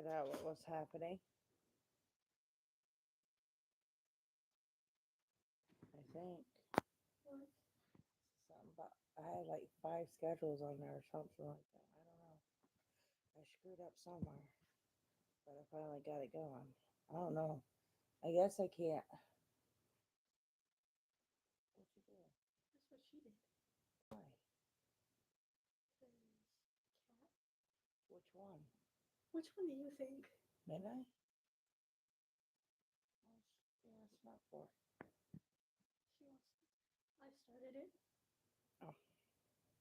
out what was happening. I think something about I had like 5 schedules on there or something like that. I don't know. I screwed up somewhere, but I finally got it going. I don't know. I guess I can't. What you doing? That's what she did. Why? Cat. Which one? Which one do you think? Midnight? Yeah, it's not for. She wants. I started it. Oh,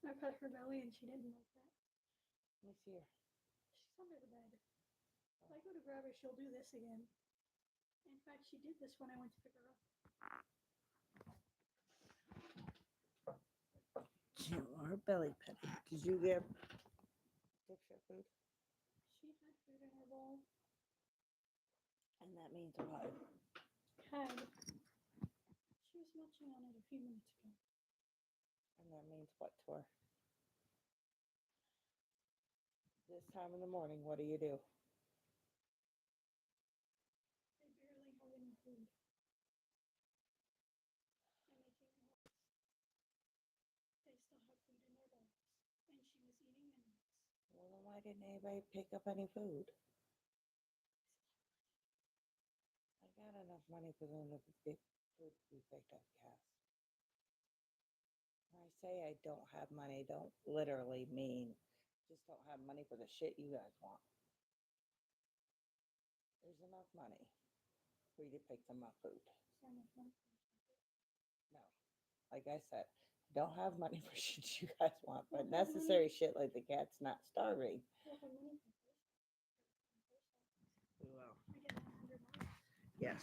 I pet her belly and she didn't like that. let me see her. She's under the bed. If I go to grab her, she'll do this again. In fact, she did this when I went to pick her up. Her belly petty. Did you give Dipshit food? She had food in her bowl. And that means what? Had. She was munching on it a few minutes ago. And that means what to her? This time in the morning, what do you do? They barely have any food. I'm making noise. They still have food in their bowls. And she was eating minutes. Well, then why didn't anybody pick up any food? I got enough money for them to pick food to be picked up, Cass. When I say I don't have money, don't literally mean just don't have money for the shit you guys want. There's enough money for you to pick them up food. No, like I said, don't have money for shit you guys want, but necessary shit like the cat's not starving. We will. I get $100. Yes,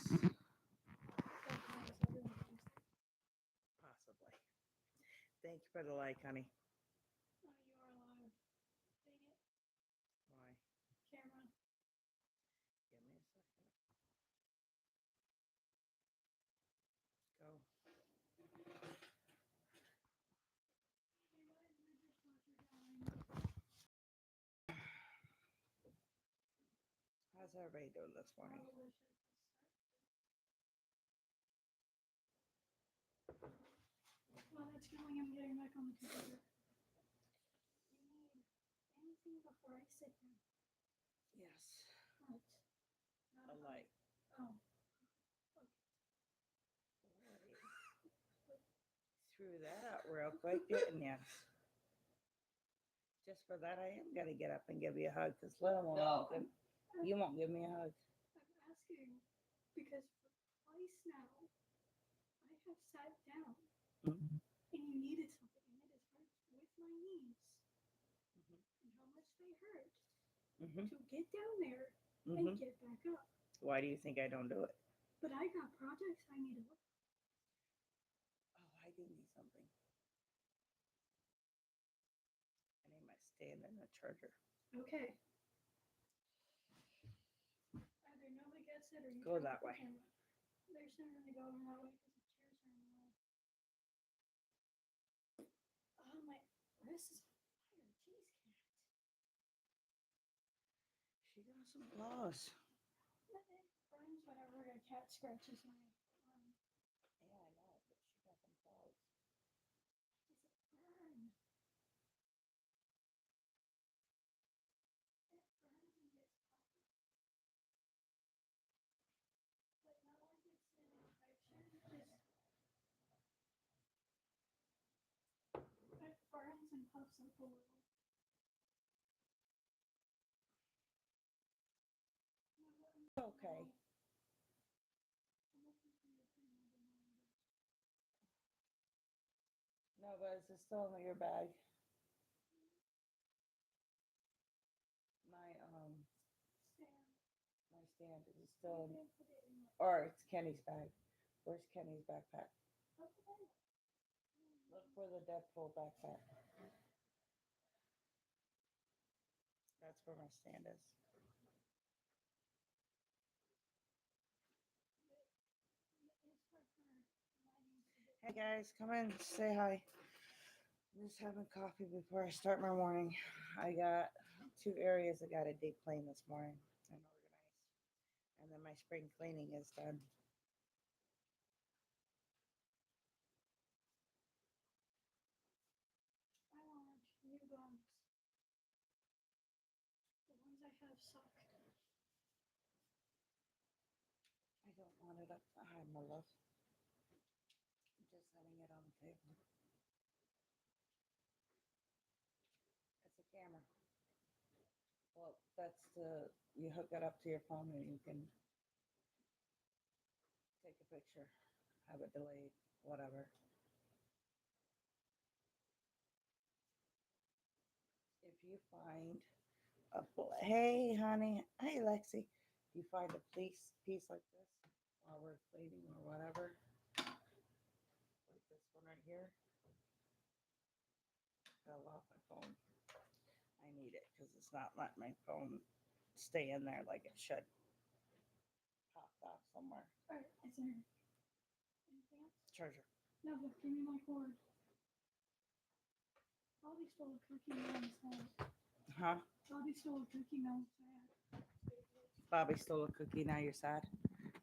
Possibly. possibly. Thank you for the like, honey. Oh, you are alive. Dang it. Why? Camera. Give me a second. Go. How's everybody doing this morning? While that's going, I'm getting back on the computer. You need anything before I sit down? Yes. What? Not A light. Oh. Threw that out real quick, didn't you? Just for that, I am gonna get up and give you a hug because little one won't give, you won't give me a hug. I'm asking because for twice now I have sat down Mhm. and you needed something and it has hurt with my knees and how much they hurt Mhm. to get down there and Mhm. get back up. Why do you think I don't do it? But I got projects I need to look. Oh, I do need something. I need my stand and a charger. Okay. Either nobody gets it or you Go turn that off the way. camera. They're sooner to go that way because the chairs are in the way. Oh, my wrist is on fire. Jeez, cat. She got some claws. It burns whenever a cat scratches my arm. Yeah, I know, but she got some claws. Does it burn? It burns and gets hot. But not like it's an infection. It burns and puffs up a little. Okay. No, but is it still in your bag? My Stand. my stand is still in, or it's Kenny's bag. Where's Kenny's backpack? Look for the Deadpool backpack. That's where my stand is. Hey guys, come in, say hi. I'm just having coffee before I start my morning. I got 2 areas I got to deep clean this morning. and organized. And then my spring cleaning is done. I want new bugs. The ones I have suck. I don't want it up high, my love. I'm just setting it on the table. It's a camera. Well, that's the, you hook it up to your phone and you can take a picture, have it delayed, whatever. If you find hey, honey, hey, Lexi, you find a piece like this while we're cleaning or whatever, like this one right here, fell off my phone. I need it because it's not letting my phone stay in there like it should. Popped off somewhere. Alright, it's in here. Anything else? Charger. No, but give me my cord. Bobby stole a cookie now and sad. Huh? Bobby stole a cookie now and sad. Bobby stole a cookie. Now you're sad.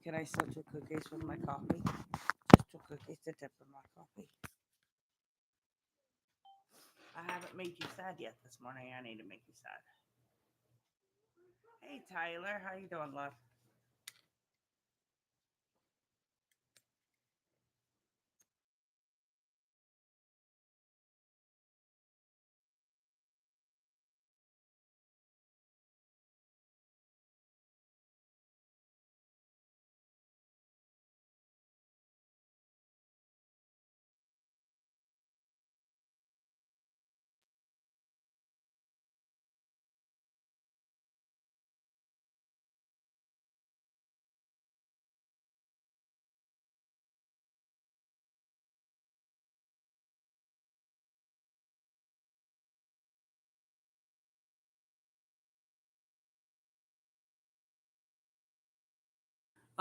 Can I still do cookies with my coffee? Just two cookies to dip in my coffee. I haven't made you sad yet this morning. I need to make you sad. Hey, Tyler. How you doing, love?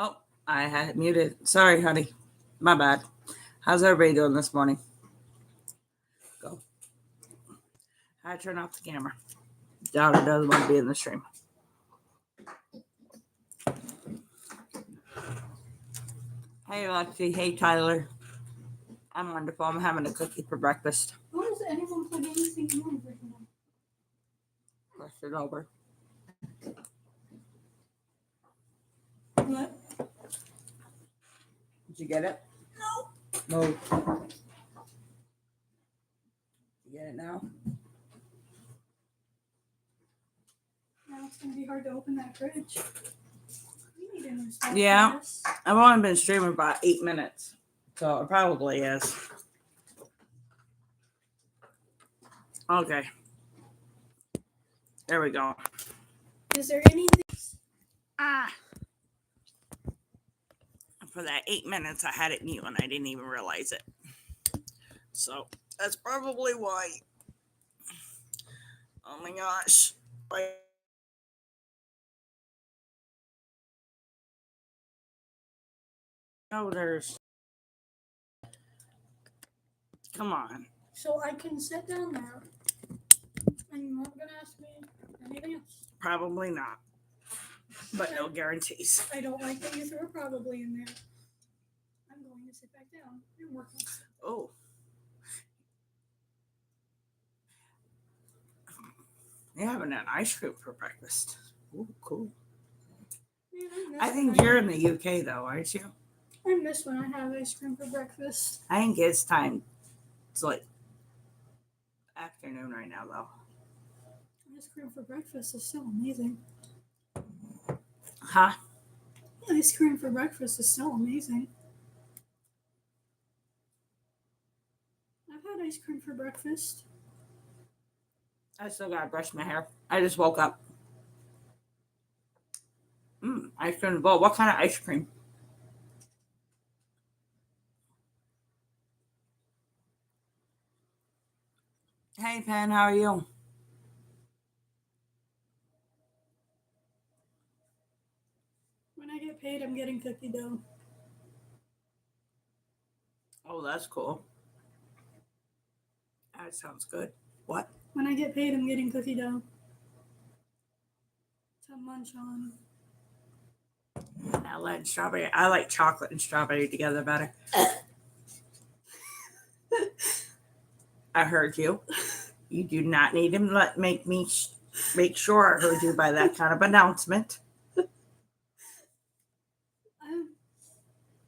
Oh, I had it muted. Sorry, honey. My bad. How's everybody doing this morning? Go. I turn off the camera. Donna doesn't want to be in the stream. Hey, Lexi. Hey, Tyler. I'm wonderful. I'm having a cookie for breakfast. Why does anyone plug anything in right now? Brush it over. What? Did you get it? No. No. You get it now? Now it's gonna be hard to open that fridge. We need a new spot Yeah. for this. I've only been streaming about 8 minutes. So it probably is. Okay. There we go. Is there anything? For that 8 minutes, I had it mute and I didn't even realize it. So that's probably why. Oh my gosh. Oh, there's. Come on. So I can sit down there and you're not gonna ask me anything else. Probably not. But no guarantees. I don't like that you threw a probably in there. I'm going to sit back down and work on it. Oh. You're having an ice cream for breakfast. Ooh, cool. Man, I think you're in the UK though, aren't you? I miss when I have ice cream for breakfast. I think it's time. It's like afternoon right now though. Ice cream for breakfast is so amazing. Huh? Ice cream for breakfast is so amazing. I've had ice cream for breakfast. I still gotta brush my hair. I just woke up. Ice cream bowl. What kind of ice cream? Hey, Pen, how are you? When I get paid, I'm getting cookie dough. Oh, that's cool. That sounds good. What? When I get paid, I'm getting cookie dough. to munch on. Vanilla and strawberry. I like chocolate and strawberry together better. I heard you. You do not need to make sure I heard you by that kind of announcement.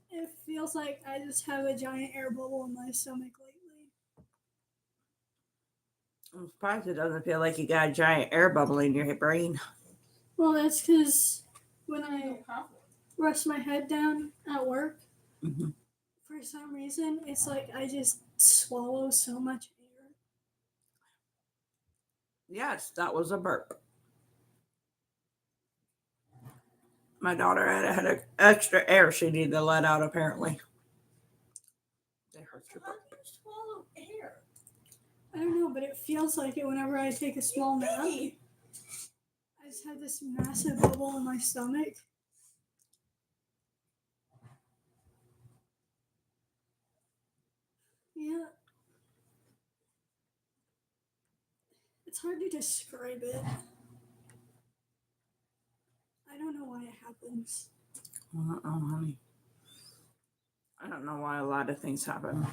It feels like I just have a giant air bubble in my stomach lately. I'm surprised it doesn't feel like you got a giant air bubble in your brain. Well, that's because when I rest my head down at work, Mm-hmm. for some reason, it's like I just swallow so much air. Yes, that was a burp. My daughter had extra air she needed to let out, apparently. They hurt your burp. How do you swallow air? I don't know, but it feels like it whenever I take a small nap. I just have this massive bubble in my stomach. Yeah. It's hard to describe it. I don't know why it happens. Honey. I don't know why a lot of things happen.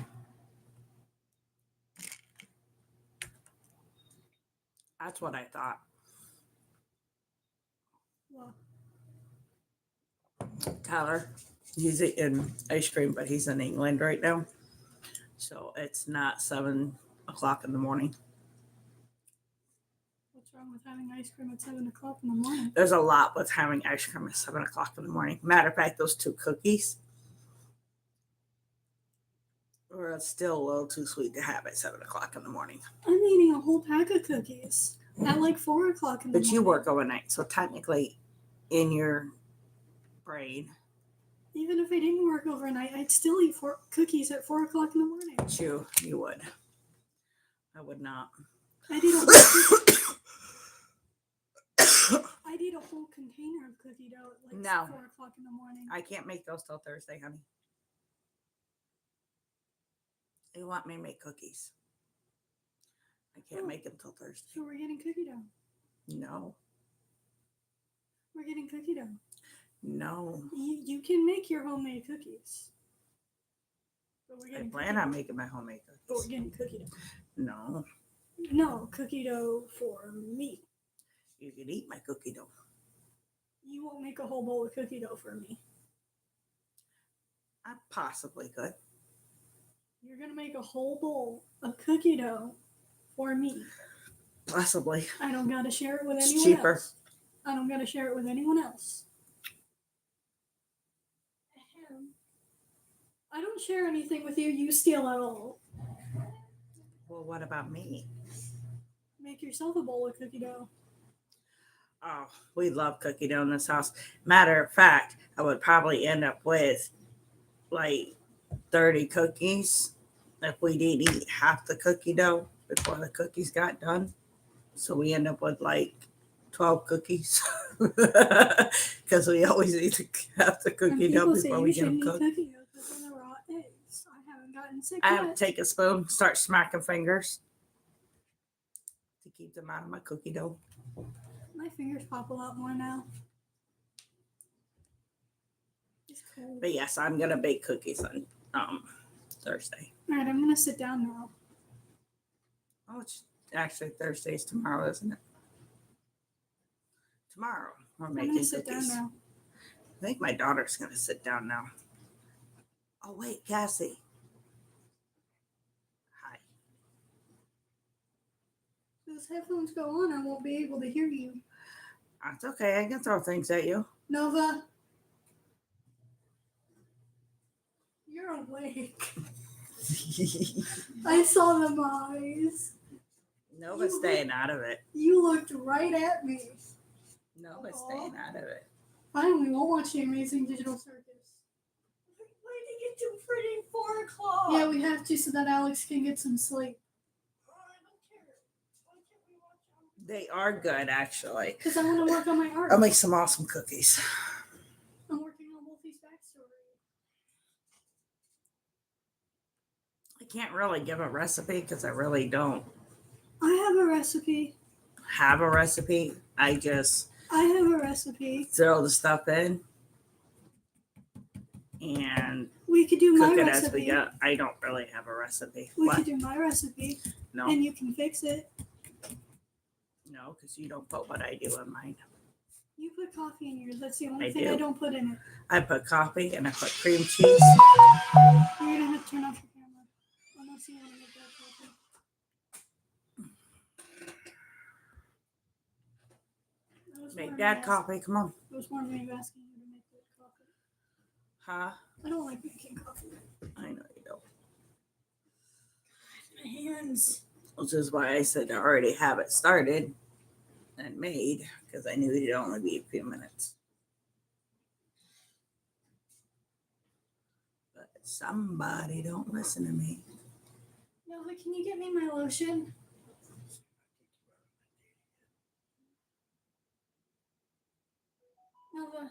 That's what I thought. Well, Tyler, he's eating ice cream, but he's in England right now. So it's not 7 o'clock in the morning. what's wrong with having ice cream at 7 o'clock in the morning? There's a lot with having ice cream at 7 o'clock in the morning. Matter of fact, those 2 cookies were still a little too sweet to have at 7 o'clock in the morning. I'm eating a whole pack of cookies at like 4 o'clock in the morning. But you work overnight, so technically in your brain. Even if I didn't work overnight, I'd still eat 4 cookies at 4 o'clock in the morning. You would. I would not. I'd eat a whole container of cookie dough at like No. 4 o'clock in the morning. I can't make those till Thursday, honey. They want me to make cookies. I can't make them till Thursday. So we're getting cookie dough. No. We're getting cookie dough. No. You can make your homemade cookies. But we're I getting plan on making my homemade cookies. But we're getting cookie dough. No. No, cookie dough for me. You can eat my cookie dough. You won't make a whole bowl of cookie dough for me. I possibly could. You're going to make a whole bowl of cookie dough for me. Possibly. I don't got to share it with It's anyone cheaper. else. I don't got to share it with anyone else. I don't share anything with you. You steal it all. Well, what about me? Make yourself a bowl of cookie dough. Oh, we love cookie dough in this house. Matter of fact, I would probably end up with like 30 cookies if we didn't eat half the cookie dough before the cookies got done. So we end up with like 12 cookies because we always eat half the cookie dough before we get them cooked. Cookie dough because of the raw eggs. I haven't gotten sick I yet. have to take a spoon, start smacking fingers to keep them out of my cookie dough. My fingers pop a lot more now. It's cold. But yes, I'm gonna bake cookies on Thursday. All right, I'm gonna sit down now. Oh, it's actually Thursday's tomorrow, isn't it? Tomorrow we're making cookies. I'm gonna sit down now. I think my daughter's gonna sit down now. Oh wait, Cassie. Hi. If those headphones go on, I won't be able to hear you. That's okay. I can throw things at you. Nova, you're awake. I saw them eyes. Nova's staying out of it. You looked right at me. Nova's staying out of it. Fine, we won't watch the Amazing Digital Circus. Waiting until freaking 4 o'clock. Yeah, we have to so that Alex can get some sleep. I don't care. Why can't we watch them? They are good, actually. Because I want to work on my art. I'll make some awesome cookies. I'm working on Wolfie's backstory. I can't really give a recipe because I really don't I have a recipe. have a recipe. I just I have a recipe. Throw the stuff in and we could do my cook it recipe. as we go. I don't really have a recipe. We could do my recipe. No. And you can fix it. No, because you don't put what I do in mine. You put coffee in yours. That's the only thing I don't put in it. I put coffee and I put cream cheese. You're going to have to turn off your camera. Unless you want to make that coffee. Make that coffee. Come on. It was more me asking you to make that coffee. Huh? I don't like making coffee. I know you don't. My hands. Which is why I said I already have it started and made, because I knew it'd only be a few minutes. But somebody don't listen to me. Nova, can you get me my lotion? Nova,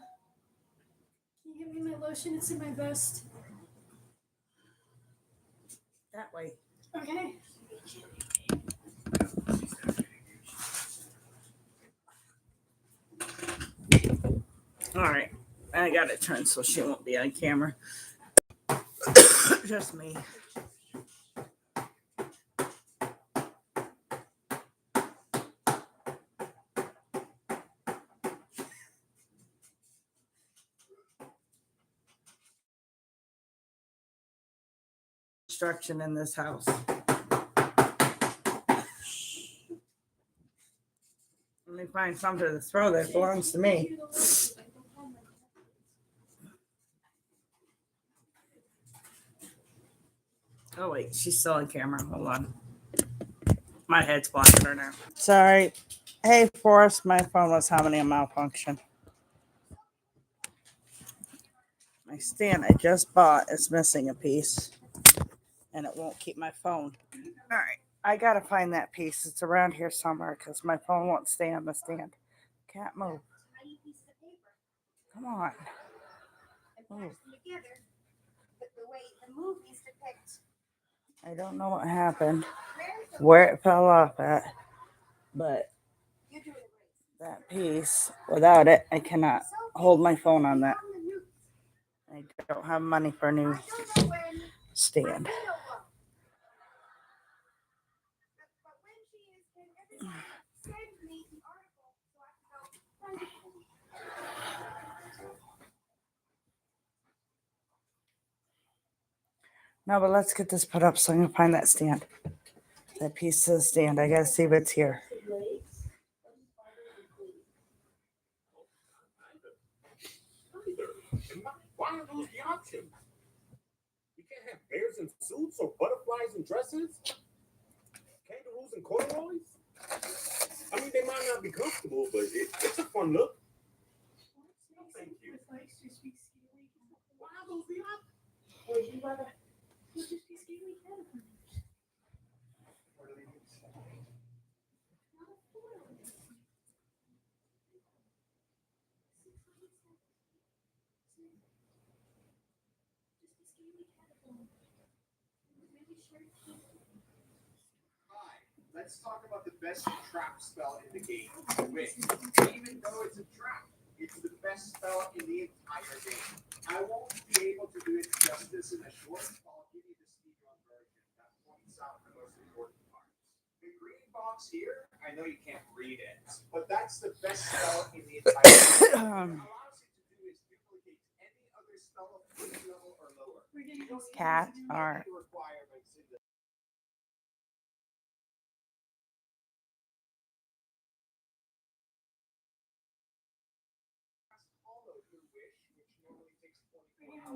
can you get me my lotion? It's in my vest. That way. Okay. All right. I got it turned so she won't be on camera. Just me. Construction in this house. Let me find something to throw that belongs to me. Oh wait, she's still on camera. Hold on. My head's blocking her now. Sorry. Hey Forrest, my phone was having a malfunction. My stand I just bought is missing a piece. And it won't keep my phone. Alright. I gotta find that piece. It's around here somewhere because my phone won't stay on the stand. Can't move. Come on. Move. I don't know what happened, where it fell off at, but that piece, without it, I cannot hold my phone on that. I don't have money for a new stand. No, but let's get this put up so I can find that stand. That piece of the stand. I gotta see if it's here. Why are those the options? You can't have bears in suits or butterflies in dresses, kangaroos and corduroys. I mean, they might not be comfortable, but it's a fun look. Thank you. Why are those the options? Would you rather just be scaly caterpillars? Let's talk about the best trap spell in the game. Wait, even though it's a trap, it's the best spell in the entire game. I won't be able to do it justice in a short, so I'll give you the speedrun version that points out the most important parts. The green box here, I know you can't read it, but that's the best spell in the entire game. What it allows you to do is duplicate any other spell of 3 level or lower. Cat art. Requirements in the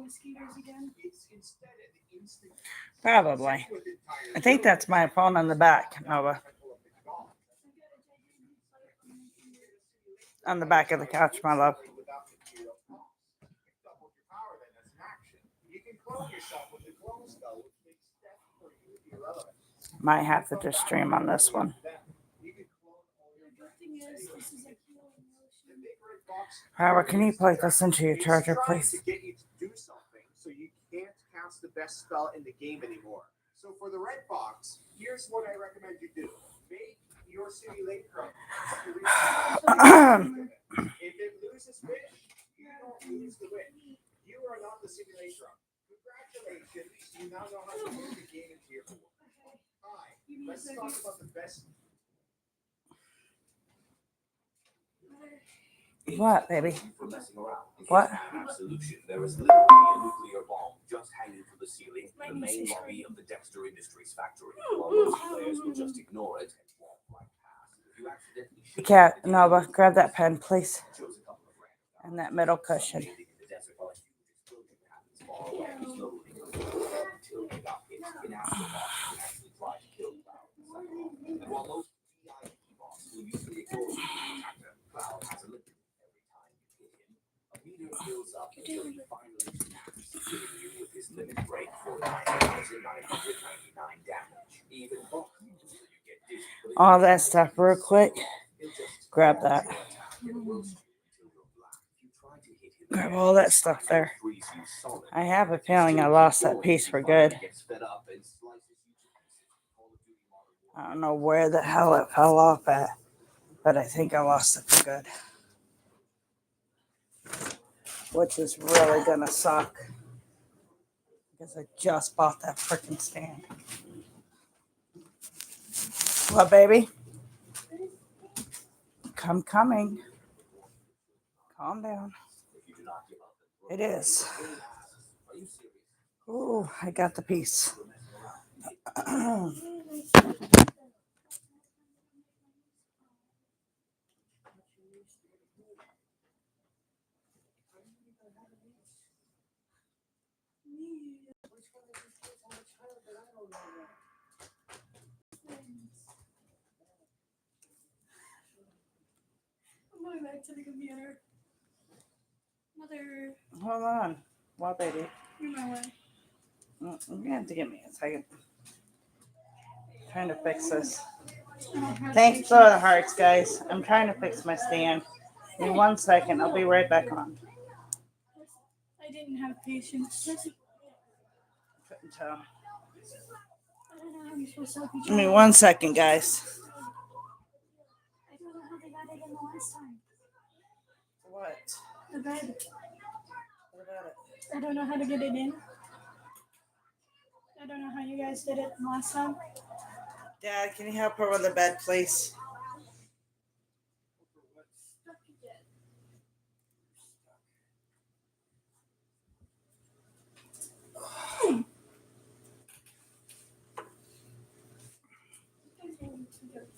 It's instead an instant. Probably. I think that's my phone on the back, Nova. On the back of the couch, my love. Might have to just stream on this one. Howard, can you plug this into your charger, please? Get you to do something, so you can't cast the best spell in the game anymore. So for the red box, here's what I recommend you do. Make your simulacrum has to reach. If it loses fish, you don't lose the win. You are not the simulacrum. Congratulations, you now know how to move the game into your board. Hi, let's talk about the best. What, baby? For messing around. What? Solution. There is literally a nuclear bomb just hanging from the ceiling in the main lobby of the Dexter Industries factory. While most players will just ignore it and walk right past. If you accidentally shoot Cat, it, Nova, grab that pen, please. shows a couple of random And that middle cushion. landing in the desert while a huge explosion happens far away, slowly until they got hit in aftermath and actually try to kill Cloud. And while most VIP boss will usually ignore the attacker, Cloud has a limit. Every time you hit him, a meter fills up until he finally snaps, giving you with his limit break for 9,999 damage. Even boss, so you get dizzy. But if All you that try to stuff hit real him, quick. he'll just Grab that. attack and roast you until you're black. If you try to hit him Grab again, all that this stuff time there. he'll freeze you solid. I have a If you feeling I still lost keep that going, piece he for finally good. gets fed up and slices you to pieces. Call of Duty Modern Warfare. I don't know where the hell it fell off at, but I think I lost it for good. Which is really gonna suck. Because I just bought that freaking stand. What, baby? Coming. Calm down. If you do not give up, It is. are you serious? Ooh, I got the piece. I'm going back to the computer. Mother, Hold on. What, baby? you're my way. You're gonna have to give me a second. Trying to fix this. I don't have Thanks for patience. the hearts, guys. I'm trying to fix my stand. Give me 1 second. I'll be right back on. I didn't have patience. Couldn't tell. I don't know how you're supposed to help each Give me other. 1 second, guys. I don't know how they got it in the last time. What? The bed. What about it? I don't know how to get it in. I don't know how you guys did it last time. Dad, can you help her with the bed, please?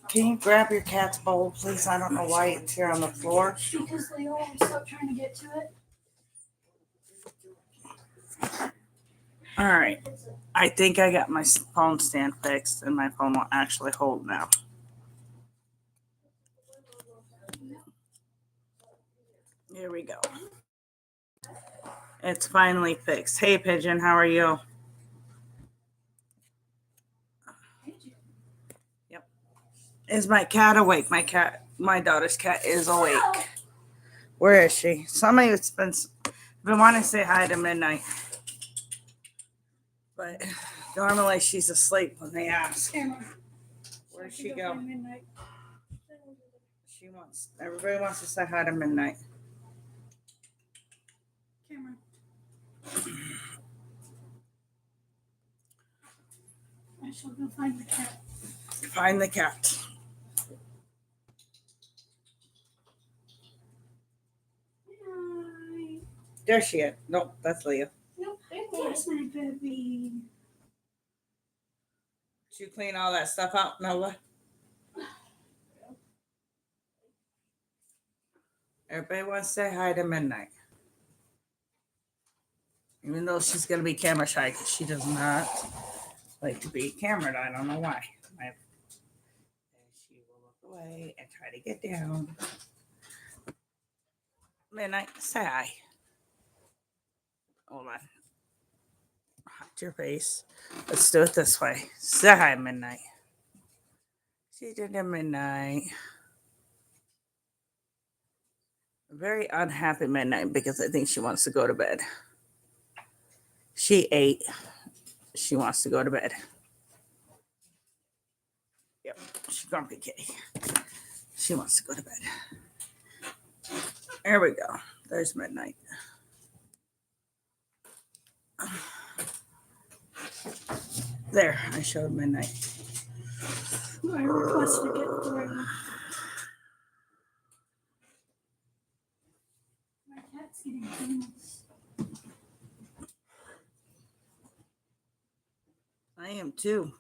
Can you grab your cat's bowl, please? I don't know why it's here on the floor. Because Leo won't stop trying to get to it. All right. I think I got my phone stand fixed, and my phone will actually hold now. Here we go. It's finally fixed. Hey, Pigeon, how are you? Yep. Is my cat awake? My daughter's cat is awake. Where is she? Somebody's been wanting to say hi to Midnight. But normally she's asleep when they ask. Camera. Where'd So I she can go? find Midnight. Everybody wants to say hi to Midnight. Camera. I shall go find the cat. Find the cat. Hi. There she is. Nope, that's Leah. Nope, there's my baby. Did you clean all that stuff out, Noah? Everybody wants to say hi to Midnight. Even though she's going to be camera shy because she does not like to be cameraed. I don't know why. She will look away and try to get down. Midnight, say hi. Hold on. Hot your face. Let's do it this way. Say hi, Midnight. She did a Midnight. Very unhappy Midnight because I think she wants to go to bed. She ate. She wants to go to bed. Yep, she's grumpy kitty. She wants to go to bed. There we go. There's midnight. There, I showed midnight. I requested to get through. My cat's getting famous. I am too.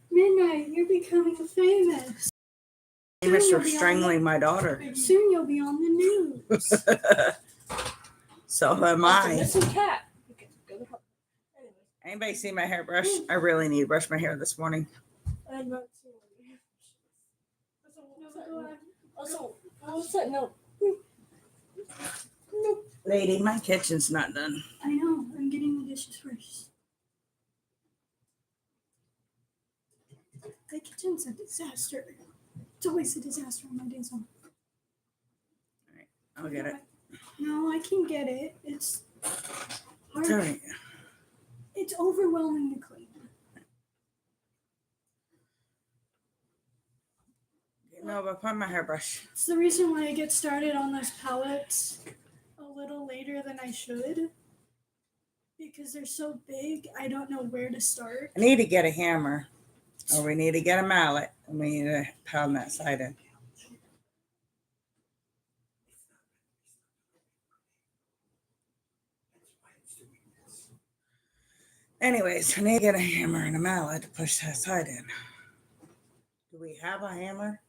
Midnight, you're becoming famous. Famous for strangling my daughter. Soon you'll be on the news. So am I. Missing cat. Okay, go to help. Anyway, Anybody see my hairbrush? I really need to brush my hair this morning. I'm not seeing any. Also, what's that note? Lady, my kitchen's not done. I know, I'm getting the dishes first. The kitchen's a disaster. It's always a disaster on my days off. I'll get it. No, I can get it. It's hard. It's all right. It's overwhelming to clean. No, but find my hairbrush. It's the reason why I get started on those palettes a little later than I should. Because they're so big, I don't know where to start. I need to get a hammer, or we need to get a mallet, and we need to pound that side in. Anyways, I need to get a hammer and a mallet to push that side in. Do we have a hammer?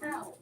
Ow.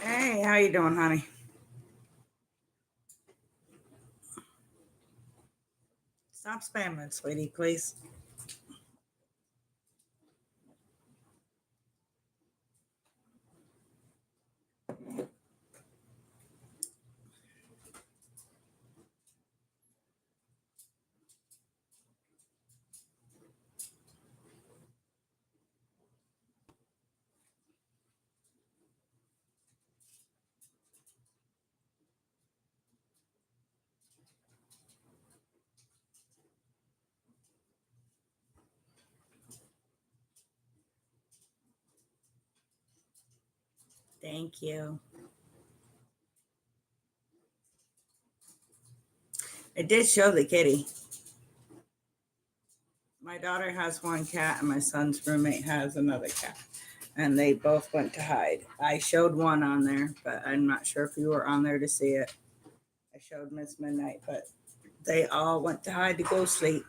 Hey, how you doing, honey? Stop spamming, sweetie, please. Thank you. I did show the kitty. My daughter has one cat, and my son's roommate has another cat. And they both went to hide. I showed one on there, but I'm not sure if you were on there to see it. I showed Miss Midnight, but They all went to hide to go sleep.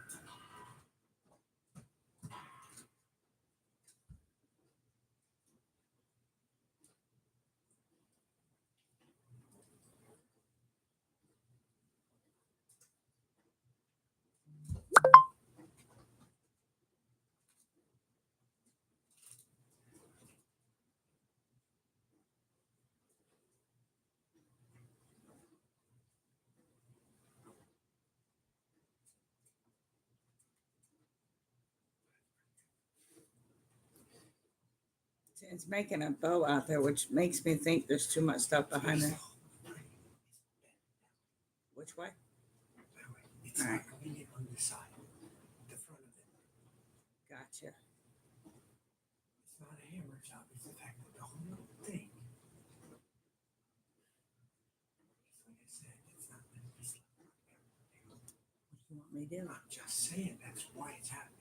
It's making a bow out there, which makes me think there's too much stuff behind it. Which way? It's All not right. going in on the side, the front of it. Gotcha. It's not a hammer job. It's the fact that the whole thing. Like I said, it's not meant to be slept on. What do you want me to do? I'm just saying that's why it's happening.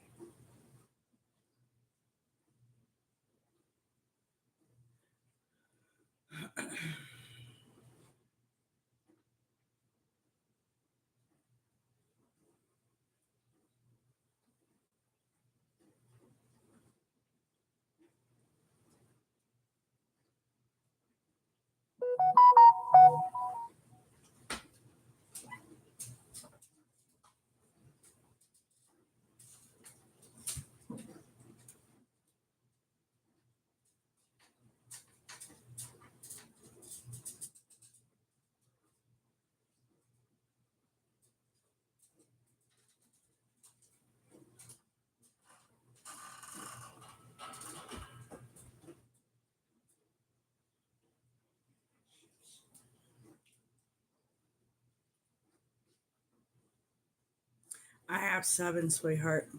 I have 7, sweetheart.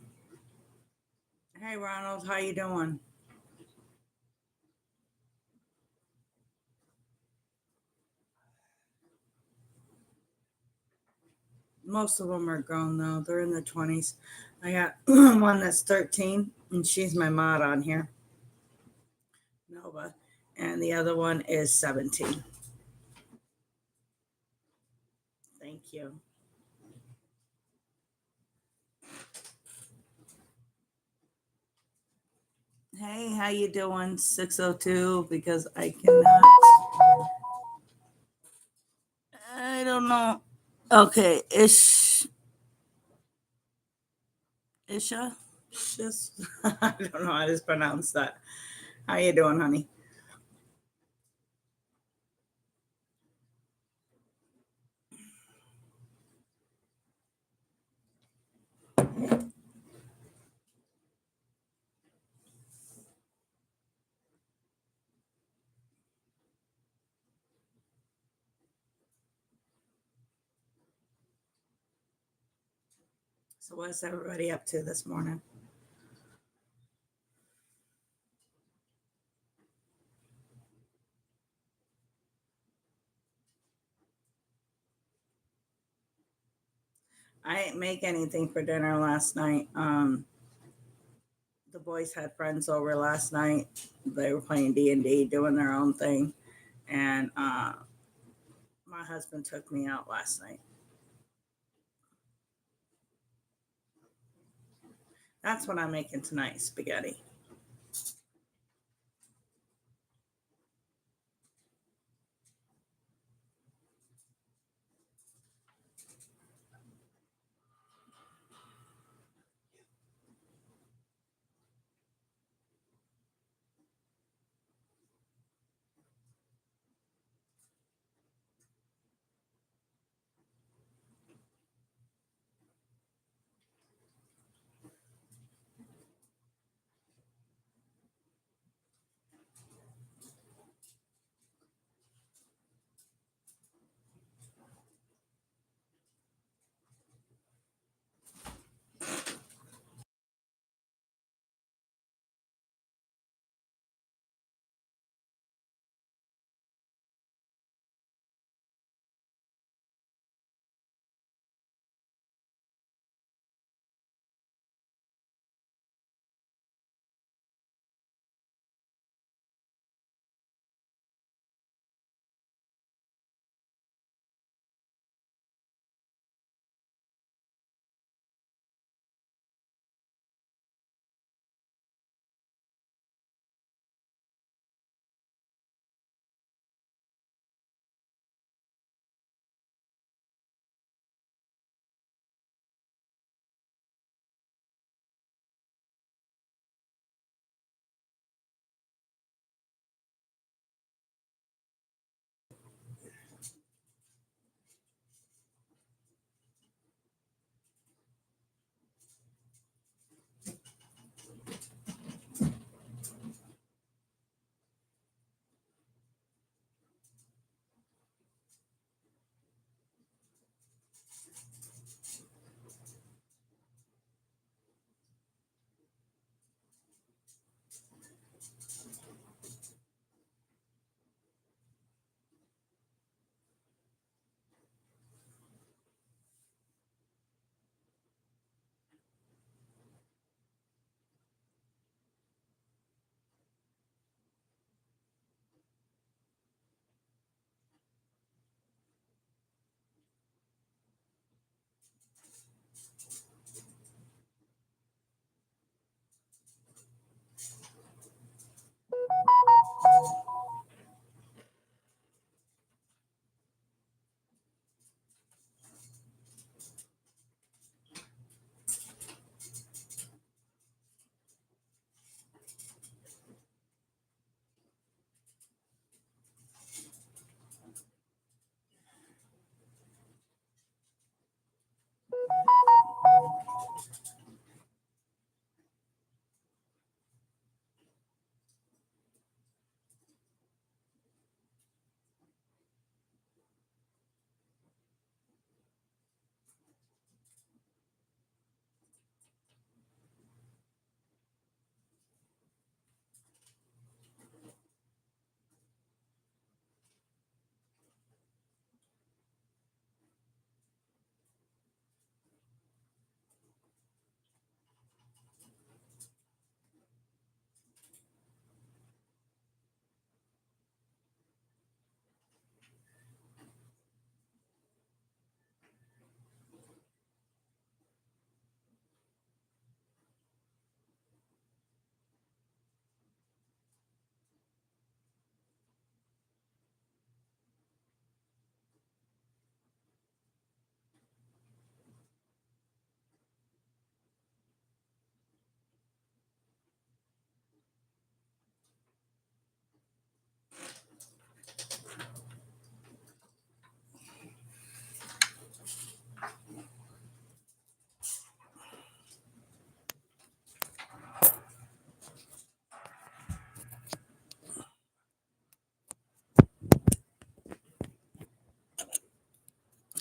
Hey, Ronald, how you doing? Most of them are grown though. They're in their 20s. I got one that's 13, and she's my mod on here, Nova, and the other one is 17. Thank you. Hey, how you doing? 602, because I cannot. I don't know. Okay, Isha? Just I don't know how to pronounce that. How you doing, honey? So what's everybody up to this morning? I didn't make anything for dinner last night. The boys had friends over last night. They were playing D&D, doing their own thing, and my husband took me out last night. That's what I'm making tonight, spaghetti.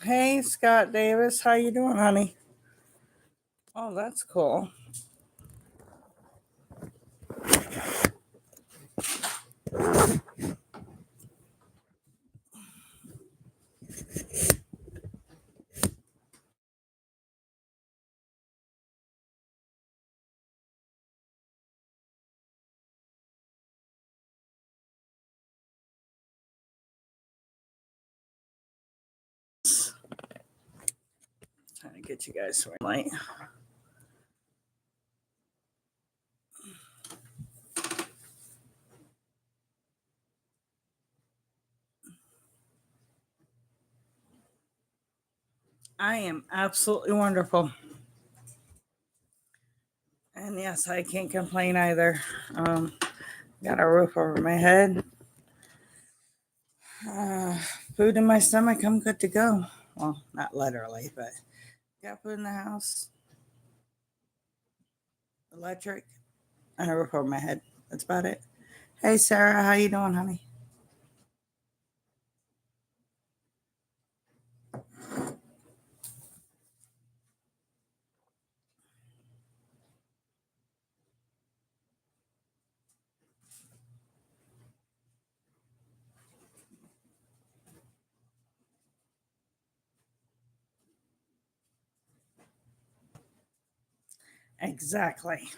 Hey, Scott Davis, how you doing, honey? Oh, that's cool. Trying to get you guys swing light. I am absolutely wonderful. And yes, I can't complain either. Got a roof over my head. Uh, Food in my stomach. I'm good to go. Well, not literally, but got food in the house, electric, and a roof over my head. That's about it. Hey, Sarah, how you doing, honey? Exactly.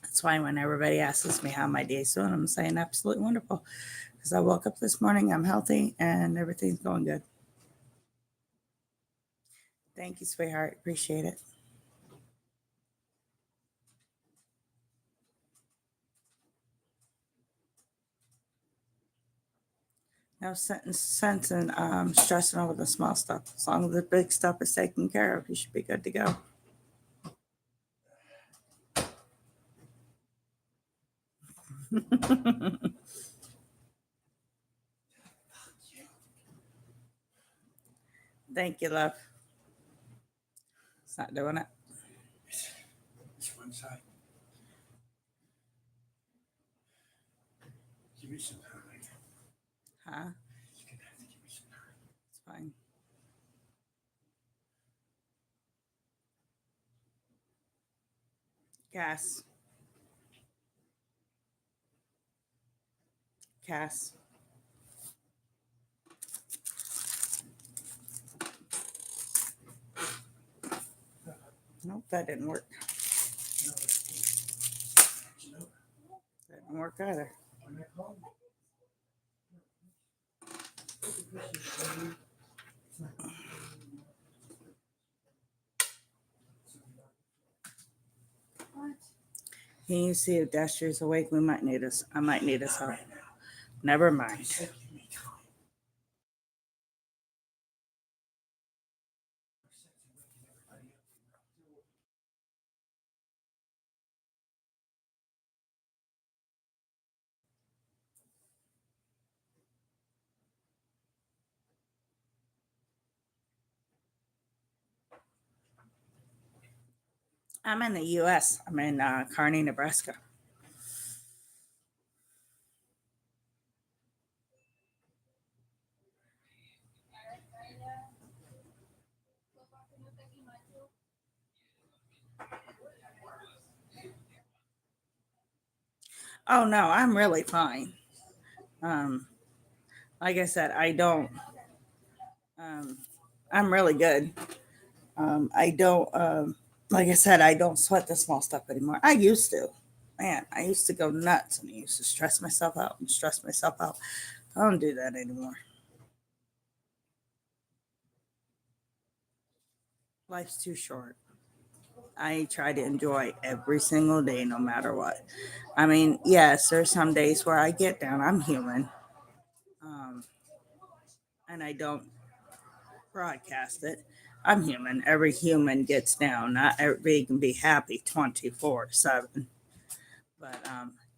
That's why when everybody asks me how my day's doing, I'm saying absolutely wonderful. Because I woke up this morning, I'm healthy, and everything's going good. Thank you, sweetheart. Appreciate it. No sense in stressing over the small stuff. As long as the big stuff is taken care of, you should be good to go. Thank you, love. It's not doing it. It's one side. Give me some time. Huh? You're gonna have to give me some time. It's fine. Cass. Cass. Nope, that didn't work. That didn't work either. Can you see if Dasher's awake? We might need us. I might need us help. Never mind. I'm in the U.S. I'm in Kearney, Nebraska. Oh no, I'm really fine. Um, like I said, I don't. Um, I'm really good. I don't. Like I said, I don't sweat the small stuff anymore. I used to. Man, I used to go nuts and I used to stress myself out and stress myself out. I don't do that anymore. Life's too short. I try to enjoy every single day, no matter what. I mean, yes, there's some days where I get down. I'm human. Um, and I don't broadcast it. I'm human. Every human gets down. Not everybody can be happy 24/7. But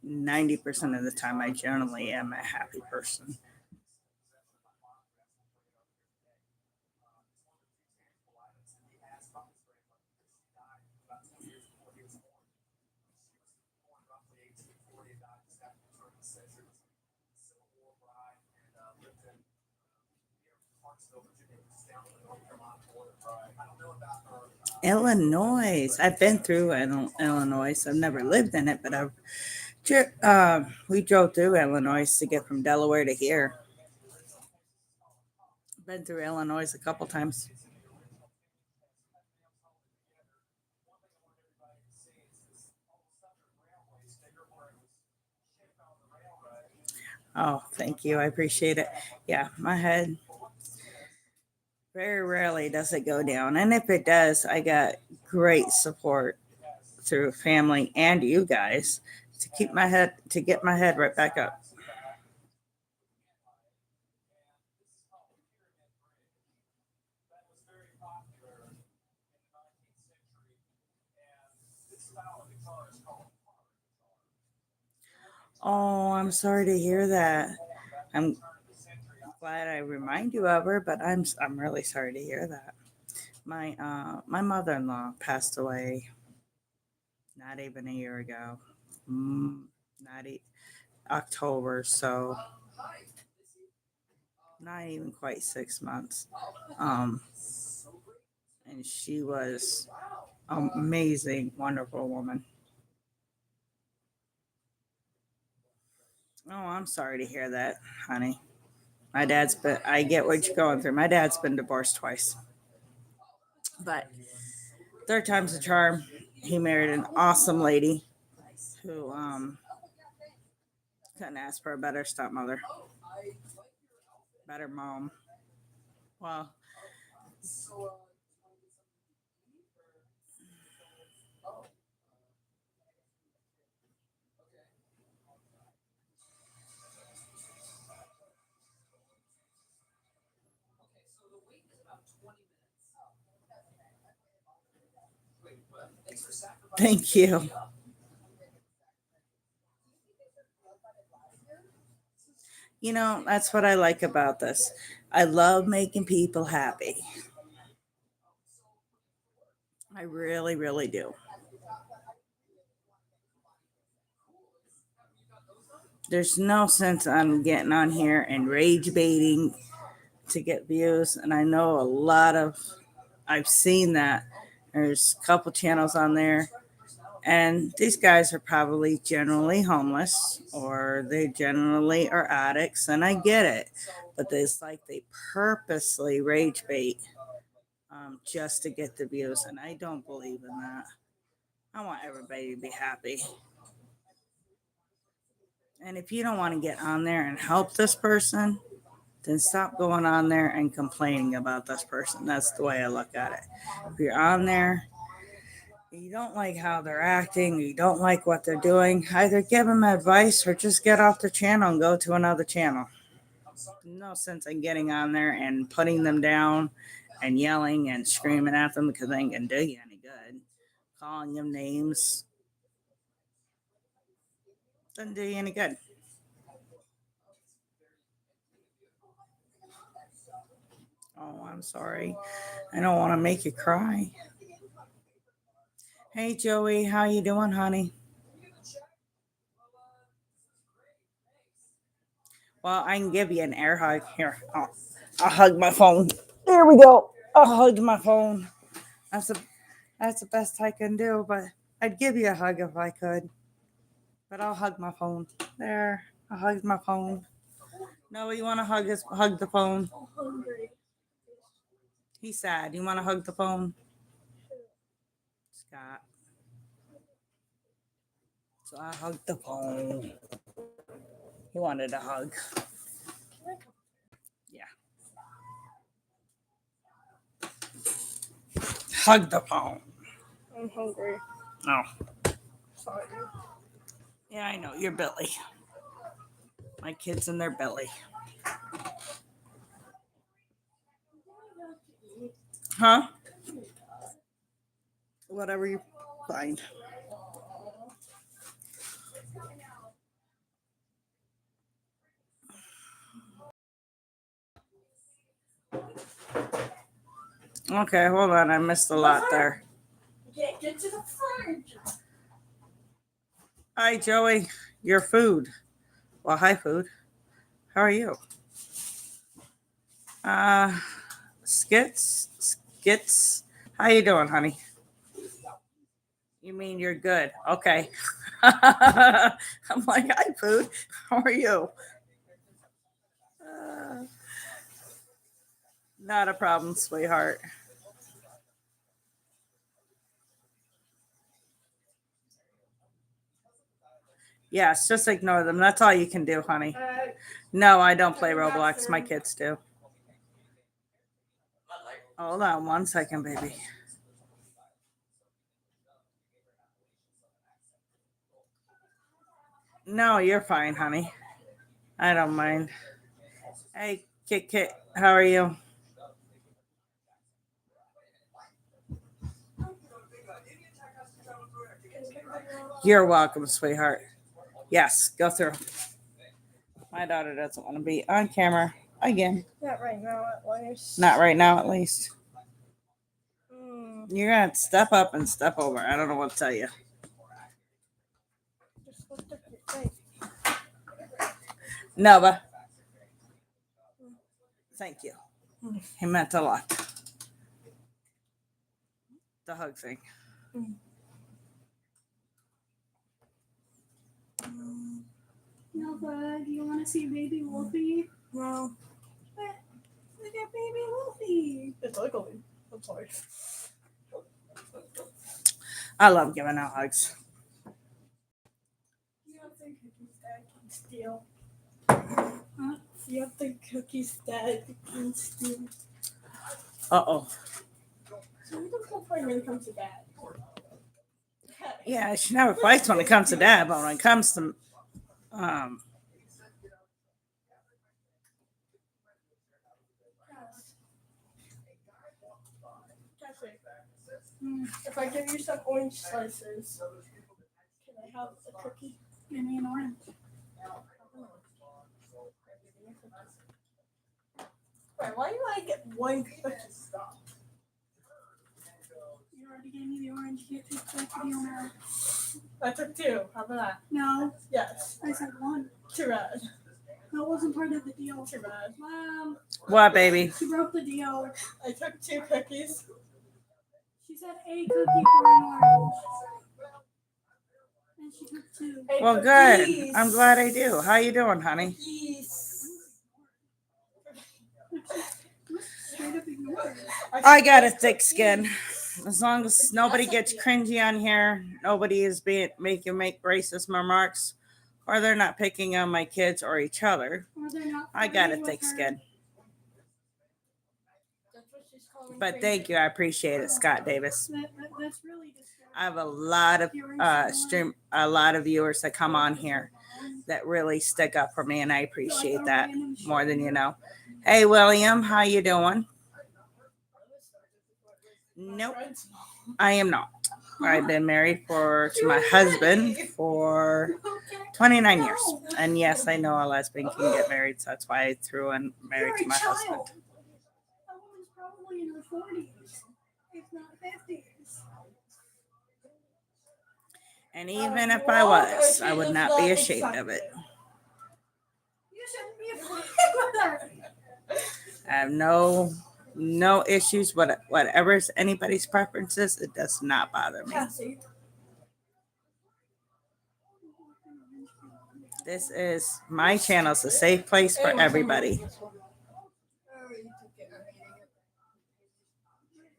90% of the time, I generally am a happy person. Illinois. I've been through Illinois. I've never lived in it, but we drove through Illinois to get from Delaware to here. Been through Illinois a couple times. Oh, thank you. I appreciate it. Yeah, my head very rarely does it go down. And if it does, I got great support through family and you guys to get my head right back up. Oh, I'm sorry to hear that. I'm glad I remind you of her, but I'm really sorry to hear that. My mother-in-law passed away not even a year ago. Not October, so not even quite 6 months. Um, and she was amazing, wonderful woman. Oh, I'm sorry to hear that, honey. I get what you're going through. My dad's been divorced twice, but third time's a charm. He married an awesome lady who couldn't ask for a better stepmother, better mom. Well, thank you. You know, that's what I like about this. I love making people happy. I really, really do. There's no sense on getting on here and rage baiting to get views. And I know I've seen that. There's a couple channels on there. And these guys are probably generally homeless or they generally are addicts. And I get it. But it's like they purposely rage bait just to get the views. And I don't believe in that. I want everybody to be happy. And if you don't want to get on there and help this person, then stop going on there and complaining about this person. That's the way I look at it. If you're on there, you don't like how they're acting, you don't like what they're doing, either give them advice or just get off the channel and go to another channel. No sense in getting on there and putting them down and yelling and screaming at them because they ain't gonna do you any good. Calling them names doesn't do you any good. Oh, I'm sorry. I don't want to make you cry. Hey, Joey, how you doing, honey? Well, I can give you an air hug. Here, I'll hug my phone. There we go. I'll hug my phone. That's a, that's the best I can do, but I'd give you a hug if I could. But I'll hug my phone. There, I hugged my phone. No, you want to hug the phone? I'm hungry. He's sad. You want to hug the phone? Scott. So I hugged the phone. He wanted a hug. Yeah. Hug the phone. I'm hungry. No. Sorry. Yeah, I know. Your belly. My kids in their belly. Huh? Whatever you find. Okay, hold on. I missed a lot there. Get to the fridge. Hi, Joey. Your food. Well, hi, food. How are you? Uh, skits. How you doing, honey? You mean you're good? Okay. I'm like, hi, food. How are you? Uh, Not a problem, sweetheart. Yes, just ignore them. That's all you can do, honey. No, I don't play Roblox. My kids do. Hold on one second, baby. No, you're fine, honey. I don't mind. Hey, Kit Kit, how are you? You're welcome, sweetheart. Yes, go through. My daughter doesn't want to be on camera again. Not right now, at least. Not right now, at least. Mm, You're going to step up and step over. I don't know what to tell you. just lift up your face. Nova, thank you. He meant a lot. The hug thing. Nova, do you want to see baby Wolfie? No. Look at baby Wolfie. It's ugly. I'm sorry. I love giving out hugs. You don't think cookies dad can steal? Huh? You don't think cookies dad can steal? Uh-oh. So you don't complain when it comes to dad. Yeah, she never fights when it comes to dad, but when it comes to Cassie, if I give you some orange slices, can I have a cookie? Give me an orange. Wait, why do I get one cookie? You already gave me the orange. You take back the deal now. I took two. How about that? No, Yes. I said one. Too bad. That wasn't part of the deal. Too bad. Mom, what, baby? she broke the deal. I took two cookies. She said a cookie for an orange. And she took two. Hey, Well, good. cookies. I'm glad I do. How you doing, honey? Cookies. Straight up ignored. I got a thick skin. As long as nobody gets cringy on here, nobody is make racist remarks, or they're not picking on my kids or each other. Or they're not I got a flirting with thick her. skin. That's what she's calling But crazy. thank you. I appreciate it, Scott Davis. That's really disturbing. I have a lot of a lot of viewers that come on here that really stick up for me, and I appreciate that more than you know. Hey, William, how you doing? Nope, I am not. I've been married to my husband for 29 years. And yes, I know a lesbian can get married, so that's why I threw in married to my husband. That woman's probably in her 40s, if not 50s. And even if I was, I would not be ashamed of it. You shouldn't be afraid with her. I have no issues. Whatever's anybody's preferences, it does not bother me. Cassie. This is my channel. It's a safe place for everybody.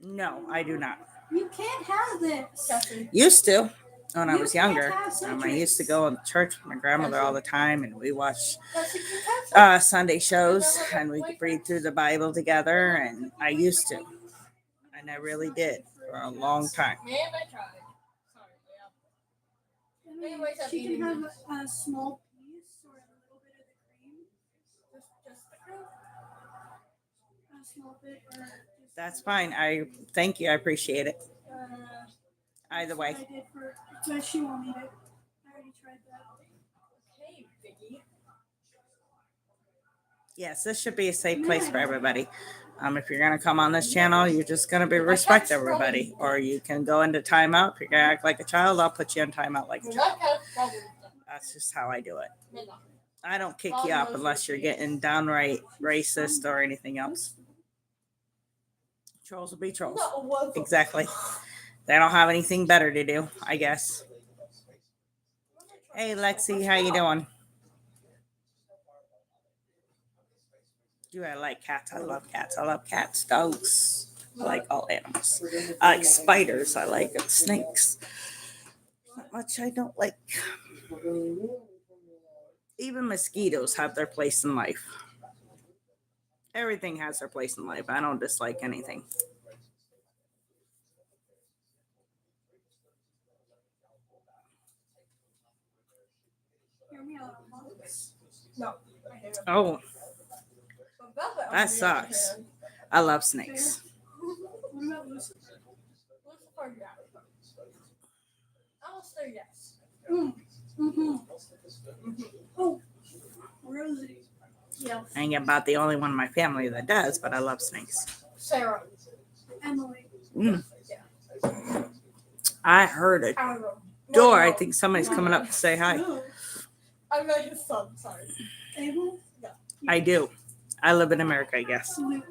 No, I do not. You can't have this. Cassie. Used to when I You was can't younger. have I used to go to church with my grandmother all the time, and we watched Cassie, can Cassie. Sunday shows, and we could read through the Bible together. And I used to, and I really did for a long time. Man, I tried. Sorry, yeah. I mean, Anyways, I'm she can eating have this. a small piece or a little bit of the cream. Just the cream. A small bit or just That's fine. I thank you. I appreciate it. Uh, Either what way. I did for, but she won't eat it. I already tried that. okay, Biggie. Yes, this should be a safe place for everybody. If you're gonna come on this channel, you're just gonna be respect everybody, or you can go into timeout. If you're gonna act like a child, I'll put you in timeout like a child. That's just how I do it. I don't kick you up unless you're getting downright racist or anything else. Trolls will be trolls. Exactly. They don't have anything better to do, I guess. Hey, Lexi, how you doing? Do I like cats? I love cats. I love cats, dogs. I like all animals. I like spiders. I like snakes. Not much I don't like. Even mosquitoes have their place in life. Everything has their place in life. I don't dislike anything. Hear me out on bugs. No. I hate them. Oh, But Velvet, on that the sucks. other hand, I love snakes. What about Lucifer? Lucifer, yeah. Alistair, yes. Mm-hmm. Oh, Rosie. Yes. I ain't about the only one in my family that does, but I love snakes. Sarah. Emily. Mm. I heard a I don't know. door. No, I think somebody's coming up to say hi. No. I met his son, sorry. Abel? I do. I live in America, I guess. Luke.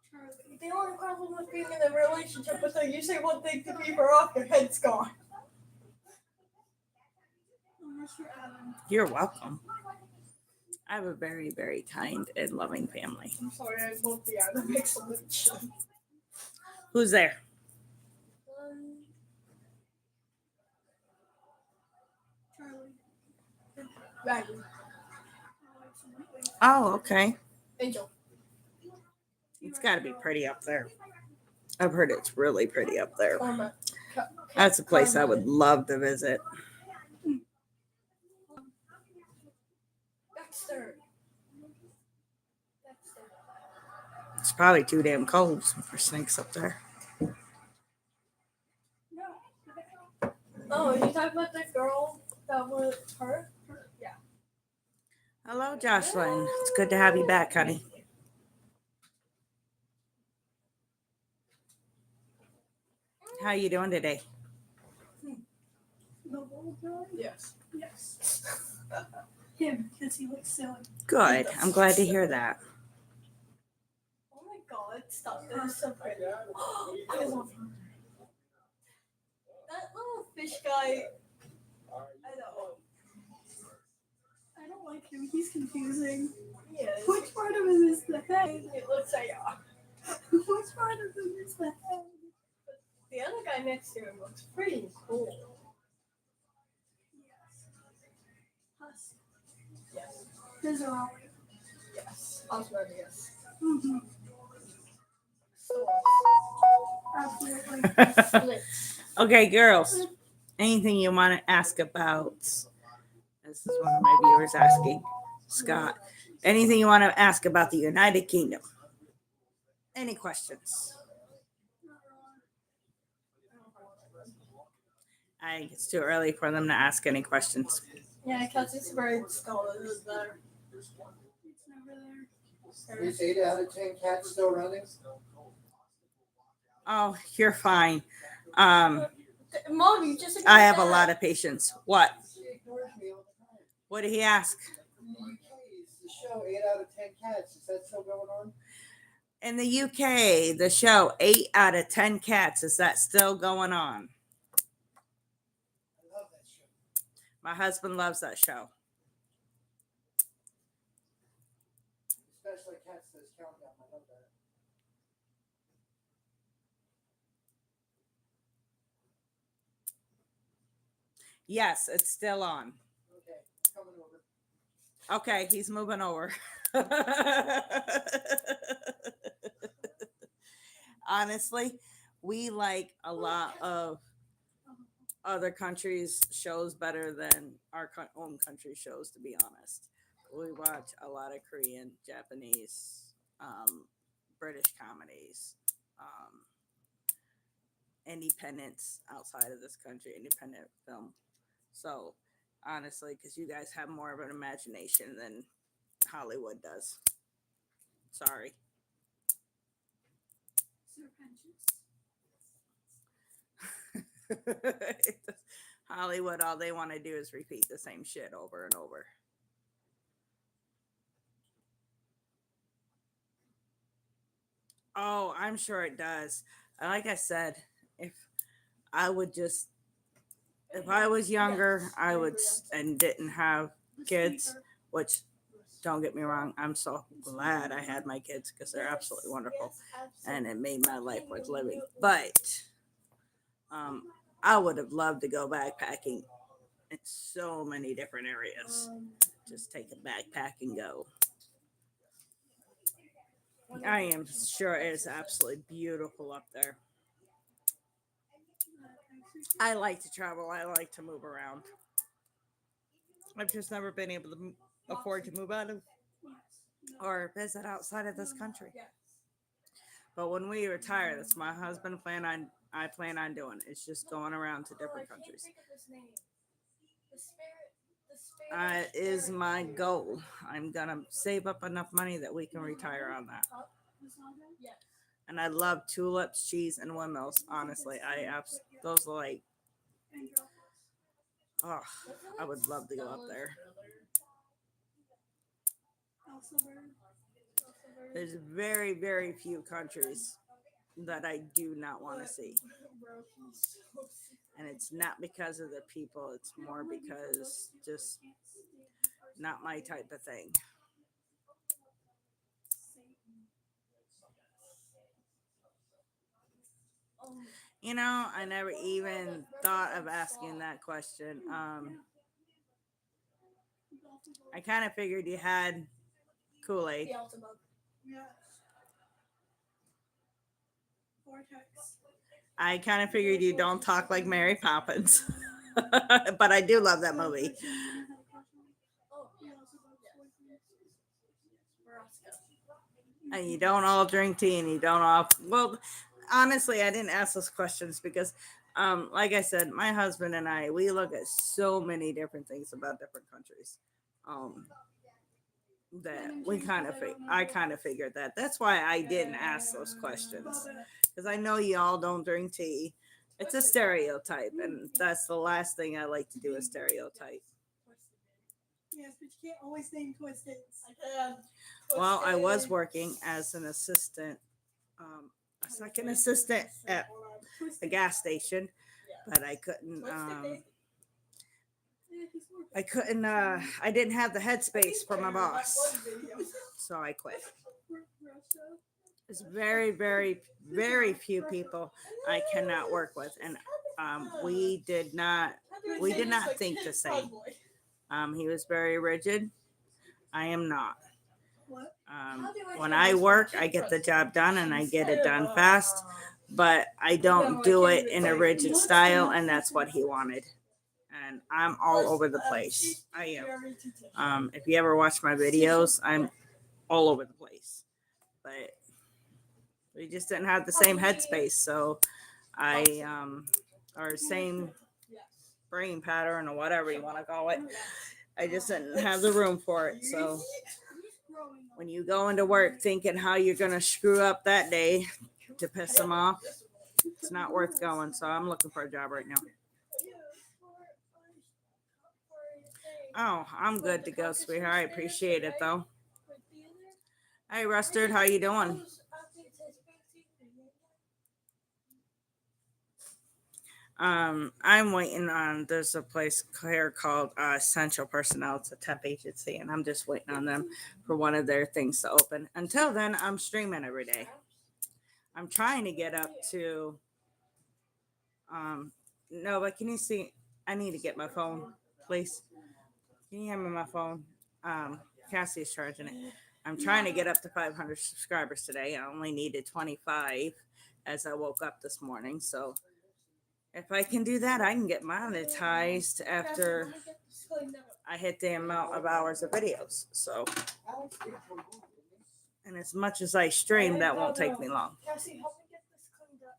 Charlie. The only problem with being in a relationship is that you say one thing to keep her off, your head's gone. Unless you're Adam. You're welcome. I have a very, very kind and loving family. I'm sorry, I love the Adam explanation. Who's there? Charlie. Maggie. Oh, absolutely. Oh, okay. Angel. It's got to be pretty up there. I've heard it's really pretty up there. Karma. That's a place I would love to visit. Dexter. It's probably too damn cold for snakes up there. No. Oh, you talking about the girl that was her? Yeah. Hello, Jocelyn. It's good to have you back, honey. How you doing today? The little guy? Yes. Yes. Him, because he looks silly. Good. I'm glad to hear that. Oh my god, stop. That is so pretty. I love him. That little fish guy. I know. I don't like him. He's confusing. He is. Which part of him is the head? It looks like Which part of him is the head? the other guy next to him looks pretty cool. Yes. Husk. Yes. His are all. Yes. Osmodeus. Mm-hmm. So, Absolutely. splits. Okay, girls. Anything you want to ask about? This is one of my viewers asking. Scott. Anything you want to ask about the United Kingdom? Any questions? I think it's too early for them to ask any questions. Yeah, because it's very scholarly there. It's never there. Is 8 out of 10 cats still running? Oh, you're fine. Mom, you just I have a lot of patience. What? She ignores me all the time. What did he ask? In the UK, it's the show 8 out of 10 cats. Is that still going on? In the UK, the show 8 out of 10 cats. Is that still going on? I love that show. My husband loves that show. Especially Cat Says Countdown. I love that. Yes, it's still on. Okay, coming over. Okay, he's moving over. Honestly, we like a lot of other countries' shows better than our own country shows, to be honest. We watch a lot of Korean, Japanese, British comedies, independents outside of this country, independent film. So, honestly, because you guys have more of an imagination than Hollywood does. Sorry. Serpentious. Hollywood, all they want to do is repeat the same shit over and over. Oh, I'm sure it does. Like I said, if I would just, if I was younger, I would, and didn't have kids, which don't get me wrong, I'm so glad I had my kids because they're absolutely wonderful and it made my life worth living. But I would have loved to go backpacking in so many different areas. Just take a backpack and go. I am sure it is absolutely beautiful up there. I like to travel. I like to move around. I've just never been able to afford to move out of or visit outside of this country. But when we retire, that's my husband I plan on doing. It's just going around to different countries. Is my goal. I'm gonna save up enough money that we can retire on that. And I love tulips, cheese, and windmills. Honestly, those are like, oh, I would love to go up there. There's very, very few countries that I do not want to see. And it's not because of the people, it's more because just not my type of thing. You know, I never even thought of asking that question. I kind of figured you had Kool-Aid. I kind of figured you don't talk like Mary Poppins. But I do love that movie. And you don't all drink tea and you don't all, well, honestly, I didn't ask those questions because like I said, my husband and I, we look at so many different things about different countries. That I kind of figured that. That's why I didn't ask those questions, because I know y'all don't drink tea. It's a stereotype, and that's the last thing I like to do, is stereotype. Yes, but you can't always name twisted. Well, I was working as an assistant, a second assistant at a gas station, but I couldn't. I didn't have the headspace for my boss, so I quit. There's very, very, very few people I cannot work with, and we did not think the same. He was very rigid. I am not. When I work, I get the job done and I get it done fast, but I don't do it in a rigid style, and that's what he wanted. And I'm all over the place. I am. If you ever watch my videos, I'm all over the place. But we just didn't have the same headspace, so or same brain pattern or whatever you want to call it. I just didn't have the room for it. So when you go into work thinking how you're going to screw up that day to piss them off, it's not worth going. So I'm looking for a job right now. Oh, I'm good to go, sweetheart. I appreciate it, though. Hey, Rustard, how you doing? I'm waiting on, there's a place here called Essential Personnel. It's a temp agency, and I'm just waiting on them for one of their things to open. Until then, I'm streaming every day. I'm trying to get up to, no, but can you see, I need to get my phone, please. Can you hand me my phone? Cassie's charging it. I'm trying to get up to 500 subscribers today. I only needed 25 as I woke up this morning. So if I can do that, I can get monetized after I hit the amount of hours of videos. So, and as much as I stream, that won't take me long. Cassie, help me get this cleaned up.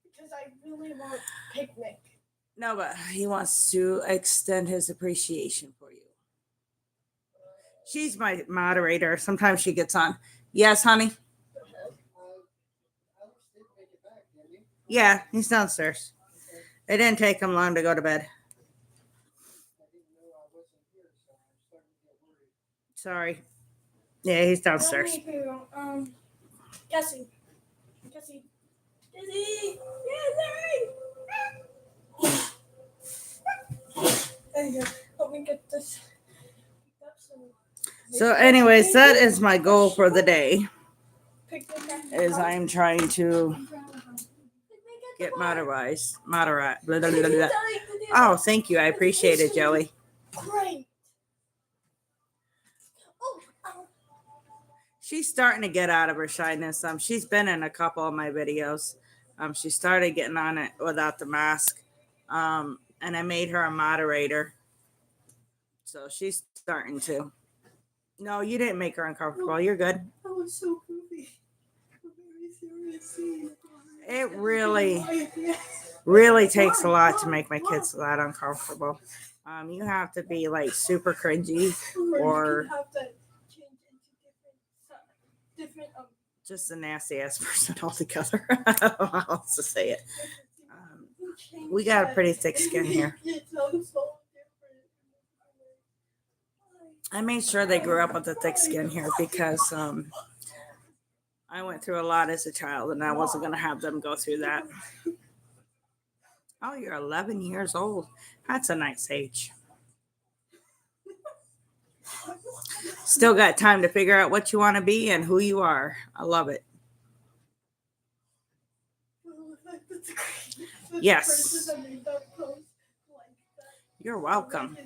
Because I really want picnic. No, but he wants to extend his appreciation for you. She's my moderator. Sometimes she gets on. Yes, honey? Yeah, he's downstairs. It didn't take him long to go to bed. I didn't know I wasn't here, so I'm starting to get worried. Sorry. Yeah, he's Let downstairs. me hear, Cassie. Cassie. Cassie. There you go. Let me get this. So, anyways, that is my goal for the day. Pick this up. Is I'm trying to get moderized. Blah, blah, blah, blah, blah. Oh, thank you. I appreciate it, Joey. Great. She's starting to get out of her shyness. She's been in a couple of my videos. She started getting on it without the mask. And I made her a moderator. So she's starting to. No, you didn't make her uncomfortable. You're good. That was so goofy. A very serious scene. It really takes a lot to make my kids that uncomfortable. You have to be like super cringy or you can have that change into different just a nasty ass person altogether. I don't know how else to say it. We got a pretty thick skin here. I made sure they grew up with a thick skin here because I went through a lot as a child and I wasn't going to have them go through that. Oh, you're 11 years old. That's a nice age. Still got time to figure out what you want to be and who you are. I love it. Yes. You're welcome.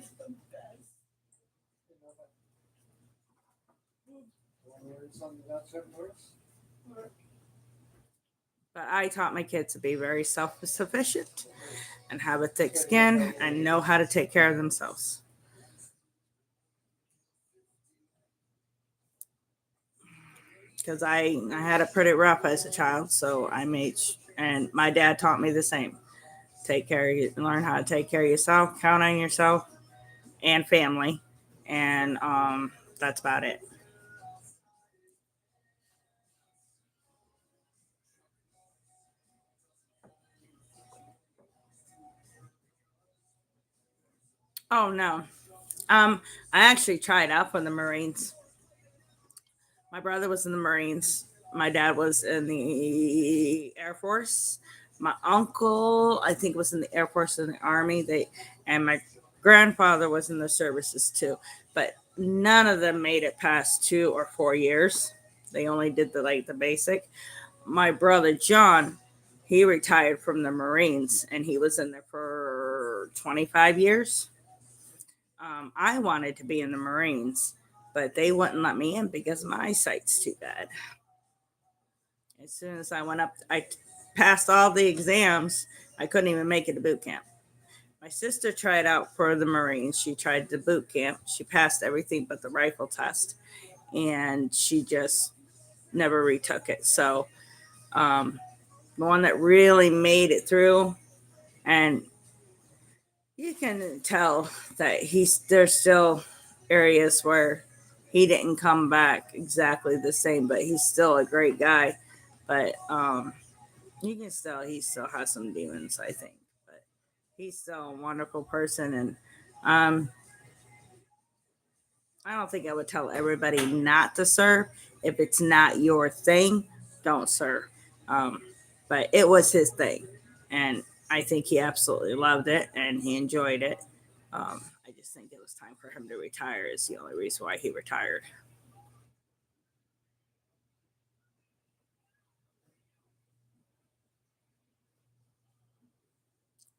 But I taught my kids to be very self-sufficient and have a thick skin and know how to take care of themselves. Because I had it pretty rough as a child, so and my dad taught me the same. Take care of you, learn how to take care of yourself, count on yourself and family, and that's about it. Oh no. I actually tried out for the Marines. My brother was in the Marines. My dad was in the Air Force. My uncle, I think, was in the Air Force and the Army. And my grandfather was in the services too. But none of them made it past 2 or 4 years. They only did the basic. My brother John, he retired from the Marines and he was in there for 25 years. I wanted to be in the Marines, but they wouldn't let me in because my eyesight's too bad. As soon as I went up, I passed all the exams. I couldn't even make it to boot camp. My sister tried out for the Marines. She tried the boot camp. She passed everything but the rifle test, and she just never retook it. So, the one that really made it through, and you can tell that there's still areas where he didn't come back exactly the same, but he's still a great guy. But you can he still has some demons, I think. But he's still a wonderful person, and I don't think I would tell everybody not to serve. If it's not your thing, don't serve. But it was his thing, and I think he absolutely loved it and he enjoyed it. I just think it was time for him to retire. Is the only reason why he retired.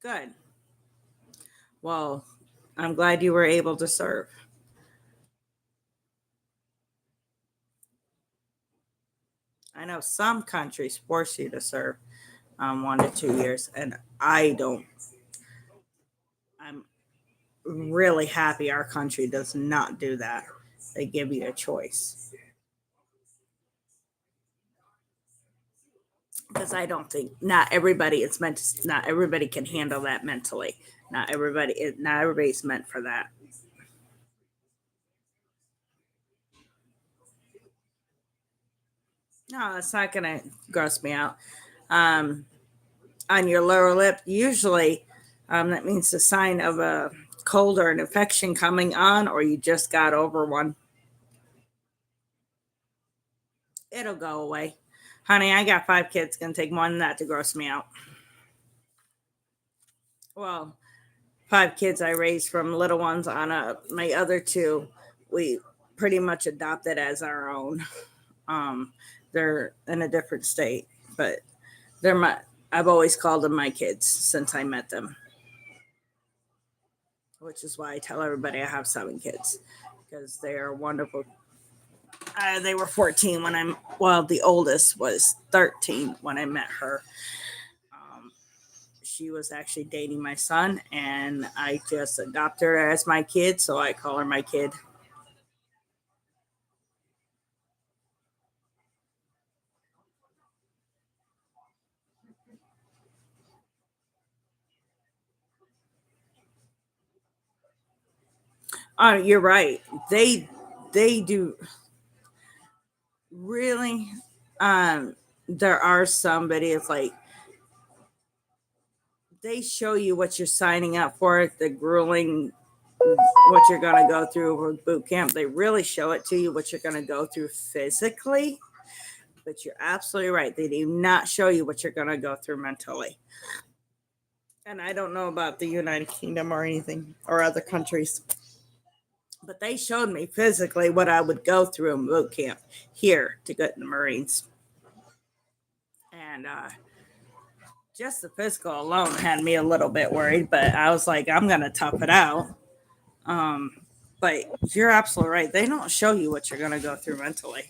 Good. Well, I'm glad you were able to serve. I know some countries force you to serve 1 to 2 years, and I don't. I'm really happy our country does not do that. They give you a choice. Because I don't think not everybody it's meant to, not everybody can handle that mentally. Not everybody's meant for that. No, it's not gonna gross me out. On your lower lip, usually That means the sign of a cold or an infection coming on, or you just got over one. It'll go away. Honey, I got 5 kids. It's going to take more than that to gross me out. Well, 5 kids I raised from little ones on my other 2, we pretty much adopted as our own. They're in a different state, but they're my. I've always called them my kids since I met them, which is why I tell everybody I have 7 kids because they are wonderful. They were 14 when the oldest was 13 when I met her. She was actually dating my son, and I just adopted her as my kid, so I call her my kid. You're right. They do really. There are somebody. It's like they show you what you're signing up for. The grueling, what you're going to go through with boot camp. They really show it to you what you're going to go through physically. But you're absolutely right. They do not show you what you're going to go through mentally. And I don't know about the United Kingdom or anything or other countries, but they showed me physically what I would go through in boot camp here to get in the Marines. And just the physical alone had me a little bit worried, but I was like, I'm going to tough it out. But you're absolutely right. They don't show you what you're going to go through mentally.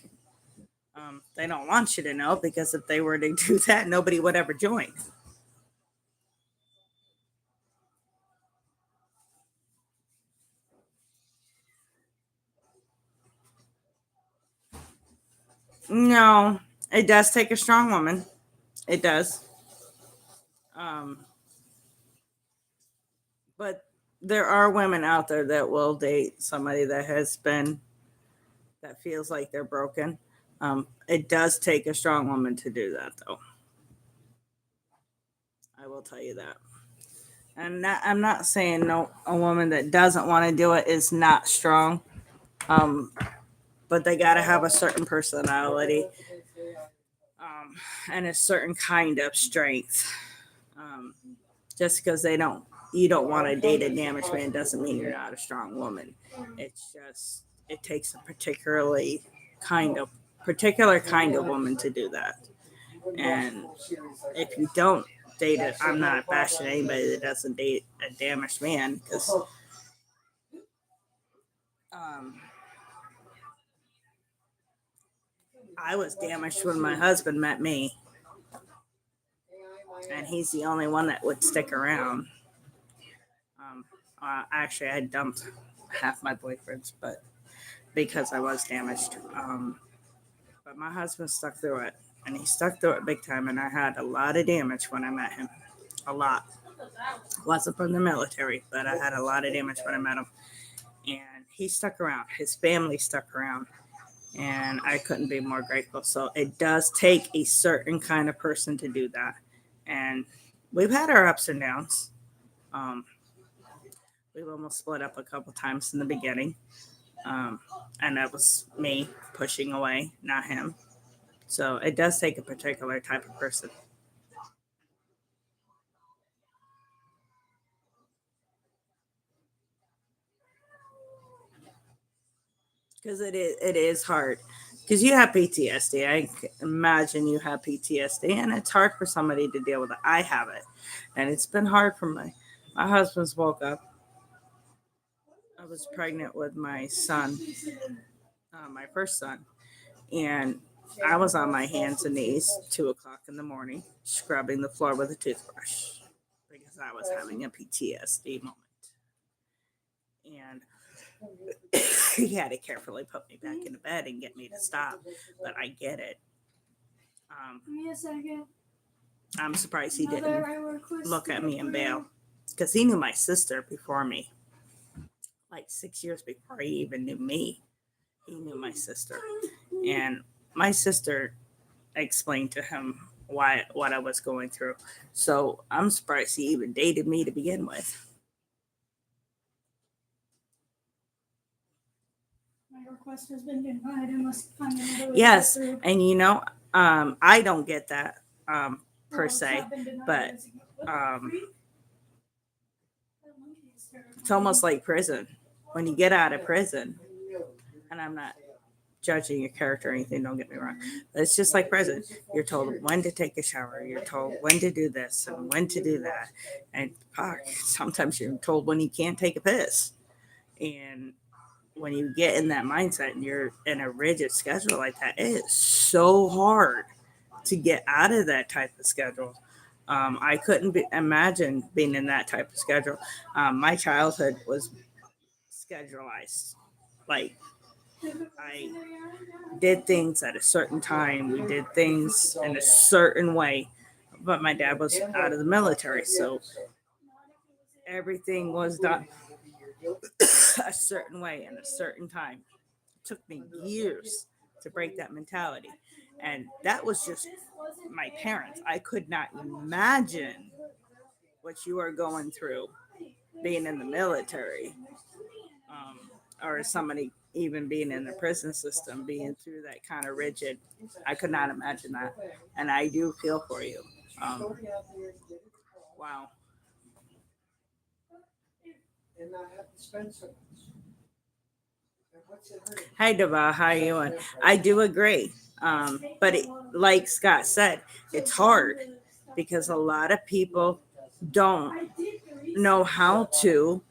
They don't want you to know because if they were to do that, nobody would ever join. No, it does take a strong woman. It does. Um, but there are women out there that will date somebody that feels like they're broken. It does take a strong woman to do that, though. I will tell you that. And I'm not saying no, a woman that doesn't want to do it is not strong. Um, but they got to have a certain personality and a certain kind of strength. Um, just because you don't want to date a damaged man doesn't mean you're not a strong woman. It's just it takes a particular kind of woman to do that. And if you don't date it, I'm not bashing anybody that doesn't date a damaged man because um, I was damaged when my husband met me, and he's the only one that would stick around. Actually, I dumped half my boyfriends, but because I was damaged. But my husband stuck through it, and he stuck through it big time. And I had a lot of damage when I met him, a lot. Wasn't from the military, but I had a lot of damage when I met him. And he stuck around. His family stuck around, and I couldn't be more grateful. So it does take a certain kind of person to do that, and we've had our ups and downs. Um, we've almost split up a couple times in the beginning. And that was me pushing away, not him. So it does take a particular type of person. Because it is hard. Because you have PTSD. I imagine you have PTSD, and it's hard for somebody to deal with it. I have it, and it's been hard for my husband's woke up. I was pregnant with my son, my first son, and I was on my hands and knees 2 o'clock in the morning, scrubbing the floor with a toothbrush because I was having a PTSD moment. And he had to carefully put me back into bed and get me to stop. But I get it. Give me a second. I'm surprised he didn't look at me and bail because he knew my sister before me. Like 6 years before he even knew me, he knew my sister. And my sister explained to him what I was going through. So I'm surprised he even dated me to begin with. My request has been denied. I must find another way Yes, to get through. and I don't get that per Well, it's se, not been denied, but it's- what? um, That monkey is terrifying. it's almost like prison. When you get out of prison, and I'm not judging your character or anything, don't get me wrong, but it's just like prison. You're told when to take a shower, you're told when to do this and when to do that, and sometimes you're told when you can't take a piss. And when you get in that mindset and you're in a rigid schedule like that, it is so hard to get out of that type of schedule. I couldn't imagine being in that type of schedule. My childhood was schedulized. Like, I did things at a certain time, we did things in a certain way. But my dad was out of the military, so everything was done a certain way in a certain time. It took me years to break that mentality. And that was just my parents. I could not imagine what you are going through being in the military, um, or somebody even being in the prison system, being through that kind of rigid. I could not imagine that. And I do feel for you. Um, wow. Hi, Deva. How are you doing? I do agree. But like Scott said, it's hard because a lot of people don't know how to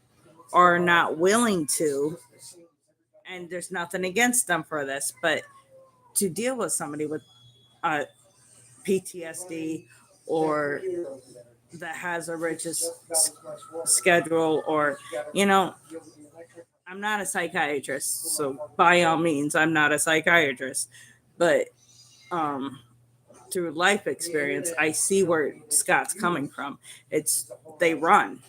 or not willing to. And there's nothing against them for this, but to deal with somebody with uh, PTSD or that has a rigid schedule, or, you know, I'm not a psychiatrist, so by all means, I'm not a psychiatrist, but um, through life experience, I see where Scott's coming from. It's they run.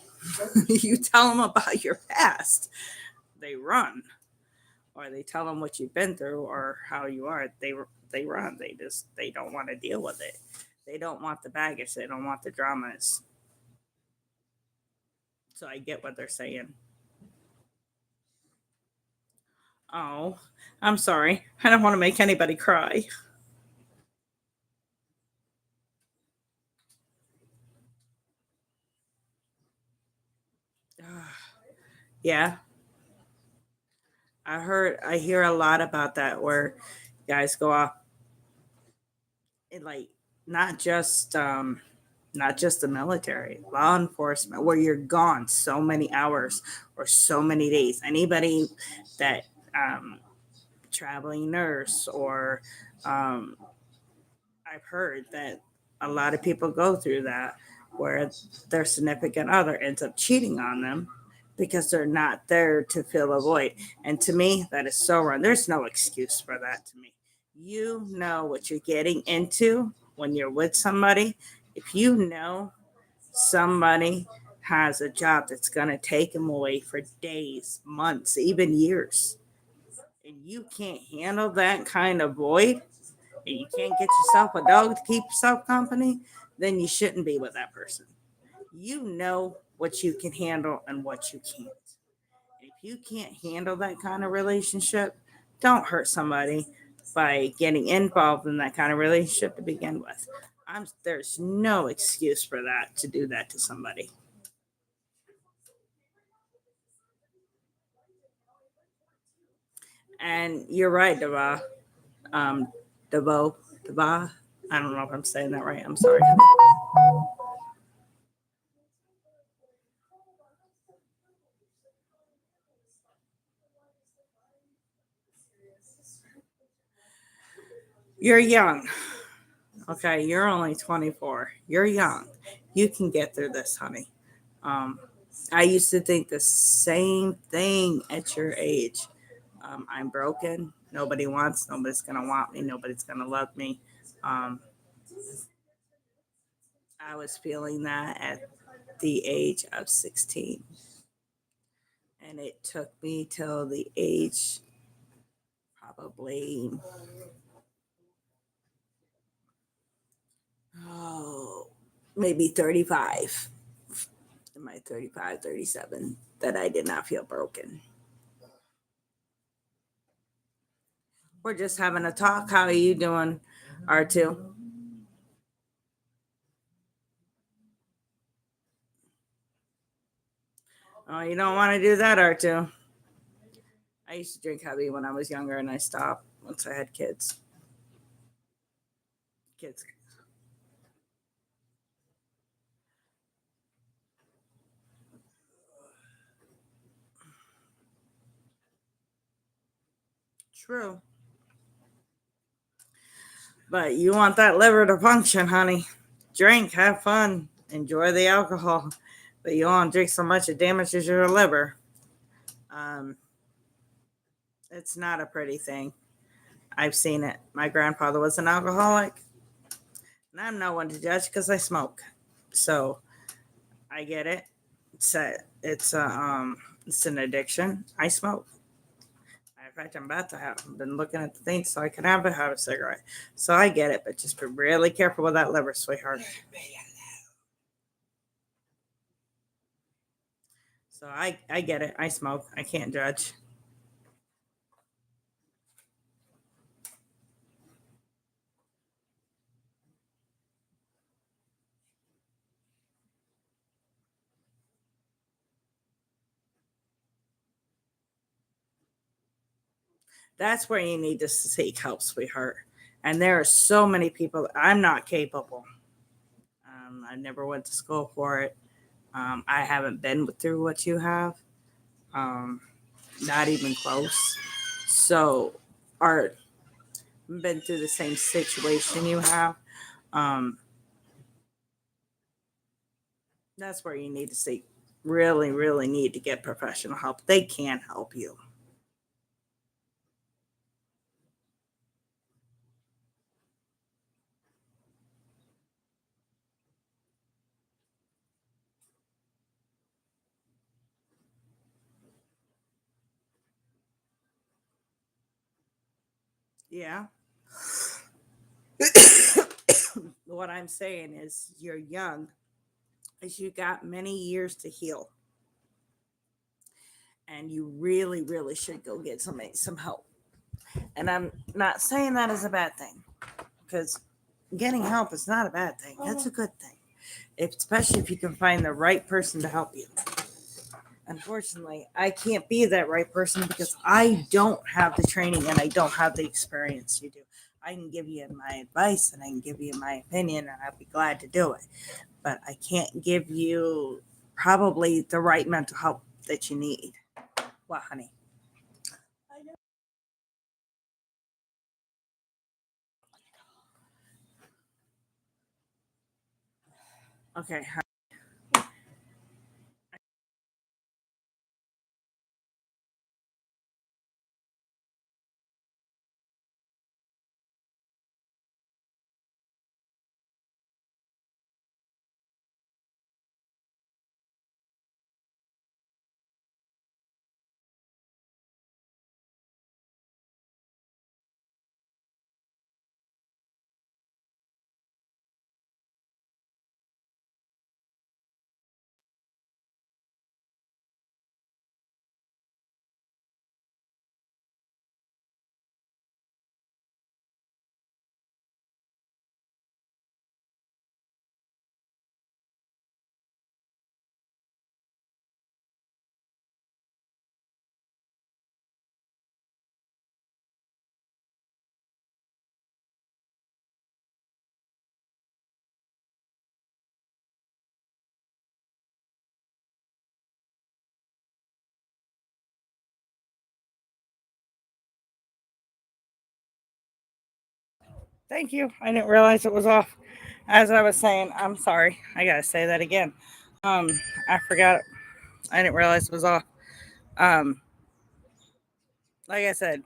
You tell them about your past, they run, or they tell them what you've been through or how you are. They run. They don't want to deal with it. They don't want the baggage. They don't want the dramas. So I get what they're saying. Oh, I'm sorry. I don't want to make anybody cry. Yeah, I hear a lot about that where guys go off and like not just not just the military, law enforcement, where you're gone so many hours or so many days. Anybody that traveling nurse or um, I've heard that a lot of people go through that where their significant other ends up cheating on them because they're not there to fill a void. And to me, that is so wrong. There's no excuse for that to me. You know what you're getting into when you're with somebody. If you know somebody has a job that's going to take them away for days, months, even years, and you can't handle that kind of void, and you can't get yourself a dog to keep yourself company, then you shouldn't be with that person. You know what you can handle and what you can't. If you can't handle that kind of relationship, don't hurt somebody by getting involved in that kind of relationship to begin with. There's no excuse for that to do that to somebody. And you're right, Dava. Um, Dava. I don't know if I'm saying that right. I'm sorry. You're young. Okay, you're only 24. You're young. You can get through this, honey. Um, I used to think the same thing at your age. I'm broken. Nobody's going to want me. Nobody's going to love me. Um, I was feeling that at the age of 16. And it took me till the age probably oh, maybe 35. In my 35, 37, that I did not feel broken. We're just having a talk. How are you doing, R2? Oh, you don't want to do that, R2. I used to drink heavy when I was younger and I stopped once I had kids. Kids. True. But you want that liver to function, honey. Drink, have fun, enjoy the alcohol. But you don't want to drink so much it damages your liver. Um, it's not a pretty thing. I've seen it. My grandfather was an alcoholic, and I'm no one to judge because I smoke. So I get it. It's an addiction. I smoke. In fact, I'm about to have been looking at the thing so I can have a cigarette. So I get it, but just be really careful with that liver, sweetheart. So I get it. I smoke. I can't judge. That's where you need to seek help, sweetheart. And there are so many people. I'm not capable. I never went to school for it. I haven't been through what you have. Um, not even close. So, Art, been through the same situation you have. Um, that's where you need to seek. Really, really need to get professional help. They can help you. Yeah. What I'm saying is, you're young, is you got many years to heal, and you really, really should go get some help. And I'm not saying that is a bad thing, because getting help is not a bad thing. That's a good thing, especially if you can find the right person to help you. Unfortunately, I can't be that right person because I don't have the training and I don't have the experience you do. I can give you my advice and I can give you my opinion and I'd be glad to do it. But I can't give you probably the right mental help that you need. What, honey? Okay. Thank you. I didn't realize it was off. As I was saying, I'm sorry. I gotta say that again. Um, I forgot. I didn't realize it was off. Um, like I said,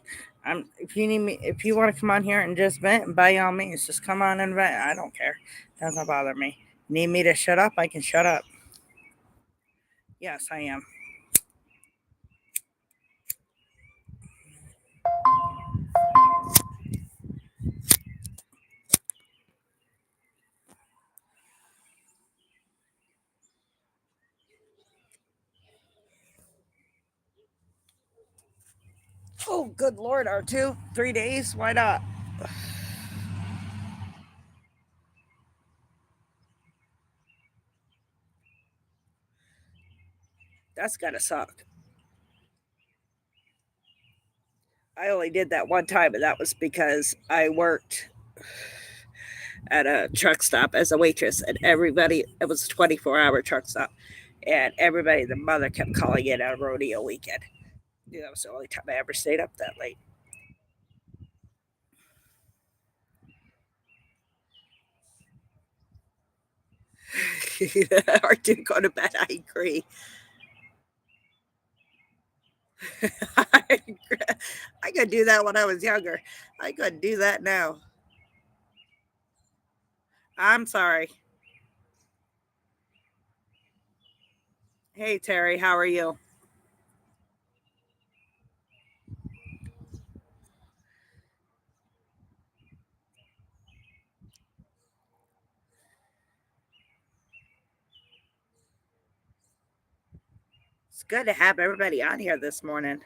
if you need me, if you want to come on here and just vent, by all means, just come on and vent. I don't care. Doesn't bother me. Need me to shut up? I can shut up. Yes, I am. Oh, good Lord, R2. 3 days? Why not? That's gotta suck. I only did that one time, and that was because I worked at a truck stop as a waitress, and everybody, it was a 24-hour truck stop, and everybody, the mother kept calling it a rodeo weekend. That was the only time I ever stayed up that late. Or do go to bed, I agree. I could do that when I was younger. I couldn't do that now. I'm sorry. Hey, Terry, how are you? It's good to have everybody on here this morning.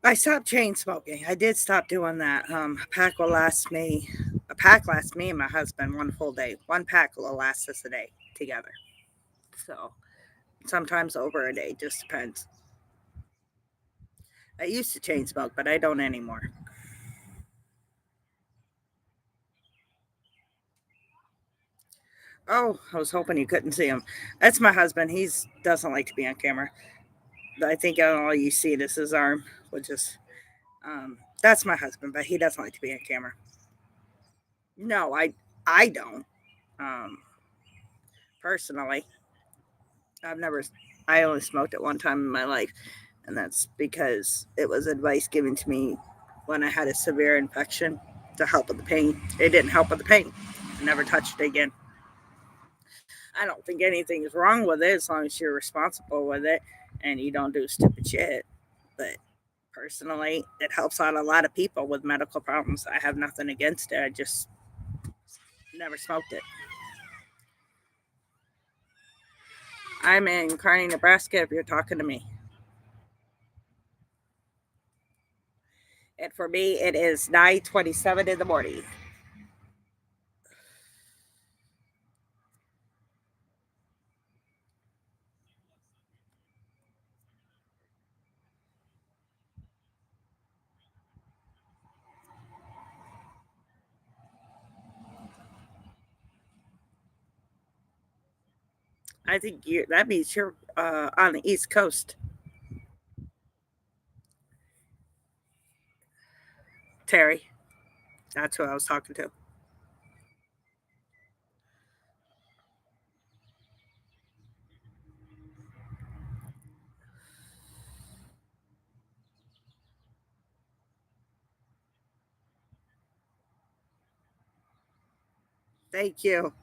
I stopped chain smoking. I did stop doing that. A pack lasts me and my husband one full day. One pack will last us a day together. So sometimes over a day, just depends. I used to chain smoke, but I don't anymore. Oh, I was hoping you couldn't see him. That's my husband. He's doesn't like to be on camera. I think all you see is his arm, which is that's my husband, but he doesn't like to be on camera. No, I don't. Um, Personally, I've never. I only smoked it one time in my life, and that's because it was advice given to me when I had a severe infection to help with the pain. It didn't help with the pain. I never touched it again. I don't think anything's wrong with it as long as you're responsible with it and you don't do stupid shit. But personally, it helps out a lot of people with medical problems. I have nothing against it. I just never smoked it. I'm in Kearney, Nebraska if you're talking to me. And for me, it is 9:27 in the morning. I think that means you're on the East Coast, Terry. That's who I was talking to. Thank you.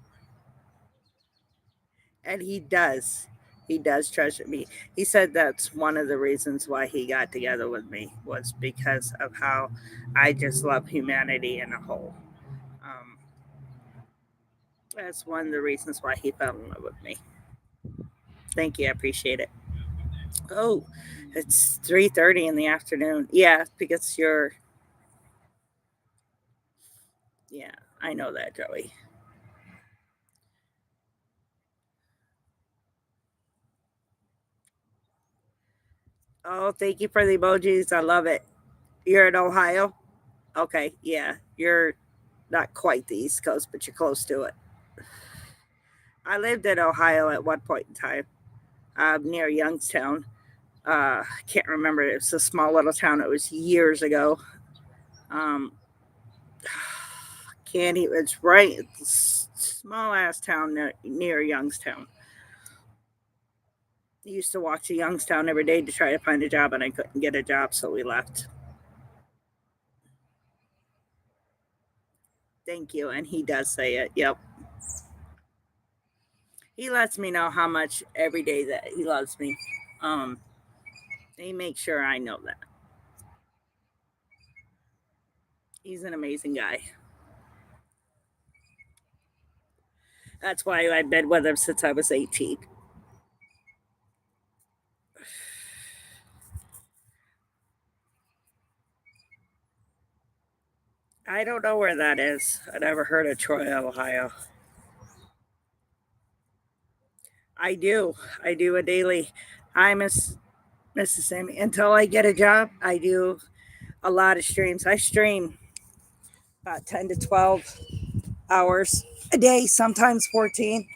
And he does. He does treasure me. He said that's one of the reasons why he got together with me was because of how I just love humanity in a whole. Um, that's one of the reasons why he fell in love with me. Thank you. I appreciate it. Oh, it's 3:30 in the afternoon. Yeah, because you're. Yeah, I know that, Joey. Oh, thank you for the emojis. I love it. You're in Ohio? Okay, yeah. You're not quite the East Coast, but you're close to it. I lived in Ohio at one point in time, near Youngstown. I can't remember. It was a small little town. It was years ago. Um, can't even. It's right. It's small ass town near Youngstown. I used to walk to Youngstown every day to try to find a job, and I couldn't get a job, so we left. Thank you. And he does say it. Yep. He lets me know how much every day that he loves me. Um, he makes sure I know that. He's an amazing guy. That's why I've been with him since I was 18. I don't know where that is. I never heard of Troy, Ohio. I do. I do a daily. I miss Mrs. Sammy. Until I get a job, I do a lot of streams. I stream about 10 to 12 hours a day, sometimes 14.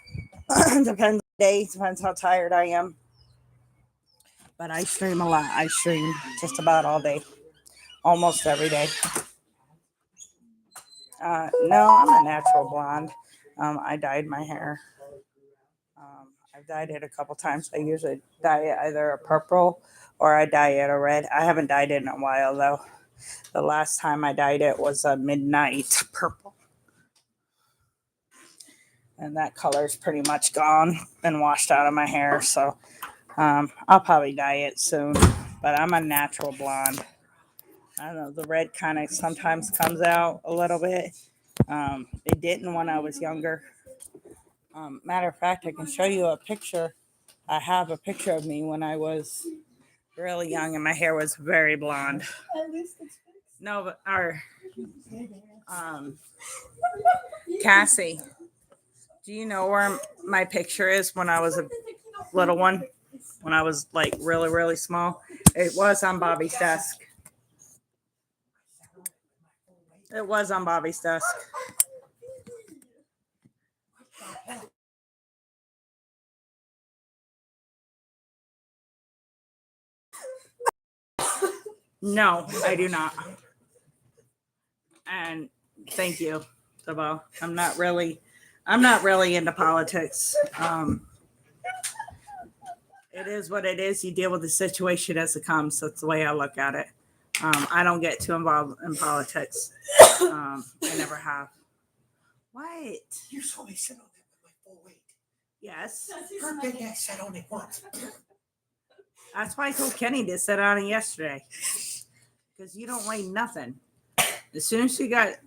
Depends on the day, depends how tired I am. But I stream a lot. I stream just about all day, almost every day. No, I'm a natural blonde. I dyed my hair. I've dyed it a couple times. I usually dye it either a purple or I dye it a red. I haven't dyed it in a while though. The last time I dyed it was a midnight purple. And that color is pretty much gone and washed out of my hair. So I'll probably dye it soon. But I'm a natural blonde. I don't know. The red kind of sometimes comes out a little bit. It didn't when I was younger. Matter of fact, I can show you a picture. I have a picture of me when I was really young and my hair was very blonde. At least it's fixed. No, but Cassie, do you know where my picture is when I was a little one? When I was like really, really small? It was on Bobby's desk. It was on Bobby's desk. No, I do not. And thank you, Sabo. I'm not really into politics. It is what it is. You deal with the situation as it comes. That's the way I look at it. I don't get too involved in politics. I never have. What? You saw me sit on that with my full weight. Yes. Her big ass sat on it once. That's why I told Kenny to sit on it yesterday. Because you don't weigh nothing. As soon as she got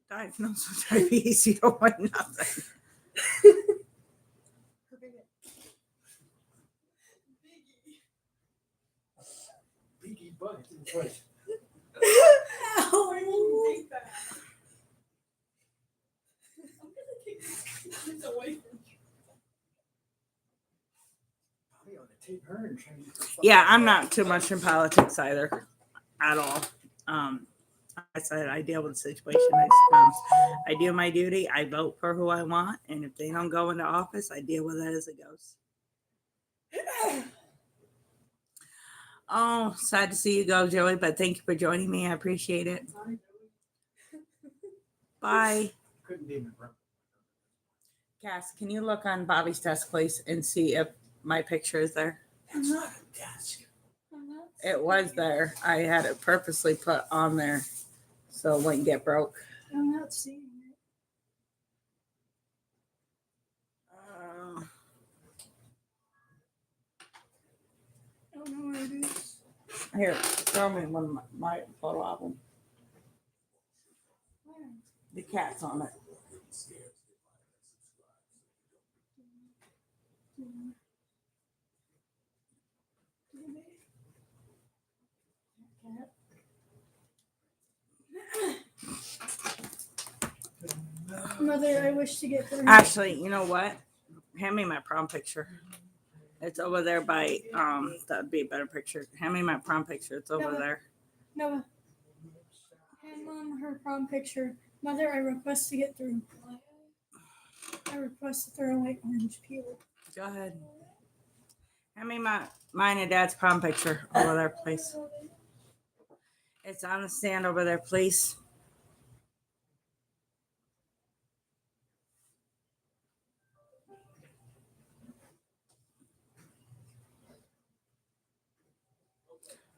diagnosed with diabetes, you don't weigh nothing. Biggie butt in the place. Ow, I didn't think that. I'm gonna take this away from you. Probably ought to take her and change her. Yeah, I'm not too much in politics either. At all. I said I deal with the situation as it comes. I do my duty. I vote for who I want. And if they don't go into office, I deal with it as it goes. Oh, sad to see you go, Joey, but thank you for joining me. I appreciate it. Bye. Couldn't even remember. Cass, can you look on Bobby's desk, please, and see if my picture is there? That's not a desk. It was there. I had it purposely put on there so it wouldn't get broke. I'm not seeing it. I don't know where it is. Here, show me one of my photo album. Where? The cat's on it. Mother, I wish to get through. Actually, you know what? Hand me my prom picture. It's over there by that'd be a better picture. Hand me my prom picture. It's over there. Noah, hand Mom her prom picture. Mother, I request to get through. I request to throw away orange peel. Go ahead. Hand me mine and Dad's prom picture over there, please. It's on the stand over there, please.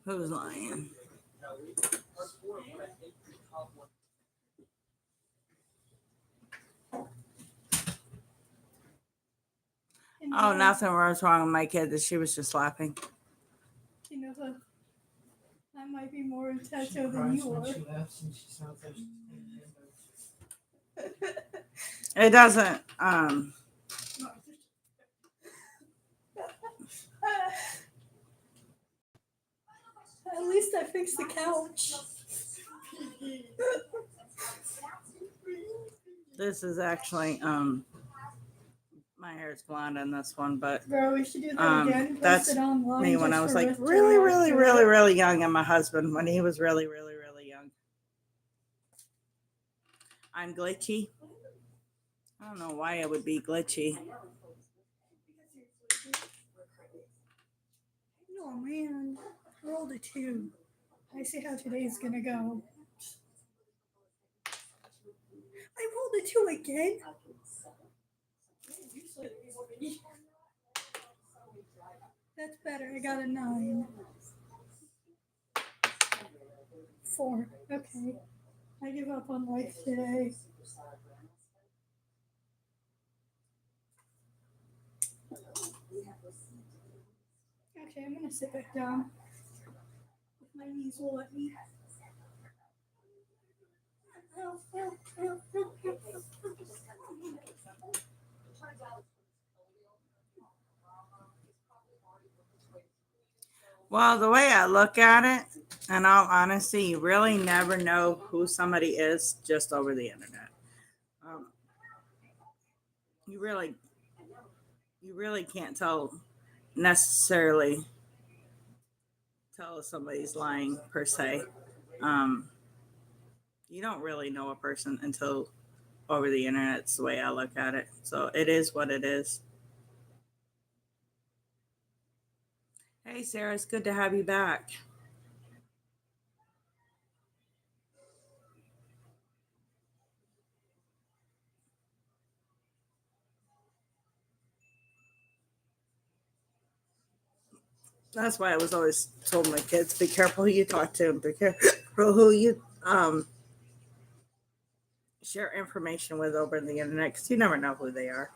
Who's lying? Oh, nothing was wrong with my kid. That she was just laughing. You know who? I might be more She tattooed than cries you when are. she laughs and she sounds like she's playing windows. It doesn't. At least I fixed the couch. This is actually my hair's blonde in this one, but Bro, we should do that again. Post that's it online me when just I was for like Rift to really, react really, to really, it. really young, and my husband when he was really, really, really young. I'm glitchy. I don't know why I would be glitchy. Oh man, I rolled a 2. I see how today's gonna go. I rolled a 2 again. That's better. I got a 9. 4. Okay. I give up on life today. Okay, I'm gonna sit back down. If my knees will let me. Well, the way I look at it, in all honesty, you really never know who somebody is just over the internet. Um, you really can't necessarily tell if somebody's lying per se. Um, you don't really know a person until over the internet. It's the way I look at it. So it is what it is. Hey, Sarah, it's good to have you back. That's why I was always told my kids, be careful who you talk to, be careful who you share information with over the internet, because you never know who they are.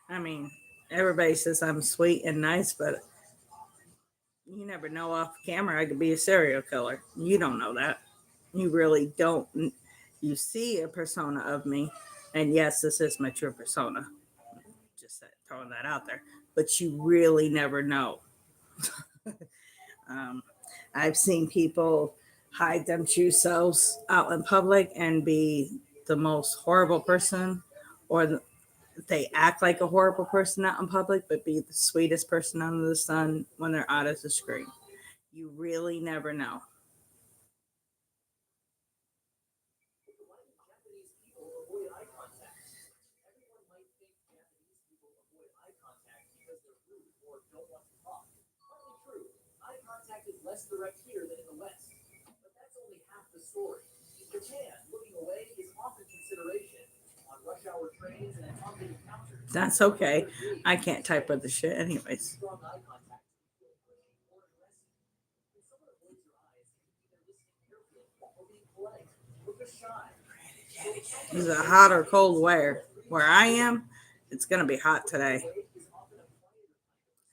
I mean, everybody says I'm sweet and nice, but you never know off camera I could be a serial killer. You don't know that. You really don't. You see a persona of me, and yes, this is my true persona. Just throwing that out there, but you really never know. um, I've seen people hide them true selves out in public and be the most horrible person, or they act like a horrible person out in public, but be the sweetest person under the sun when they're out of the screen. You really never know. Less direct here than in the West. But that's only half the story. In Japan, looking away is often consideration. On rush hour trains and at targeted encounters. That's okay. I can't type with the shit, anyways. Strong eye contact can feel pushy or aggressive. When someone avoids your eyes, they're listening carefully or being polite or just shy. Is it hot or cold where I am? It's gonna be hot today.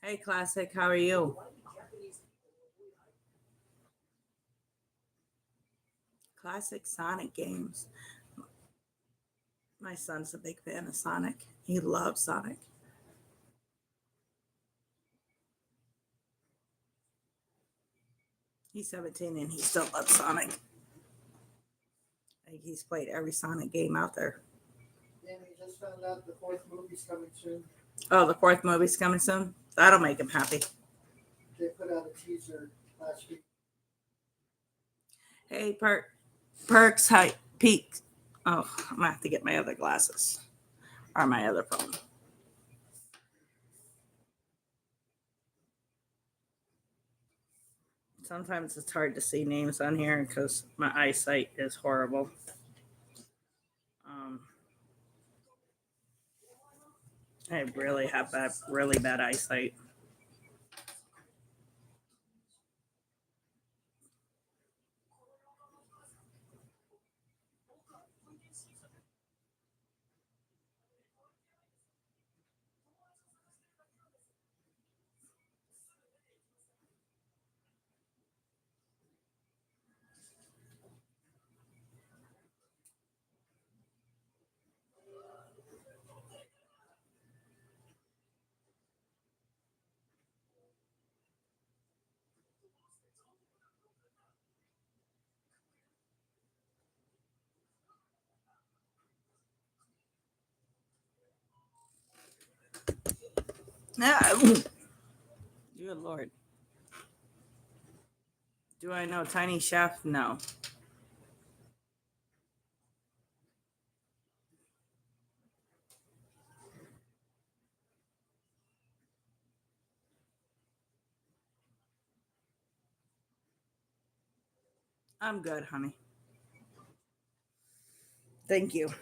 Hey, Classic, how are you? Classic Sonic games. My son's a big fan of Sonic. He loves Sonic. He's 17 and he still loves Sonic. I think he's played every Sonic game out there. Yeah, we just found out the 4th movie's coming soon. Oh, the 4th movie's coming soon? That'll make him happy. They put out a teaser last week. Hey, Perks, hi, Peak. Oh, I'm gonna have to get my other glasses or my other phone. Sometimes it's hard to see names on here because my eyesight is horrible. I really have really bad eyesight. Ah, dear Lord. Do I know Tiny Chef? No. I'm good, honey. Thank you.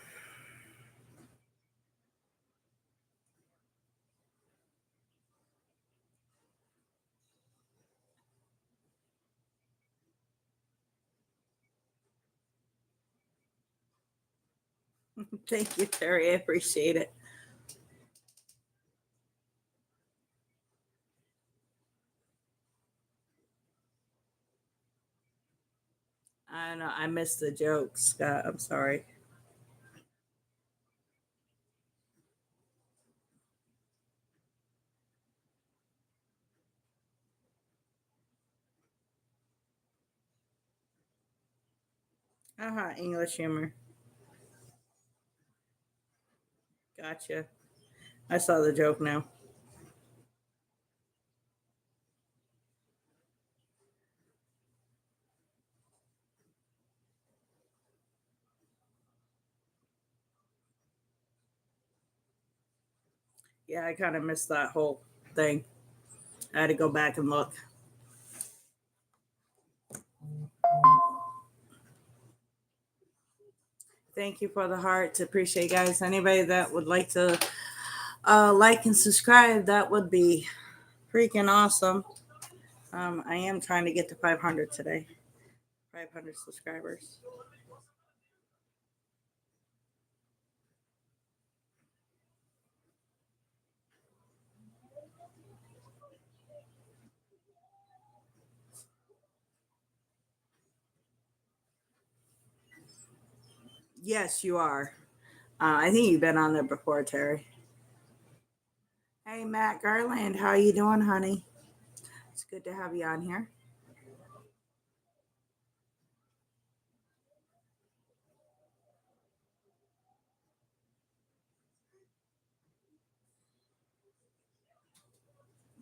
Thank you, Terry. I appreciate it. I know I missed the jokes, Scott. I'm sorry. English humor. Gotcha. I saw the joke now. Yeah, I kind of missed that whole thing. I had to go back and look. Thank you for the hearts. Appreciate you guys. Anybody that would like to like and subscribe, that would be freaking awesome. I am trying to get to 500 today. 500 subscribers. Yes, you are. I think you've been on there before, Terry. Hey, Matt Garland, how you doing, honey? It's good to have you on here.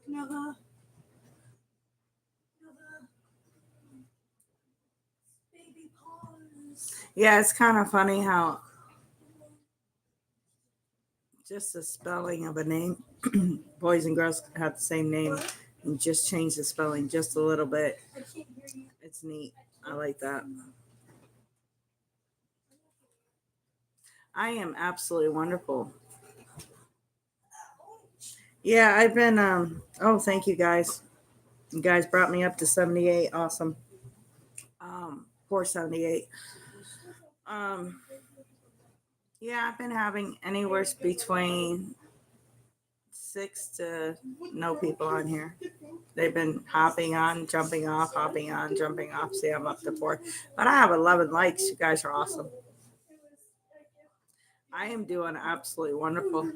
Another baby pause. Yeah, it's kind of funny how just the spelling of a name, boys and girls have the same name, and just change the spelling just a little bit. I can't hear you. It's neat. I like that. I am absolutely wonderful. Yeah, I've been oh, thank you guys. You guys brought me up to 78. Awesome. 478. Um yeah, I've been having anywhere between 6 to no people on here. They've been hopping on, jumping off, hopping on, jumping off. See, I'm up to 4. But I have 11 likes. You guys are awesome. I am doing absolutely wonderful.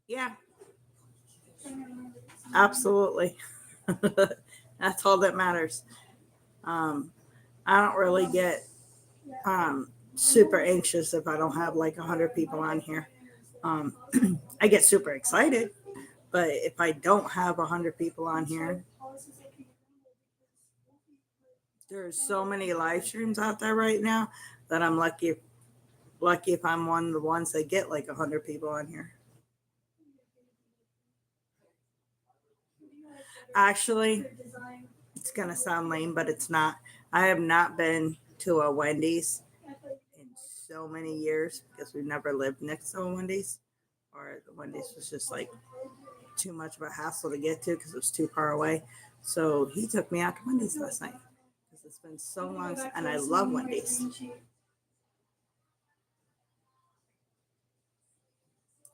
Yeah, absolutely. That's all that matters. Um, I don't really get super anxious if I don't have like 100 people on here. Um, I get super excited, but if I don't have 100 people on here, there's so many live streams out there right now that I'm lucky if I'm one of the ones that get like 100 people on here. Actually, it's gonna sound lame, but it's not. I have not been to a Wendy's in so many years because we've never lived next to a Wendy's, or the Wendy's was just like too much of a hassle to get to because it was too far away. So he took me out to Wendy's last night because it's been so long, and I love Wendy's.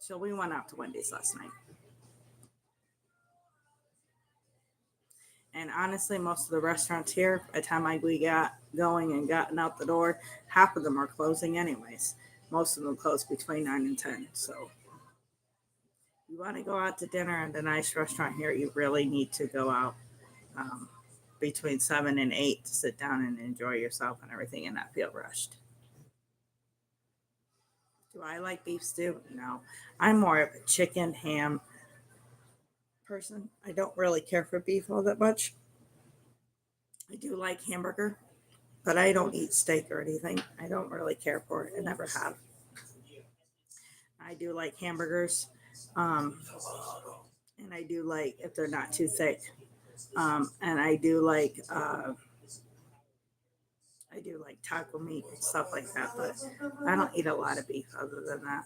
So we went out to Wendy's last night. And honestly, most of the restaurants here, by the time we got going and gotten out the door, half of them are closing anyways. Most of them close between 9 and 10. So you want to go out to dinner at a nice restaurant here, you really need to go out um, between 7 and 8 to sit down and enjoy yourself and everything and not feel rushed. Do I like beef stew? No. I'm more of a chicken, ham person. I don't really care for beef all that much. I do like hamburger, but I don't eat steak or anything. I don't really care for it. I never have. I do like hamburgers, um, and I do like if they're not too thick. And I do like taco meat and stuff like that. But I don't eat a lot of beef other than that.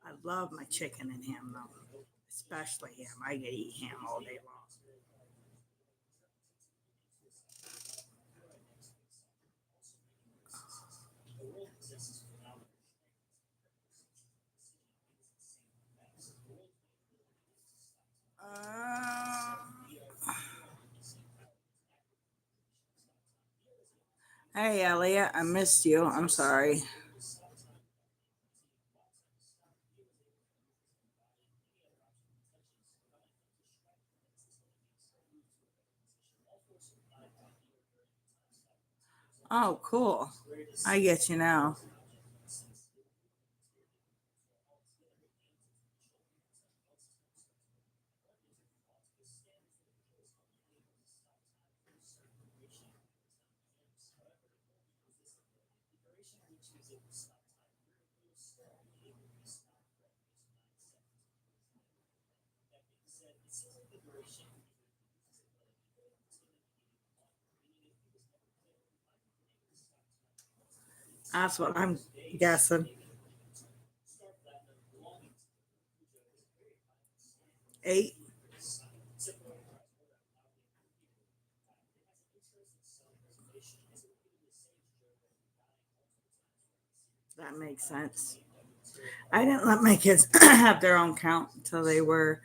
I love my chicken and ham though, especially ham. I can eat ham all day long. Hey, Elliot, I missed you. I'm sorry. Oh, cool. I get you now. That's what I'm guessing. 8. That makes sense. I didn't let my kids have their own count until they were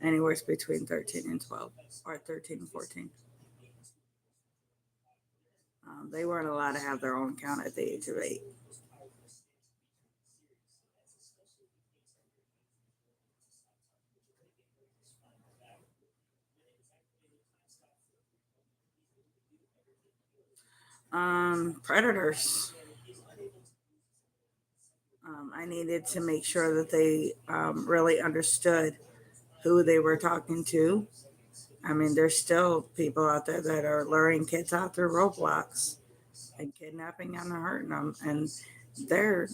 anywhere between 13 and 12 or 13 and 14. They weren't allowed to have their own count at the age of 8. Predators. I needed to make sure that they really understood who they were talking to. I mean, there's still people out there that are luring kids out through Roblox and kidnapping them and hurting them. And they're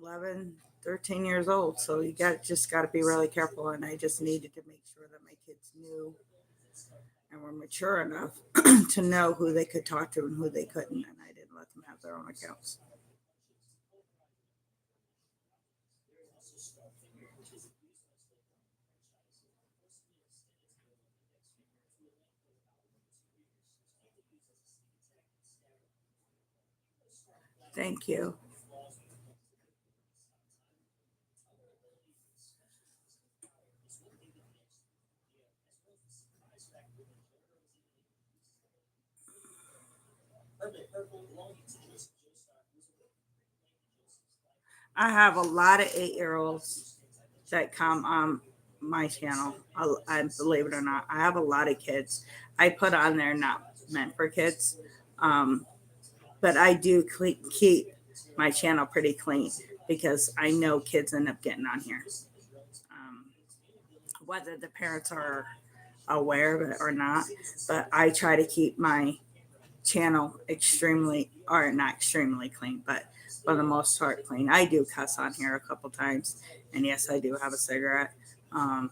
11, 13 years old. So you got to be really careful. And I just needed to make sure that my kids knew and were mature enough to know who they could talk to and who they couldn't. And I didn't let them have their own accounts. Thank you. I have a lot of 8-year olds that come on my channel. I believe it or not, I have a lot of kids. I put on there not meant for kids, um, but I do keep my channel pretty clean because I know kids end up getting on here, um, whether the parents are aware of it or not. But I try to keep my channel extremely, or not extremely clean, but for the most part clean. I do cuss on here a couple times, and yes, I do have a cigarette. Um,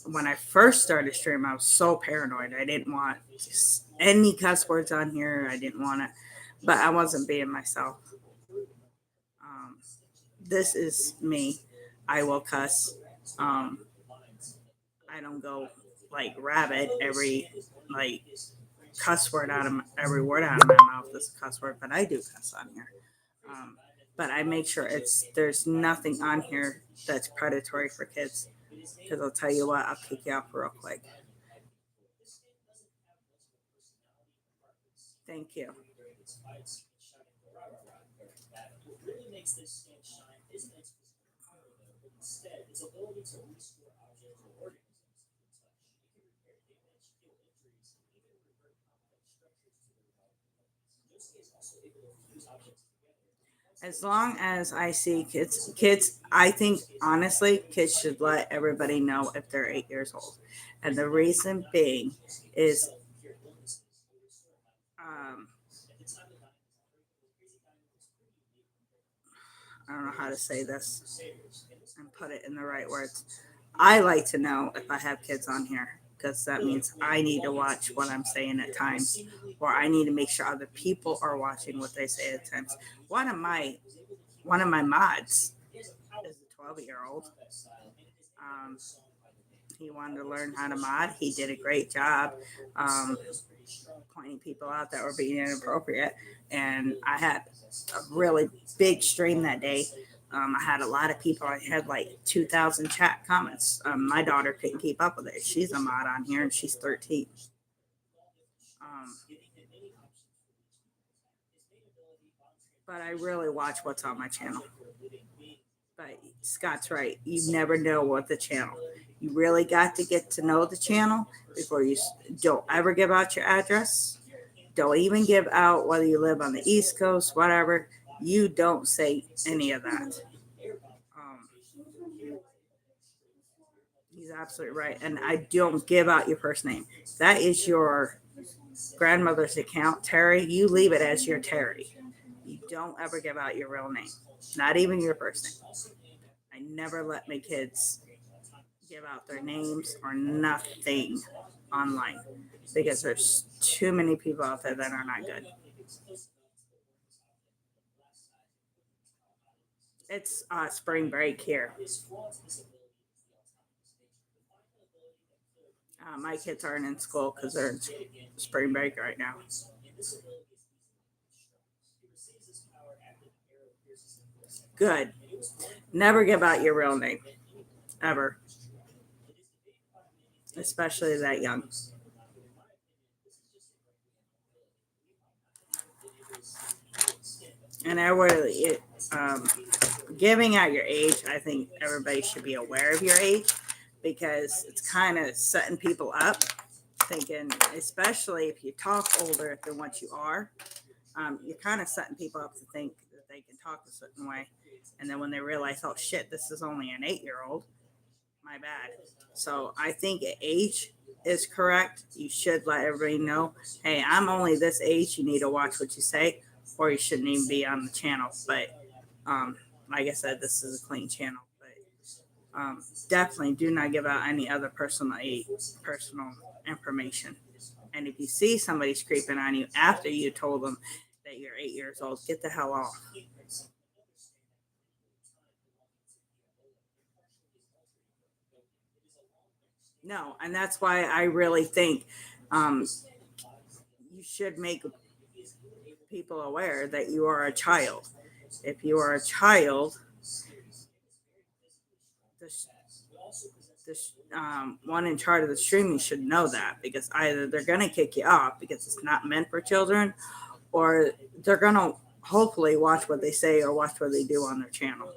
when I first started streaming, I was so paranoid. I didn't want just any cuss words on here. I didn't want it, but I wasn't being myself. Um, this is me. I will cuss. Um, I don't go like rabid every like cuss word out of every word out of my mouth is a cuss word, but I do cuss on here. Um, but I make sure there's nothing on here that's predatory for kids. Because I'll tell you what, I'll kick you out real quick. Thank you. As long as I see kids, I think honestly, kids should let everybody know if they're 8 years old. And the reason being is, um, I don't know how to say this and put it in the right words. I like to know if I have kids on here because that means I need to watch what I'm saying at times, or I need to make sure other people are watching what they say at times. One of my one of my mods is a 12-year-old. Um, he wanted to learn how to mod. He did a great job. Um, Pointing people out that were being inappropriate. And I had a really big stream that day. I had a lot of people. I had like 2,000 chat comments. My daughter couldn't keep up with it. She's a mod on here and she's 13. Um, but I really watch what's on my channel. But Scott's right. You never know what the channel. You really got to get to know the channel before you don't ever give out your address. Don't even give out whether you live on the East Coast, whatever. You don't say any of that. Um, he's absolutely right. And I don't give out your first name. That is your grandmother's account, Terry. You leave it as your Terry. You don't ever give out your real name, not even your first name. I never let my kids give out their names or nothing online because there's too many people out there that are not good. It's spring break here. My kids aren't in school because they're in spring break right now. Good. Never give out your real name, ever, especially that young. And I really, giving out your age, I think everybody should be aware of your age because it's kind of setting people up thinking, especially if you talk older than what you are, you're kind of setting people up to think that they can talk a certain way. And then when they realize, oh shit, this is only an 8 year old, my bad. So I think age is correct. You should let everybody know, hey, I'm only this age. You need to watch what you say, or you shouldn't even be on the channel. But like I said, this is a clean channel. But definitely do not give out any other personal information. And if you see somebody's creeping on you after you told them that you're 8 years old, get the hell off. No, and that's why I really think um, you should make people aware that you are a child. If you are a child, this, this one in charge of the streaming should know that because either they're going to kick you off because it's not meant for children, or they're going to hopefully watch what they say or watch what they do on their channel.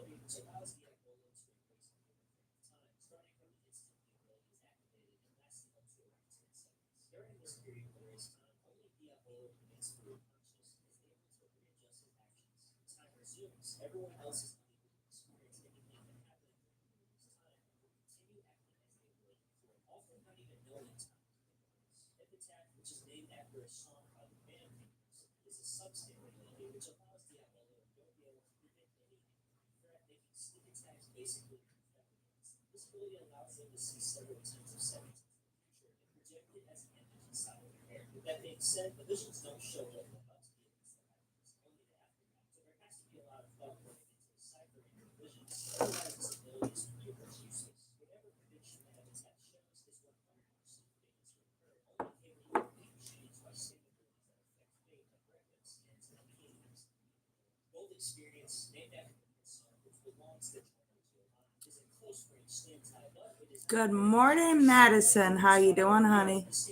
Good morning, Madison. How you doing, honey? It's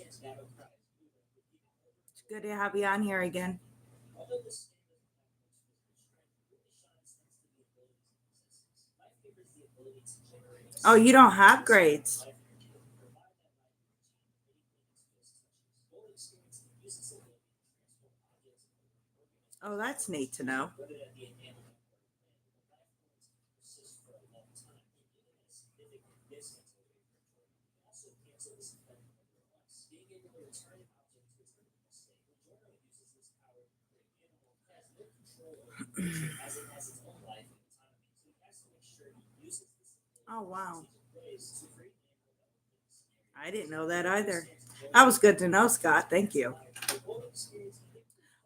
good to have you on here again. Oh, you don't have grades. Oh, that's neat to know. Oh, wow. I didn't know that either. That was good to know, Scott. Thank you.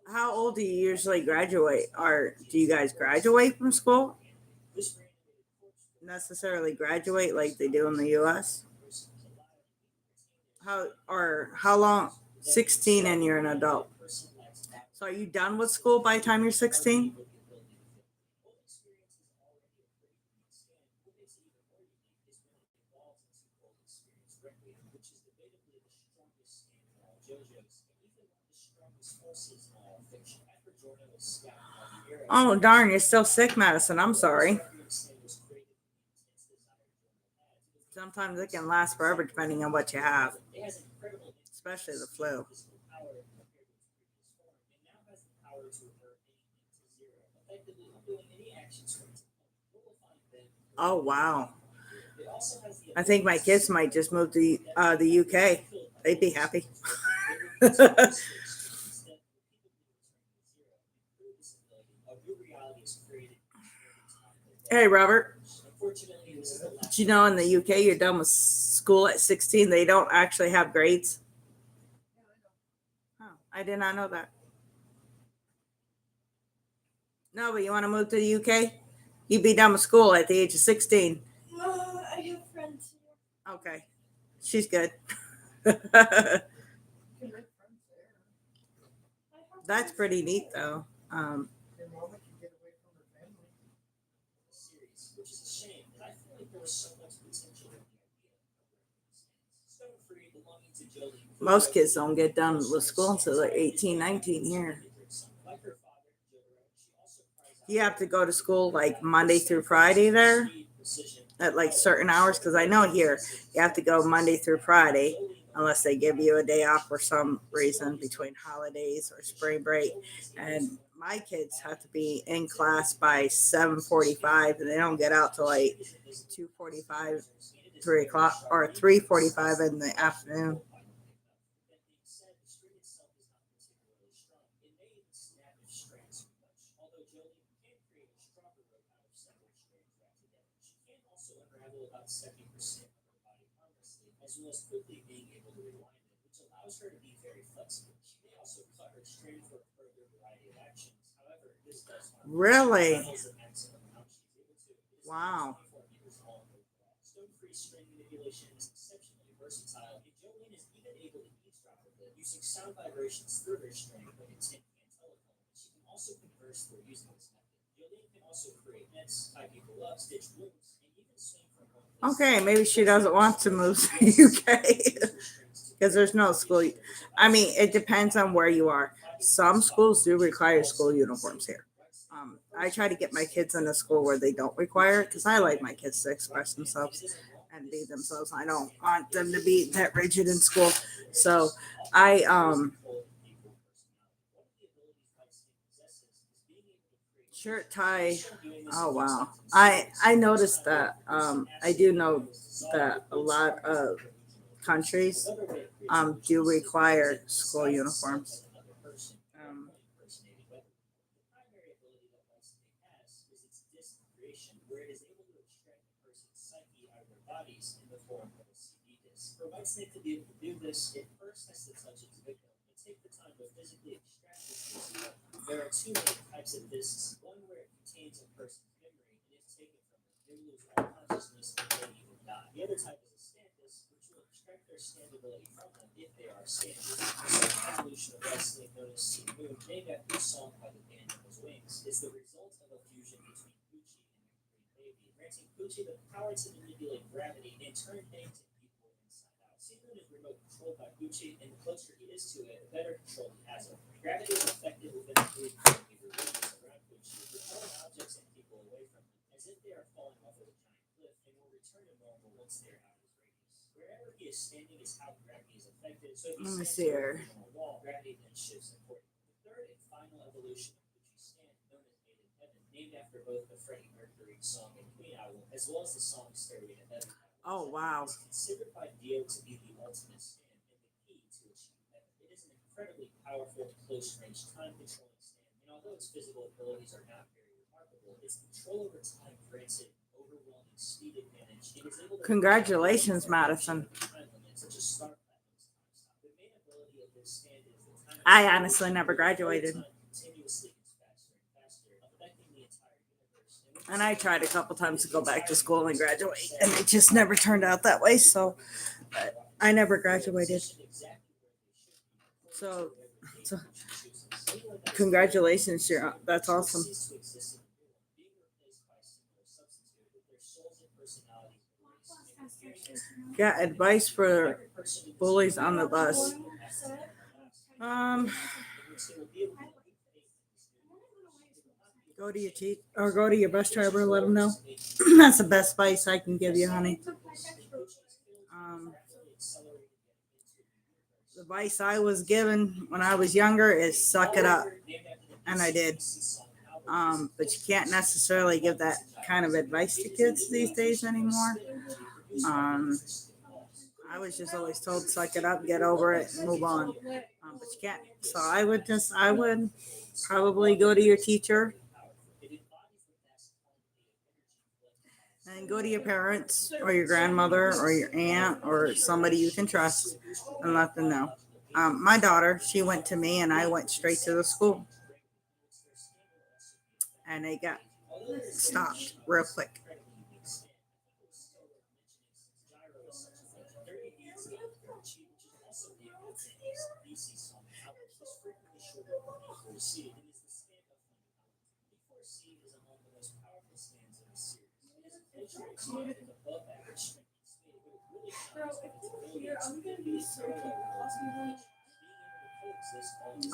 How old do you usually graduate? Or do you guys graduate from school? Necessarily graduate like they do in the US? How long? 16 and you're an adult. So are you done with school by the time you're 16? Oh, darn, you're still sick, Madison. I'm sorry. Sometimes it can last forever depending on what you have, especially the flu. Oh, wow. I think my kids might just move to the UK. They'd be happy. Hey, Robert. Did you know in the UK you're done with school at 16? They don't actually have grades. Oh, I did not know that. No, but you want to move to the UK? You'd be done with school at the age of 16. I have friends here. Okay. She's good. That's pretty neat, though. Your mama can get away from her family. Most kids don't get done with school until they're 18, 19 here. You have to go to school like Monday through Friday there at like certain hours, because I know here you have to go Monday through Friday unless they give you a day off for some reason between holidays or spring break. And my kids have to be in class by 7:45, and they don't get out till like 2:45, 3 o'clock, or 3:45 in the afternoon. Really? Wow. Okay, maybe she doesn't want to move to the UK because there's no school. I mean, it depends on where you are. Some schools do require school uniforms here. I try to get my kids in a school where they don't require it because I like my kids to express themselves and be themselves. I don't want them to be that rigid in school. So I shirt tie. Oh wow. I noticed that. I do know that a lot of countries do require school uniforms. Um, Let me see here. Oh wow. although its physical abilities are not very remarkable, its control over time grants it overwhelming speed advantage. It is able to Congratulations, Madison. time limits, such as star platinums time stop. The main ability of this stand is the time I honestly never graduated. continuously gets faster and faster, affecting the entire universe. And I tried a couple times to go back to school and graduate, and it just never turned out that way. So I never graduated. So, so congratulations, Sharon. That's awesome. Got advice for bullies on the bus. Go to your teacher or go to your bus driver and let them know. That's the best advice I can give you, honey. The advice I was given when I was younger is suck it up, and I did. But you can't necessarily give that kind of advice to kids these days anymore. I was just always told suck it up, get over it, and move on. But you can't. So I would probably go to your teacher and go to your parents or your grandmother or your aunt or somebody you can trust and let them know. My daughter, she went to me and I went straight to the school. And they got stopped real quick.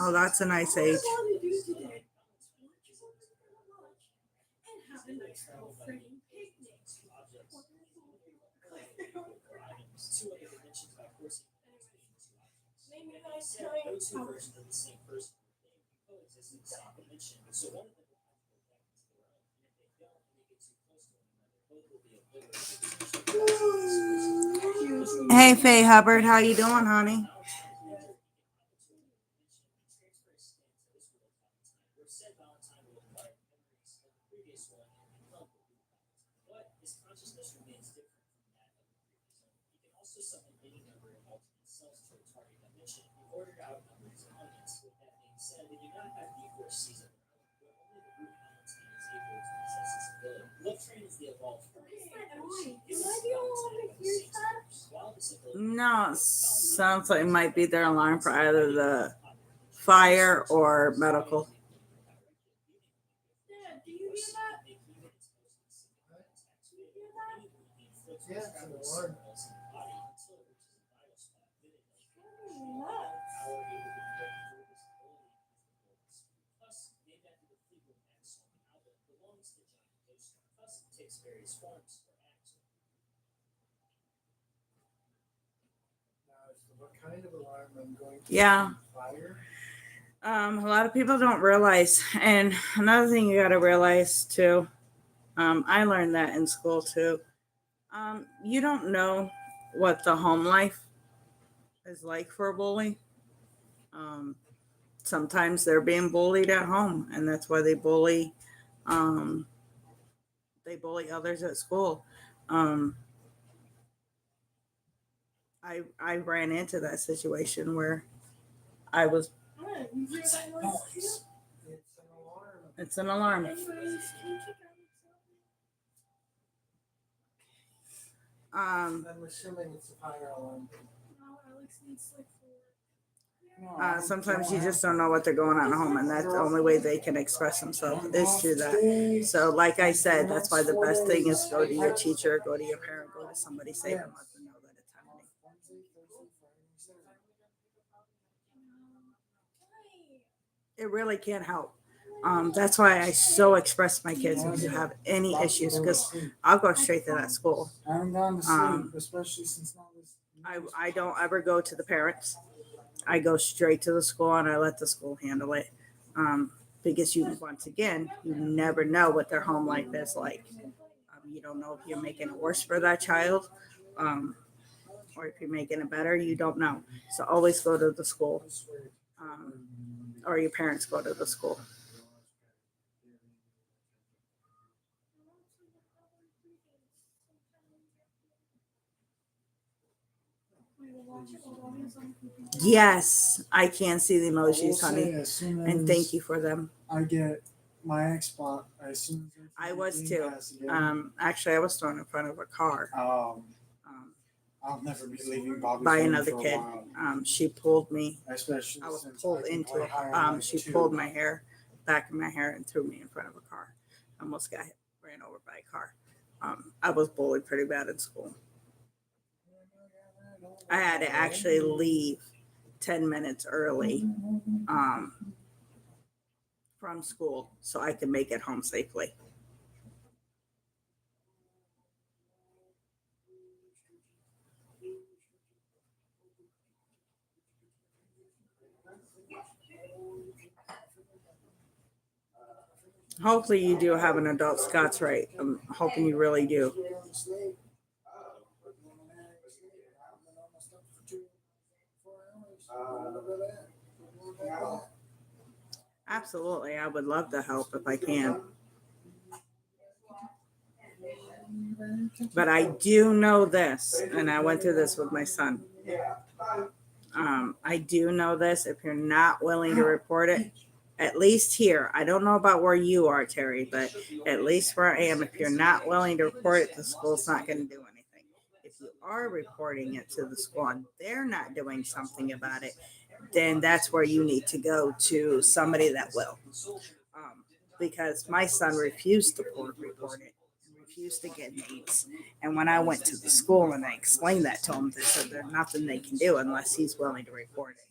Oh, that's a nice age. Hey, Faye Hubbard, how you doing, honey? No, it sounds like it might be their alarm for either the fire or medical. Dad, do you hear that? Yeah, it's an alarm. What kind of alarm I'm going to Yeah. fire? A lot of people don't realize, and another thing you got to realize too. I learned that in school too. You don't know what the home life is like for a bully. Um, Sometimes they're being bullied at home, and that's why they bully. Um, they bully others at school. Um, I ran into that situation where I was. It's an alarm. It's an alarm. I'm assuming it's a fire alarm. Sometimes you just don't know what they're going on at home, and that's the only way they can express themselves is through that. So, like I said, that's why the best thing is go to your teacher, go to your parent, go to somebody safe, and let them know that it's happening. It really can't help. That's why I so express my kids if you have any issues, because I'll go straight to that school. I haven't gone to sleep, especially since now this. I don't ever go to the parents. I go straight to the school and I let the school handle it. Because once again, you never know what their home life is like. You don't know if you're making it worse for that child, or if you're making it better. You don't know. So always go to the school, or your parents go to the school. We will watch it while Robbie's on the computer. Yes, I can see the I will emojis, say, honey, as soon as and thank you for them. I get my Xbox, as soon as I was Game too. Pass again, Actually, I was thrown in front of a car. um, Um, I'll never be leaving Bobby's by room another for a kid. while. She pulled me. Especially I was since pulled I can into play a. higher than She two. pulled my hair, back of my hair, and threw me in front of a car. Almost got ran over by a car. I was bullied pretty bad in school. I had to actually leave 10 minutes early from school so I could make it home safely. Hopefully you do have an adult Scott's right. I'm hoping you really do. Absolutely. I would love to help if I can. But I do know this, and I went through this with my son. I do know this. If you're not willing to report it, at least here, I don't know about where you are, Terry, but at least where I am, if you're not willing to report it, the school's not going to do anything. If you are reporting it to the school and they're not doing something about it, then that's where you need to go to somebody that will. Because my son refused to report it, refused to get names. And when I went to the school and I explained that to him, they said there's nothing they can do unless he's willing to report it.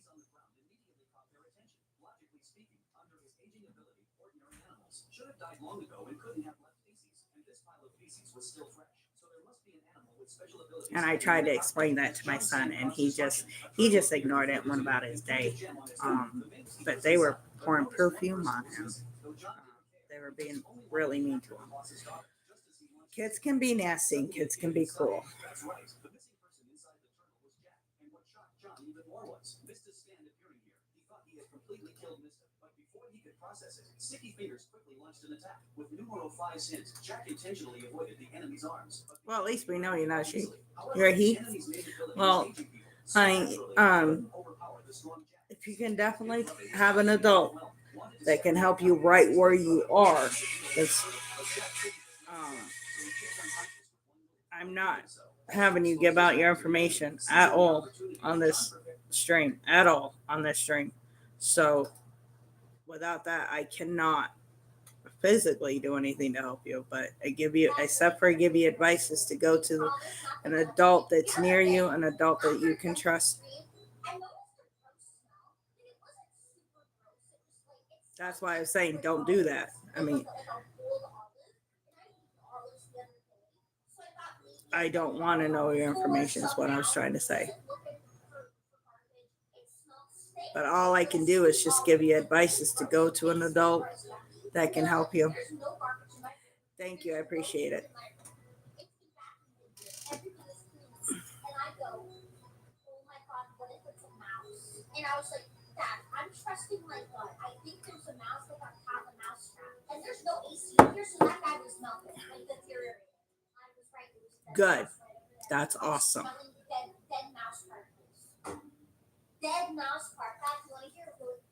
And I tried to explain that to my son, and he just ignored it and went about his day. But they were pouring perfume on him. They were being really mean to him. Kids can be nasty, and kids can be cruel. Sticky fingers quickly launched an attack. With numero 5 sins, Jack intentionally avoided the enemy's arms. Well, at least we know you're not a she. You're a he. Well, honey, if you can definitely have an adult that can help you right where you are, I'm not having you give out your information at all on this stream, So without that, I cannot physically do anything to help you, but I give you advice is to go to an adult that's near you, an adult that you can trust. That's why I was saying don't do that. I mean, I don't want to know your information is what I was trying to say. But all I can do is just give you advice is to go to an adult that can help you. Thank you. I appreciate it. And I was like, Dad, I'm trusting my gut. I think there's a mouse like on top of the mouse trap. And there's no AC here, so that guy was melted. Like deteriorated. I was right. It was good. That's awesome. Dead mouse particles. Dead mouse particles. You want to hear it?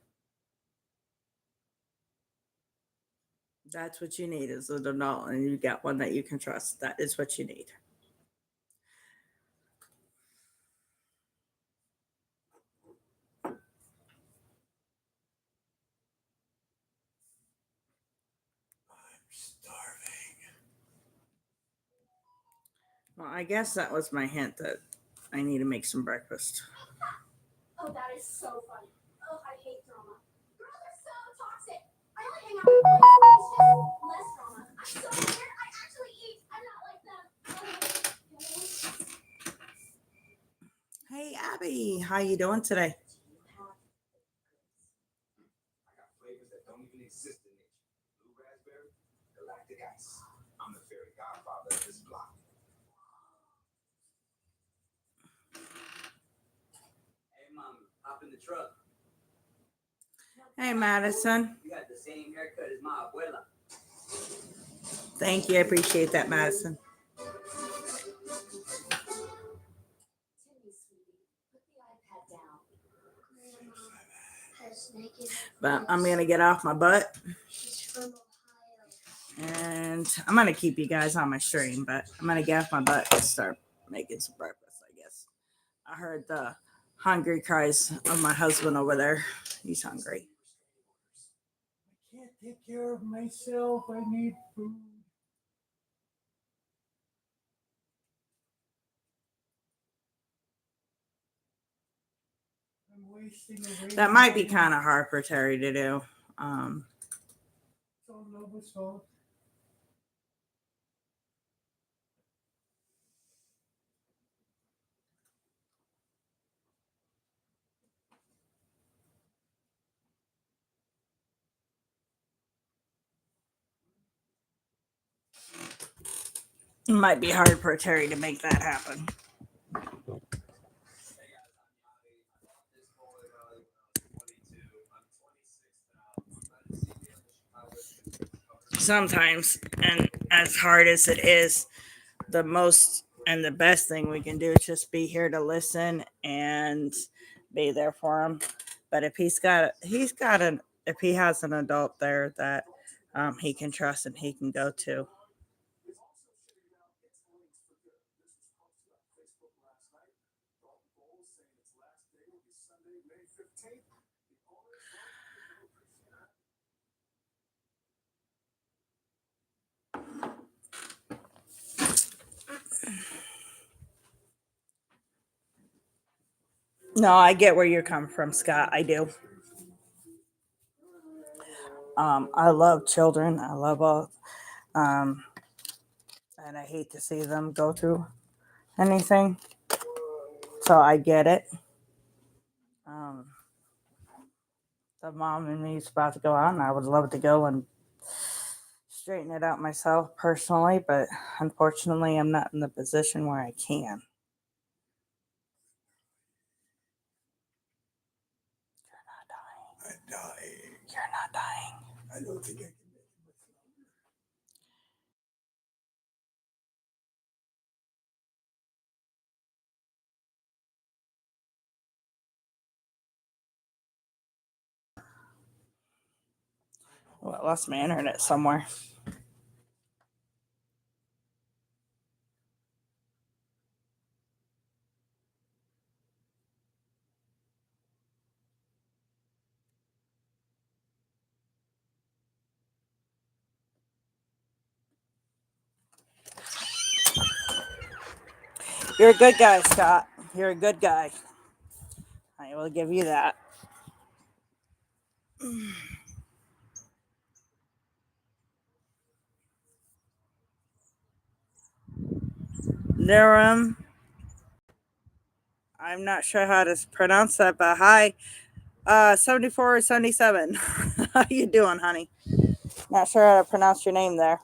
That's what you need is an adult, and you got one that you can trust. That is what you need. Well, I guess that was my hint that I need to make some breakfast. Oh, that is so funny. Oh, I hate drama. Girls are so toxic. I only hang out with boys. It's just less drama. I'm so weird. I actually eat. I'm not like them. Hey, Abby. How you doing today? I got flavors that don't even exist in nature. Blue raspberry, galactic ice. I'm the fairy godfather of this block. Hey, mom, hop in the truck. Hey, Madison. You got the same haircut as my abuela. Thank you. I appreciate that, Madison. But I'm going to get off my butt. And I'm going to keep you guys on my stream, but I'm going to get off my butt and start making some breakfast, I guess. I heard the hungry cries of my husband over there. He's hungry. I can't take care of myself. I need food. I'm wasting away. That might be kind of hard for Terry to do. It's all Nova's fault. It might be hard for Terry to make that happen. Sometimes, and as hard as it is, the most and the best thing we can do is just be here to listen and be there for him. But if if he has an adult there that he can trust and he can go to. No, I get where you're coming from, Scott. I do. I love children. I love all, um, and I hate to see them go through anything. So I get it. Um, the mom and me is about to go out, and I would love to go and straighten it out myself personally, but unfortunately, I'm not in the position where I can. I'm dying. You're not dying. I don't think I can make it much longer. Well, I lost my internet somewhere. You're a good guy, Scott. You're a good guy. I will give you that. Niram. I'm not sure how to pronounce that, but hi. 74 or 77. How you doing, honey? Not sure how to pronounce your name there.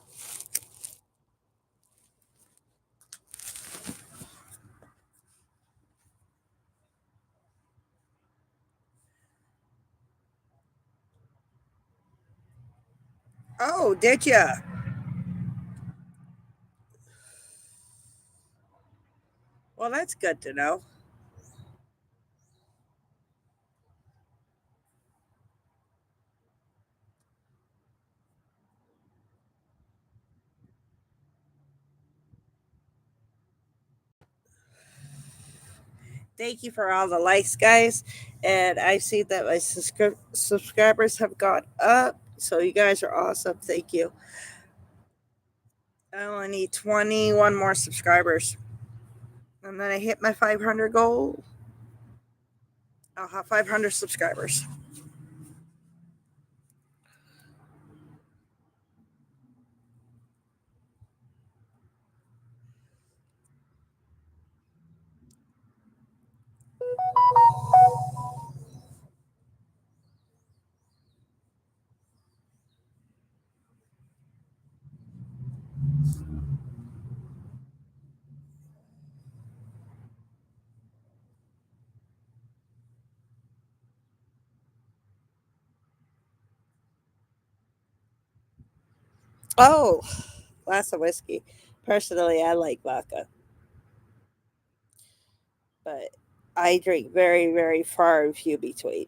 Oh, did ya? Well, that's good to know. Thank you for all the likes, guys. And I see that my subscribers have gone up. So you guys are awesome. Thank you. I only need 21 more subscribers. And then I hit my 500 goal. I'll have 500 subscribers. Oh, glass of whiskey. Personally, I like vodka, but I drink very, very far and few between.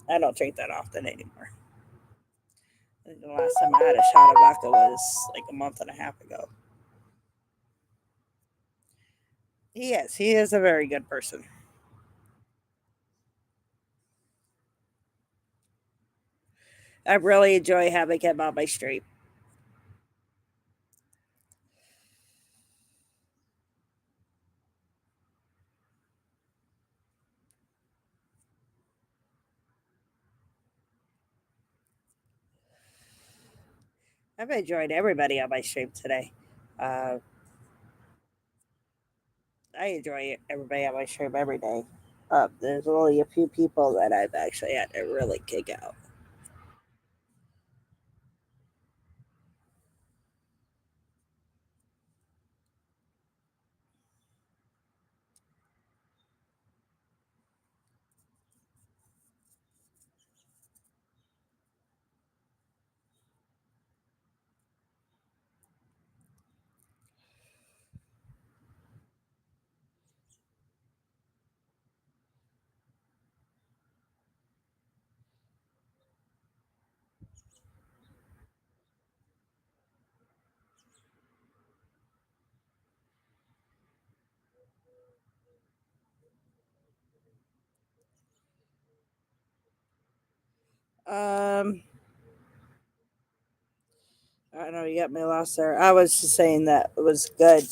I don't drink that often anymore. I think the last time I had a shot of vodka was like a month and a half ago. He is a very good person. I really enjoy having him on my stream. I've enjoyed everybody on my stream today. Uh, I enjoy everybody on my stream every day. There's only a few people that I've actually had to really kick out. Um, I know you got me lost there. I was just saying that it was good.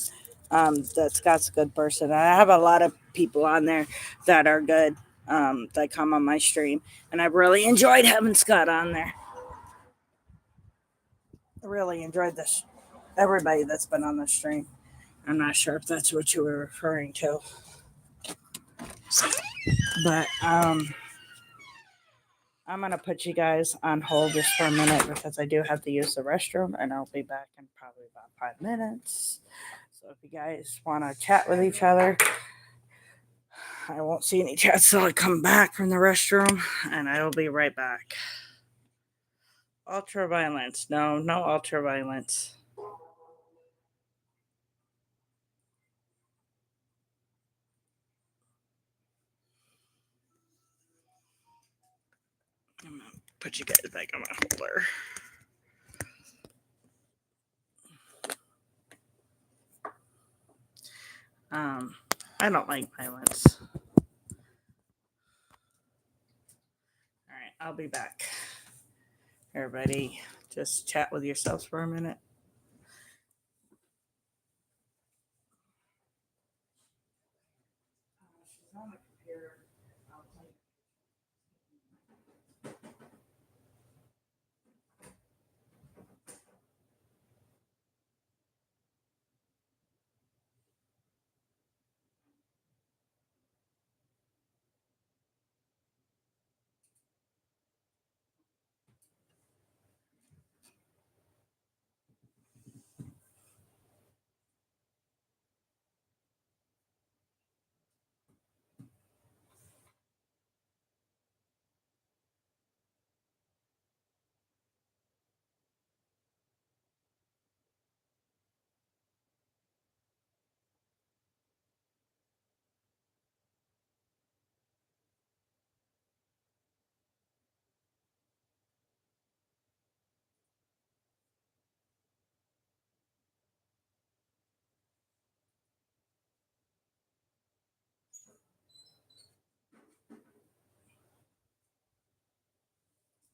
That Scott's a good person. I have a lot of people on there that are good. That come on my stream, and I've really enjoyed having Scott on there. I really enjoyed this. Everybody that's been on the stream. I'm not sure if that's what you were referring to, but I'm gonna put you guys on hold just for a minute because I do have to use the restroom, and I'll be back in probably about 5 minutes. So if you guys want to chat with each other, I won't see any chats till I come back from the restroom, and I will be right back. Ultra violence. No, no ultra violence. I'm gonna put you guys back on my holder. Um, I don't like violence. All right, I'll be back. Everybody, just chat with yourselves for a minute. She's on the computer. I'll tell you.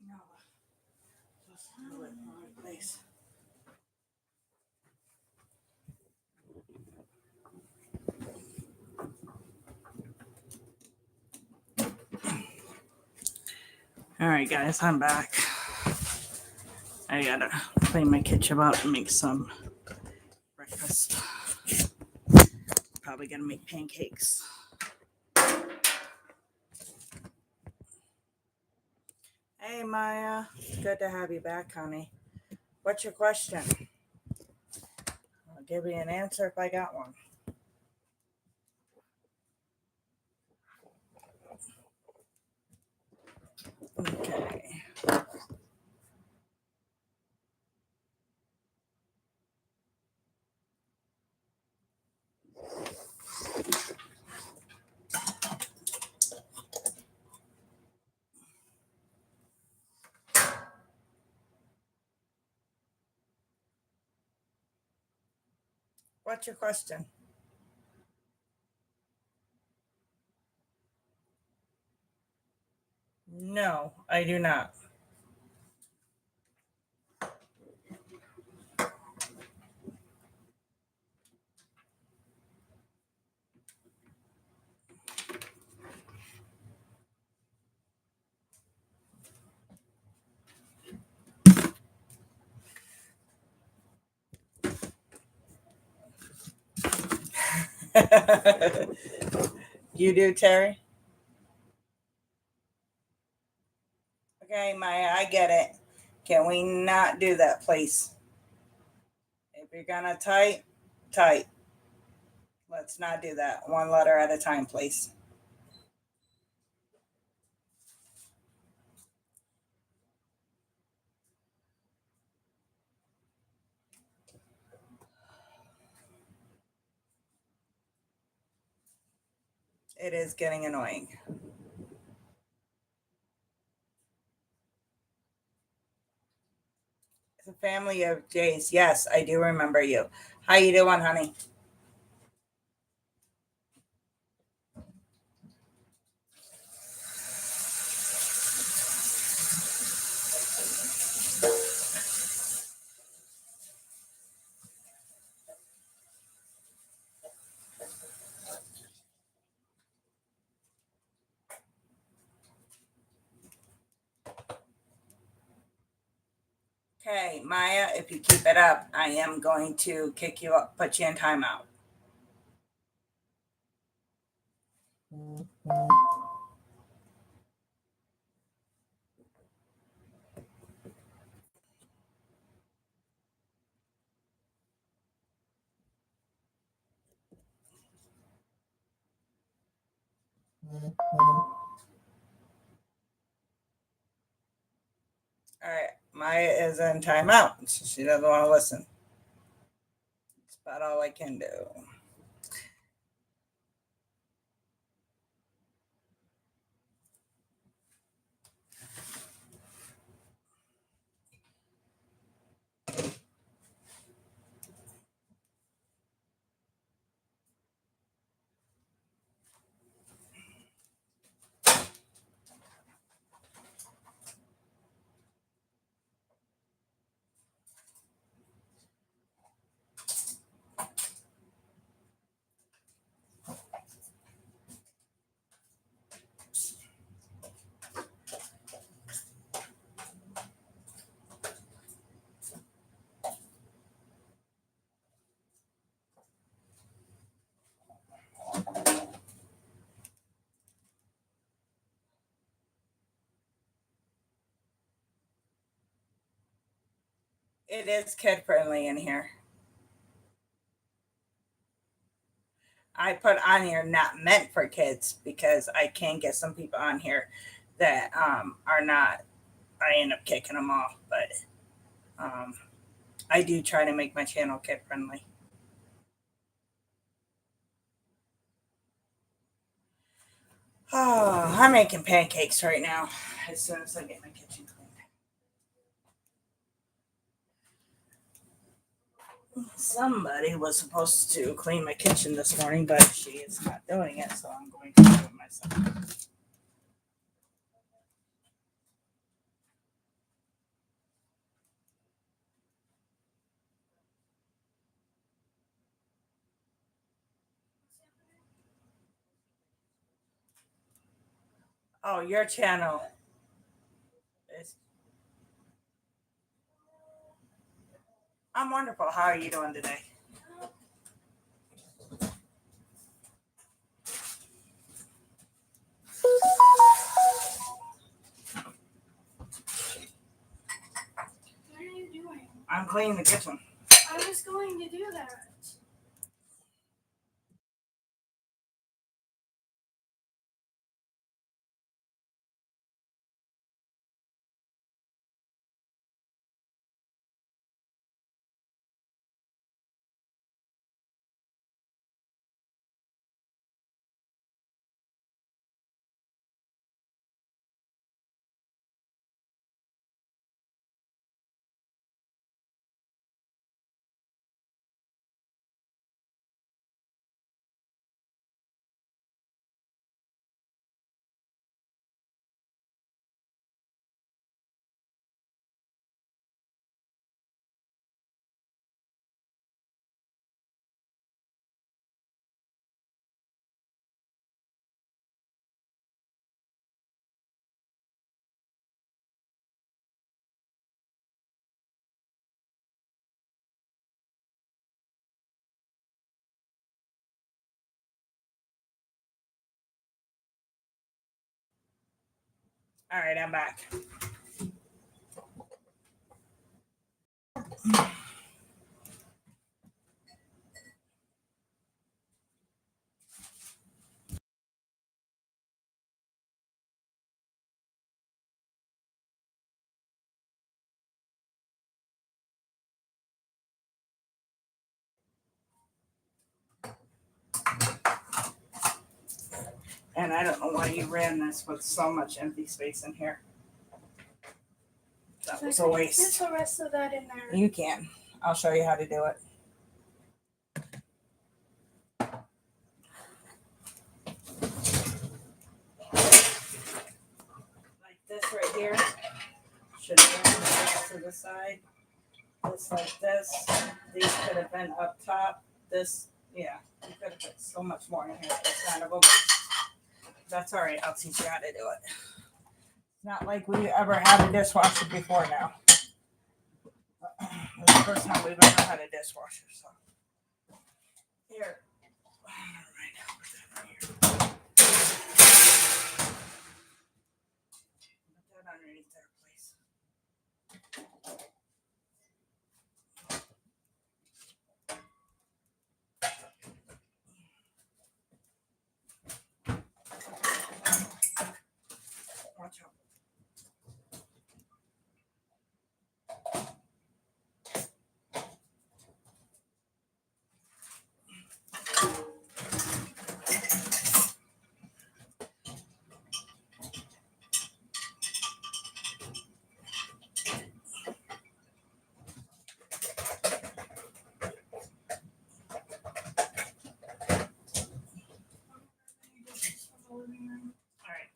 No, let's do it in the right place. All right, guys, I'm back. I gotta clean my kitchen up and make some breakfast. Probably gonna make pancakes. Hey, Maya. Good to have you back, honey. What's your question? I'll give you an answer if I got one. Okay. What's your question? No, I do not. You do, Terry? Okay, Maya, I get it. Can we not do that, please? If you're gonna type, type. Let's not do that. One letter at a time, please. It is getting annoying. It's a family of Jays. Yes, I do remember you. How you doing, honey? Okay, Maya, if you keep it up, I am going to kick you up, put you in timeout. All right, Maya is in timeout. She doesn't want to listen. That's about all I can do. It is kid friendly in here. I put on here not meant for kids because I can get some people on here that are not. I end up kicking them off, but um, I do try to make my channel kid friendly. Oh, I'm making pancakes right now as soon as I get my kitchen cleaned. Somebody was supposed to clean my kitchen this morning, but she is not doing it, so I'm going to do it myself. Oh, your channel is. I'm wonderful. How are you doing today? What are you doing? I'm cleaning the kitchen. I was going to do that. All right, I'm back. And I don't know why you ran this with so much empty space in here. That was a Get waste. the rest of that in there. You can. I'll show you how to do it. Like this right here. Should have been this to the side. This like this. These could have been up top. This, yeah. You could have put so much more in here. It's kind of a waste. That's all right. I'll teach you how to do it. It's not like we ever had a dishwasher before now. It's the first time we've ever had a dishwasher. So here. Right now, put that right here. Put that underneath there, please. Watch out. All right.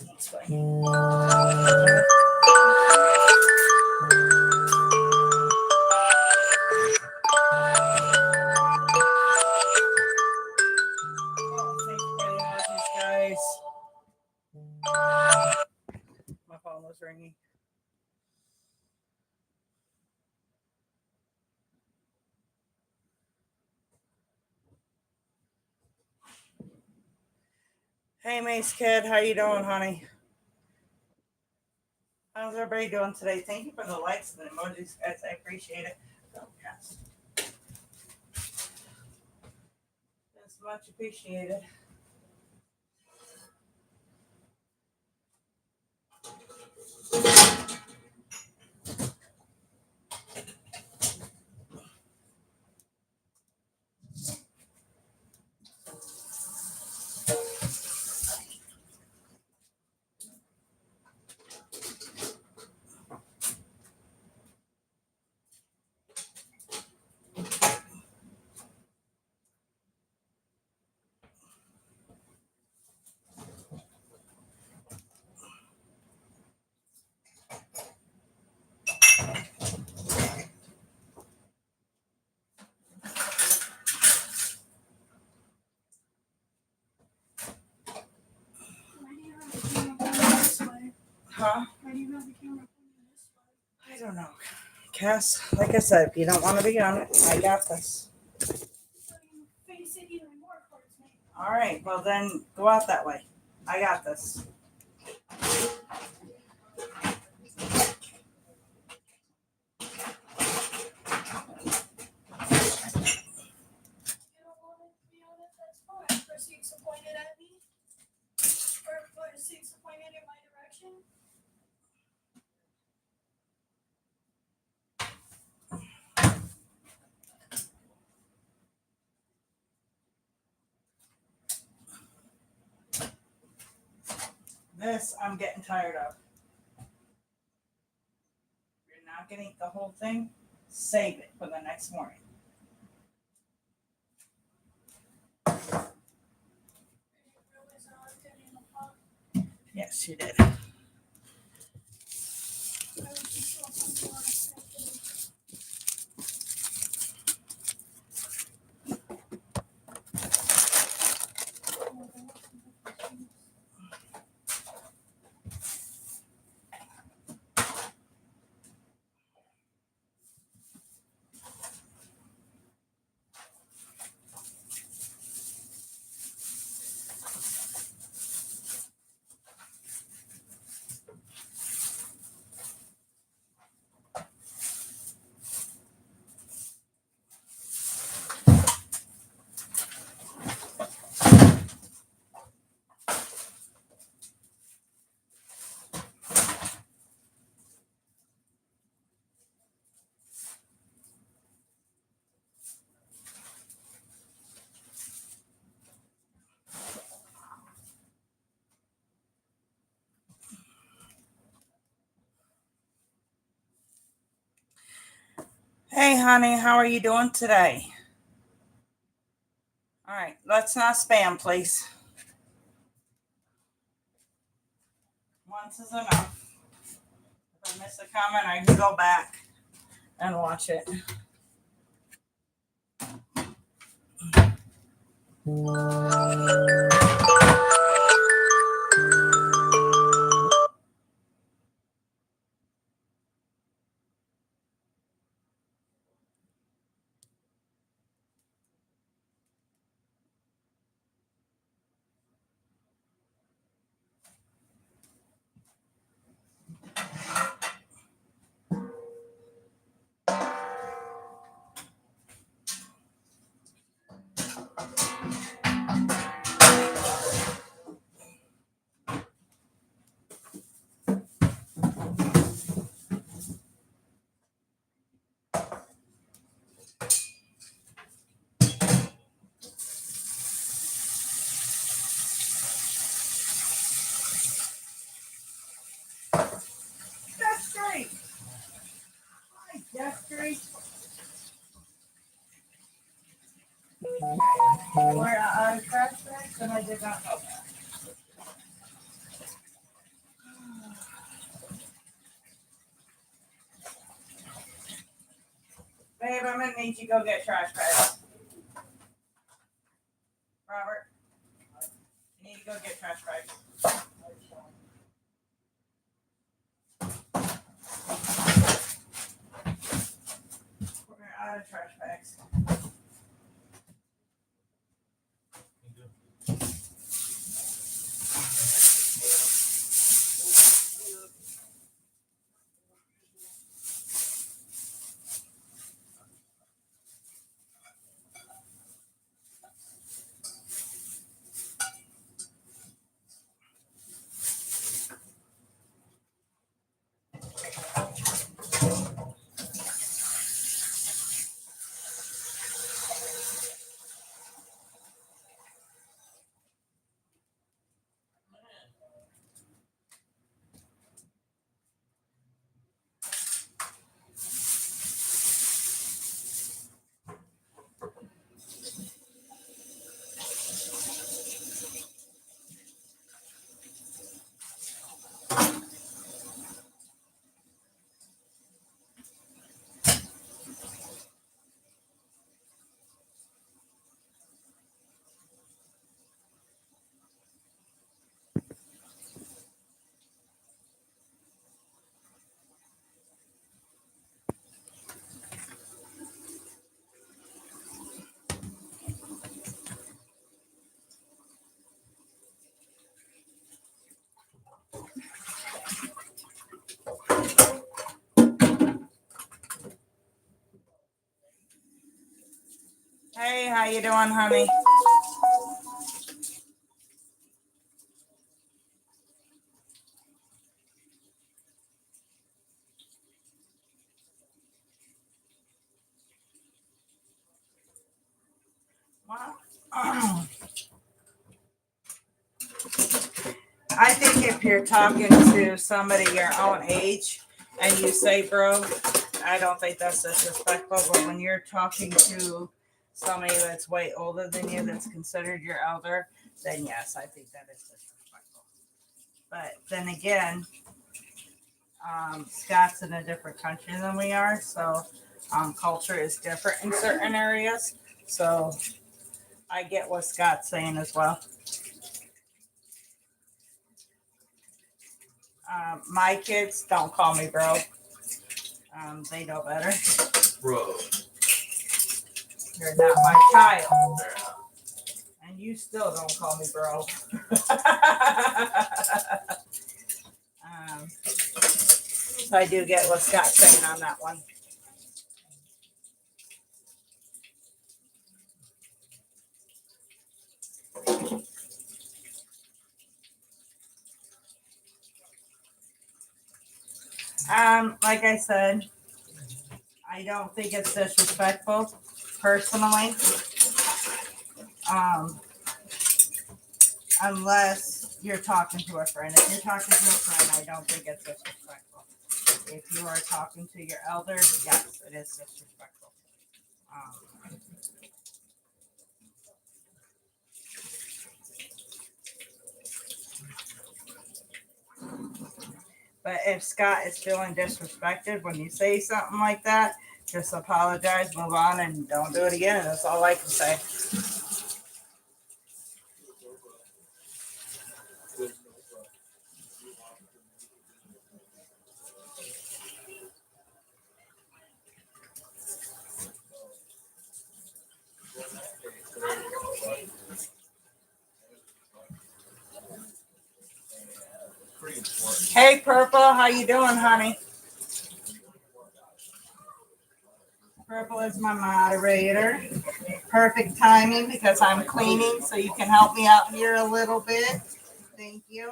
That's fine. Oh, thank you for the emojis, guys. My phone was ringing. Hey, Mace Kid, how you doing, honey? How's everybody doing today? Thank you for the likes and the emojis, guys. I appreciate it. Oh, yes. It's much appreciated. Huh? Why do you have the camera pointing this way? I don't know. Cass, like I said, if you don't want to be on it, I got this. So you face it even more towards me. All right, well then go out that way. I got this. You don't want it to be on it, that's fine. Proceeds to point it at me. Or proceeds to point it in my direction. This I'm getting tired of. You're not gonna eat the whole thing. Save it for the next morning. I didn't realize I was getting the pot. Yes, you did. I was just so confused. Hey, honey, how are you doing today? All right, let's not spam, please. Once is enough. If I miss a comment, I can go back and watch it. That's great. Hi, Jeffrey. We're out of trash bags, and I did not know that. Babe, I'm gonna need you to go get trash bags. Robert, you need to go get trash bags. We're out of trash bags. Hey, how you doing, honey? Well, I think if you're talking to somebody your own age and you say bro, I don't think that's disrespectful. But when you're talking to somebody that's way older than you, that's considered your elder, then yes, I think that is disrespectful. But then again, Scott's in a different country than we are, so culture is different in certain areas. So I get what Scott's saying as well. My kids don't call me bro. They know better. Bro. You're not my child. And you still don't call me bro. So I do get what Scott's saying on that one. Like I said, I don't think it's disrespectful, personally. Unless you're talking to a friend. If you're talking to a friend, I don't think it's disrespectful. If you are talking to your elders, yes, it is disrespectful. But if Scott is feeling disrespected when you say something like that, just apologize, move on, and don't do it again. That's all I can say. Hey, Purple, how you doing, honey? Purple is my moderator. Perfect timing because I'm cleaning, so you can help me out here a little bit. Thank you.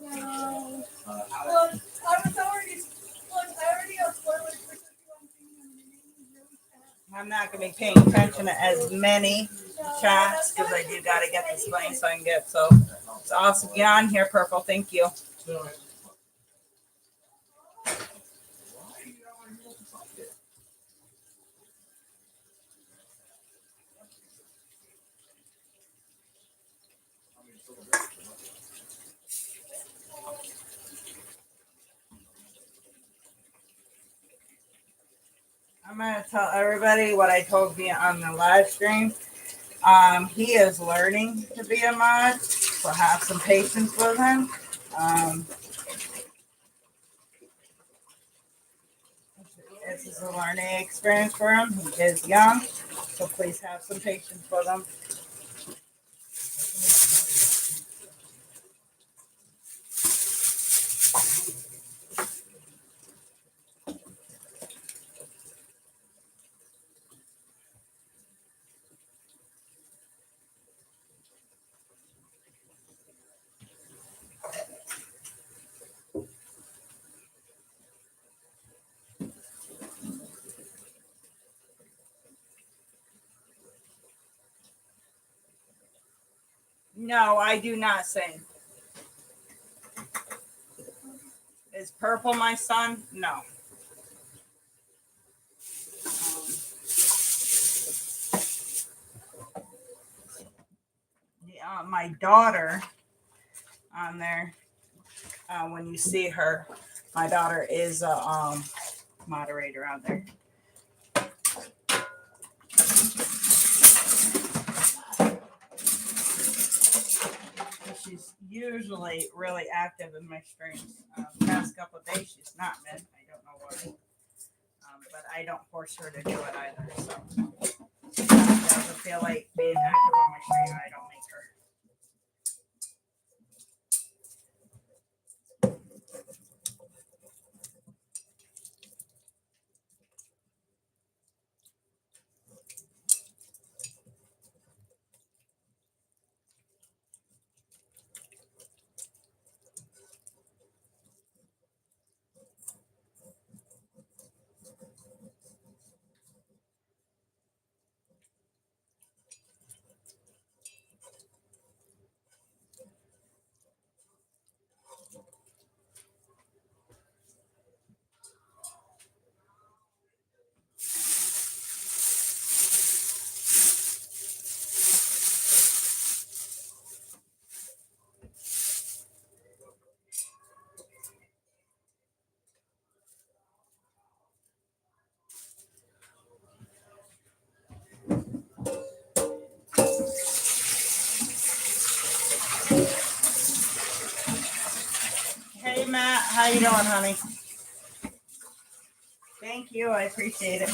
No. Look, I already got spoilers for 51 I'm not going to be paying attention to as many chats because I do got to get this lane so I can get. So it's awesome. Get on here, Purple. Thank you. I'm going to tell everybody what I told you on the live stream. He is learning to be a mod, so have some patience with him. This is a learning experience for him. He is young, so please have some patience with him. No, I do not sing. Is Purple my son? No. My daughter on there, when you see her, my daughter is a moderator out there. She's usually really active in my streams. Past couple of days, she's not been. I don't know why. But I don't force her to do it either. So if she doesn't feel like being active on my stream, I don't make her. Hey Matt, how you doing, honey? Thank you, I appreciate it.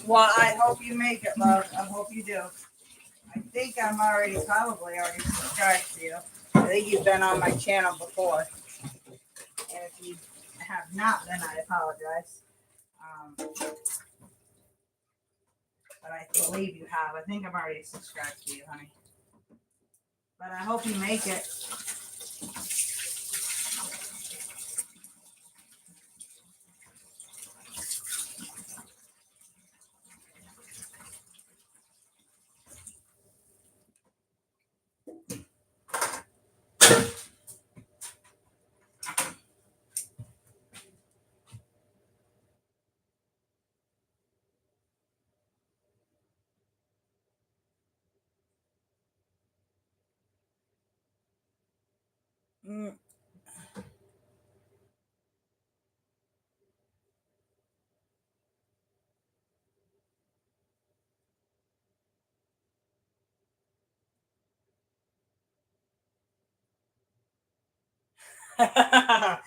Well, I hope you make it, love. I hope you do. I think I'm probably already subscribed to you. I think you've been on my channel before. And if you have not been, I apologize. But I believe you have. I think I'm already subscribed to you, honey. But I hope you make it. Mm. I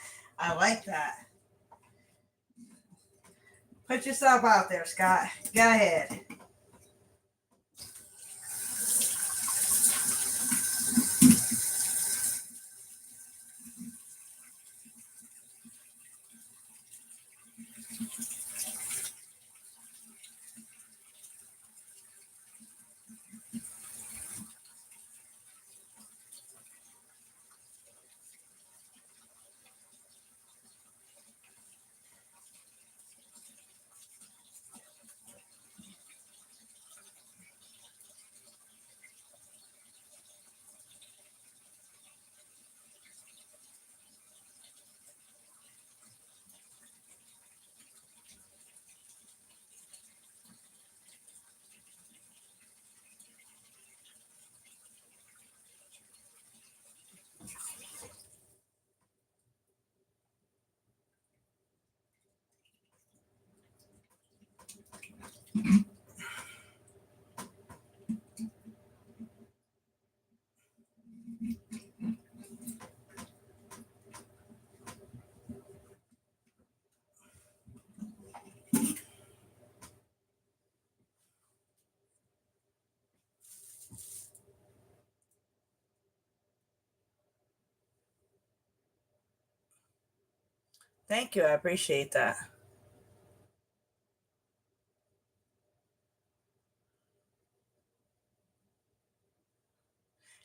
like that. Put yourself out there, Scott. Go ahead. Thank you. I appreciate that.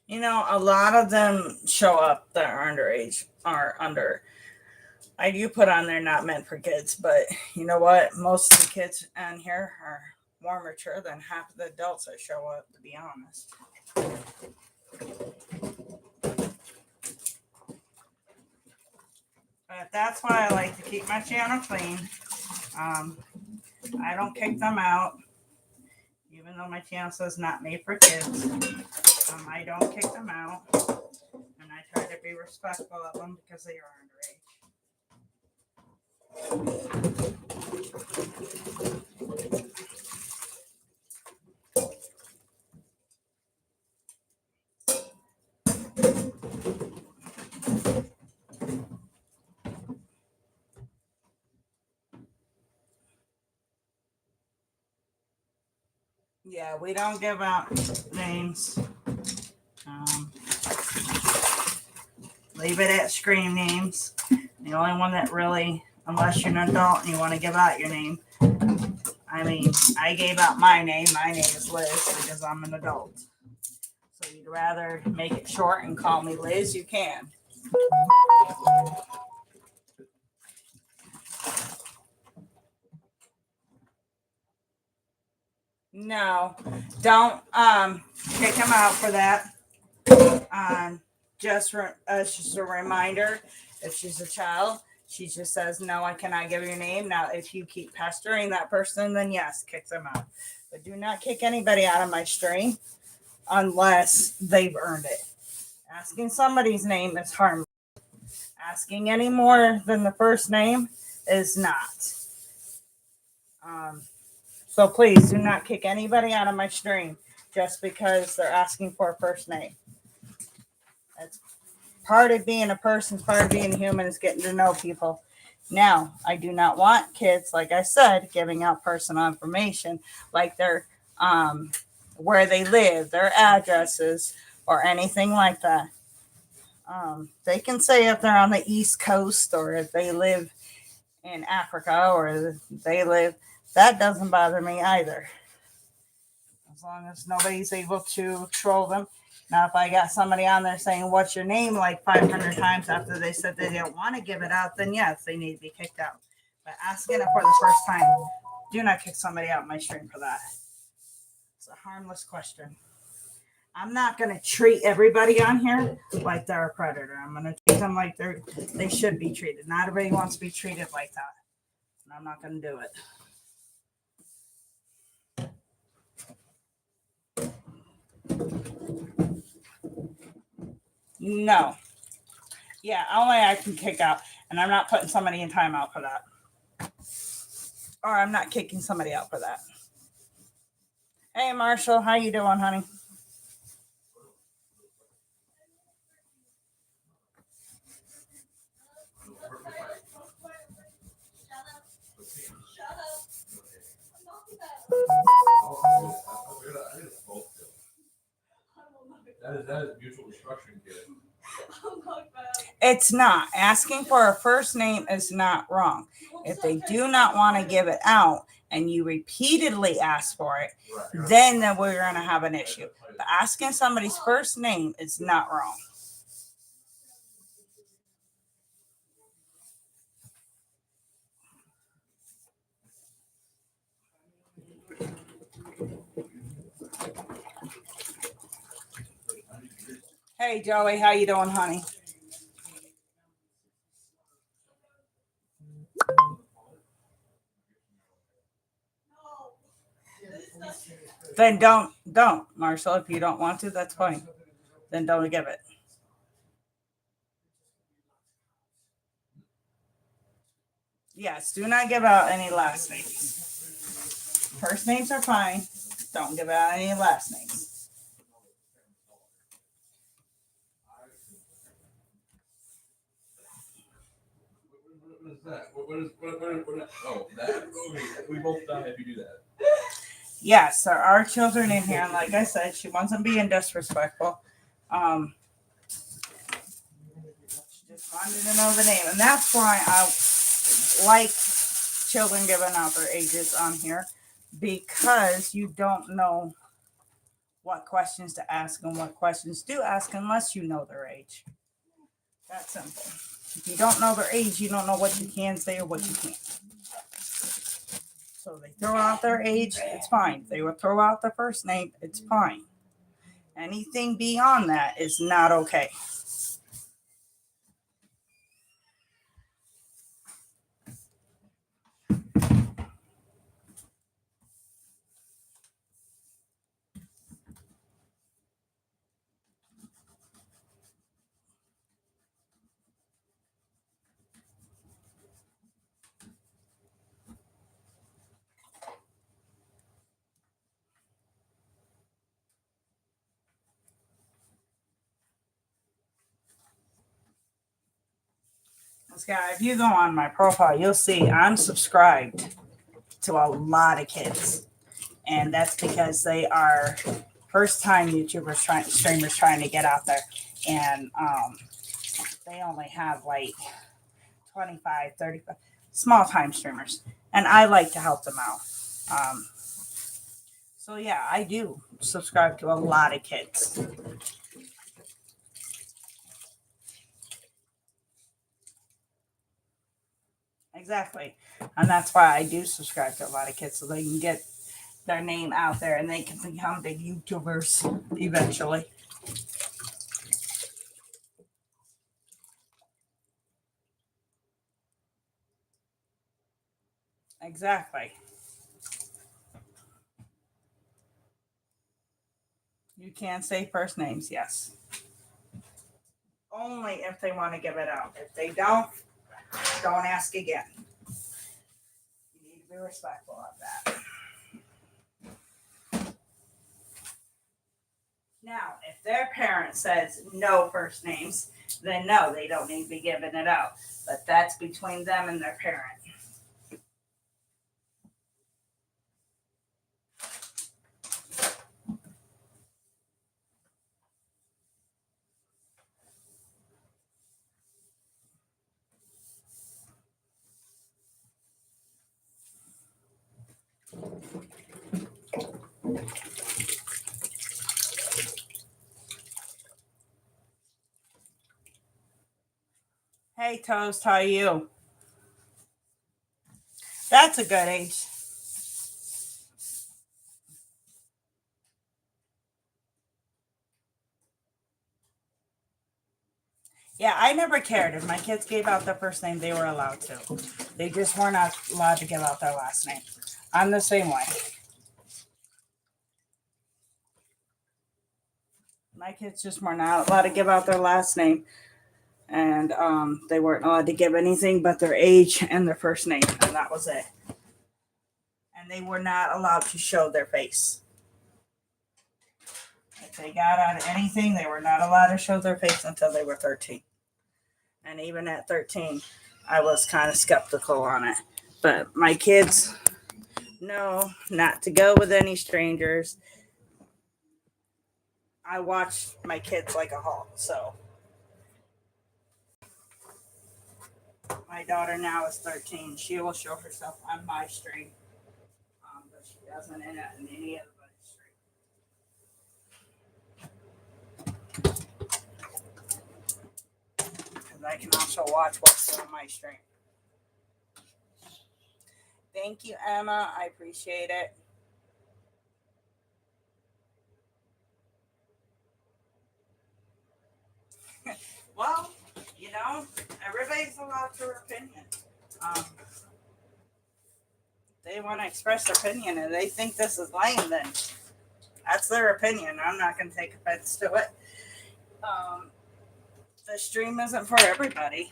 You know, a lot of them show up that are underage, are under. I do put on there not meant for kids, but you know what? Most of the kids on here are more mature than half of the adults that show up, to be honest. But that's why I like to keep my channel clean. I don't kick them out, even though my channel says not made for kids. I don't kick them out, and I try to be respectful of them because they are underage. Yeah, we don't give out names. Leave it at screen names. The only one that really, unless you're an adult and you want to give out your name. I mean, I gave out my name. My name is Liz because I'm an adult. So you'd rather make it short and call me Liz, you can. No, don't kick him out for that. Just a reminder, if she's a child, she just says, no, I cannot give your name. Now, if you keep pestering that person, then yes, kick them out. But do not kick anybody out of my stream unless they've earned it. Asking somebody's name is harmless. Asking any more than the first name is not. So please do not kick anybody out of my stream just because they're asking for a first name. That's part of being a person, part of being human is getting to know people. Now, I do not want kids, like I said, giving out personal information like their where they live, their addresses, or anything like that. They can say if they're on the East Coast or if they live in Africa or they live, that doesn't bother me either. As long as nobody's able to troll them. Now, if I got somebody on there saying, "What's your name?" like 500 times after they said they didn't want to give it out, then yes, they need to be kicked out. But asking it for the first time, do not kick somebody out my stream for that. It's a harmless question. I'm not going to treat everybody on here like they're a predator. I'm going to treat them like they should be treated. Not everybody wants to be treated like that. And I'm not going to do it. No. Yeah, only I can kick out. And I'm not putting somebody in timeout for that. Or I'm not kicking somebody out for that. Hey, Marshall. How you doing, honey? That is mutual destruction, kid. It's not. Asking for a first name is not wrong. If they do not want to give it out and you repeatedly ask for it, then we're going to have an issue. But asking somebody's first name is not wrong. Hey, Joey, how you doing, honey? Then don't, Marshall. If you don't want to, that's fine. Then don't give it. Yes, do not give out any last names. First names are fine. Don't give out any last names. What is that? What is oh, that? Okay. We both die if you do that. Yes, there are children in here, and like I said, she wasn't being disrespectful. She just wanted to know the name, and that's why I like children giving out their ages on here, because you don't know what questions to ask and what questions to ask unless you know their age. That's simple. If you don't know their age, you don't know what you can say or what you can't. So they throw out their age, it's fine. They will throw out their first name, it's fine. Anything beyond that is not okay. This guy, if you go on my profile, you'll see I'm subscribed to a lot of kids. And that's because they are first time YouTubers streamers trying to get out there. And they only have like 25, 35 small time streamers. And I like to help them out. So yeah, I do subscribe to a lot of kids. Exactly. And that's why I do subscribe to a lot of kids so they can get their name out there and they can become big YouTubers eventually. Exactly. You can say first names, yes. Only if they want to give it out. If they don't ask again. You need to be respectful of that. Now, if their parent says no first names, then no, they don't need to be giving it out. But that's between them and their parent. Hey, Toast, how are you? That's a good age. Yeah, I never cared. If my kids gave out their first name, they were allowed to. They just weren't allowed to give out their last name. I'm the same way. My kids just were not allowed to give out their last name. And they weren't allowed to give anything but their age and their first name. And that was it. And they were not allowed to show their face. If they got out anything, they were not allowed to show their face until they were 13. And even at 13, I was kind of skeptical on it. But my kids know not to go with any strangers. I watch my kids like a hawk. So my daughter now is 13. She will show herself on my stream. But she doesn't in any other stream. Because I can also watch what's on my stream. Thank you, Emma. I appreciate it. Well, everybody's allowed their opinion. Um, they want to express their opinion and they think this is lame, then that's their opinion. I'm not going to take offense to it. The stream isn't for everybody.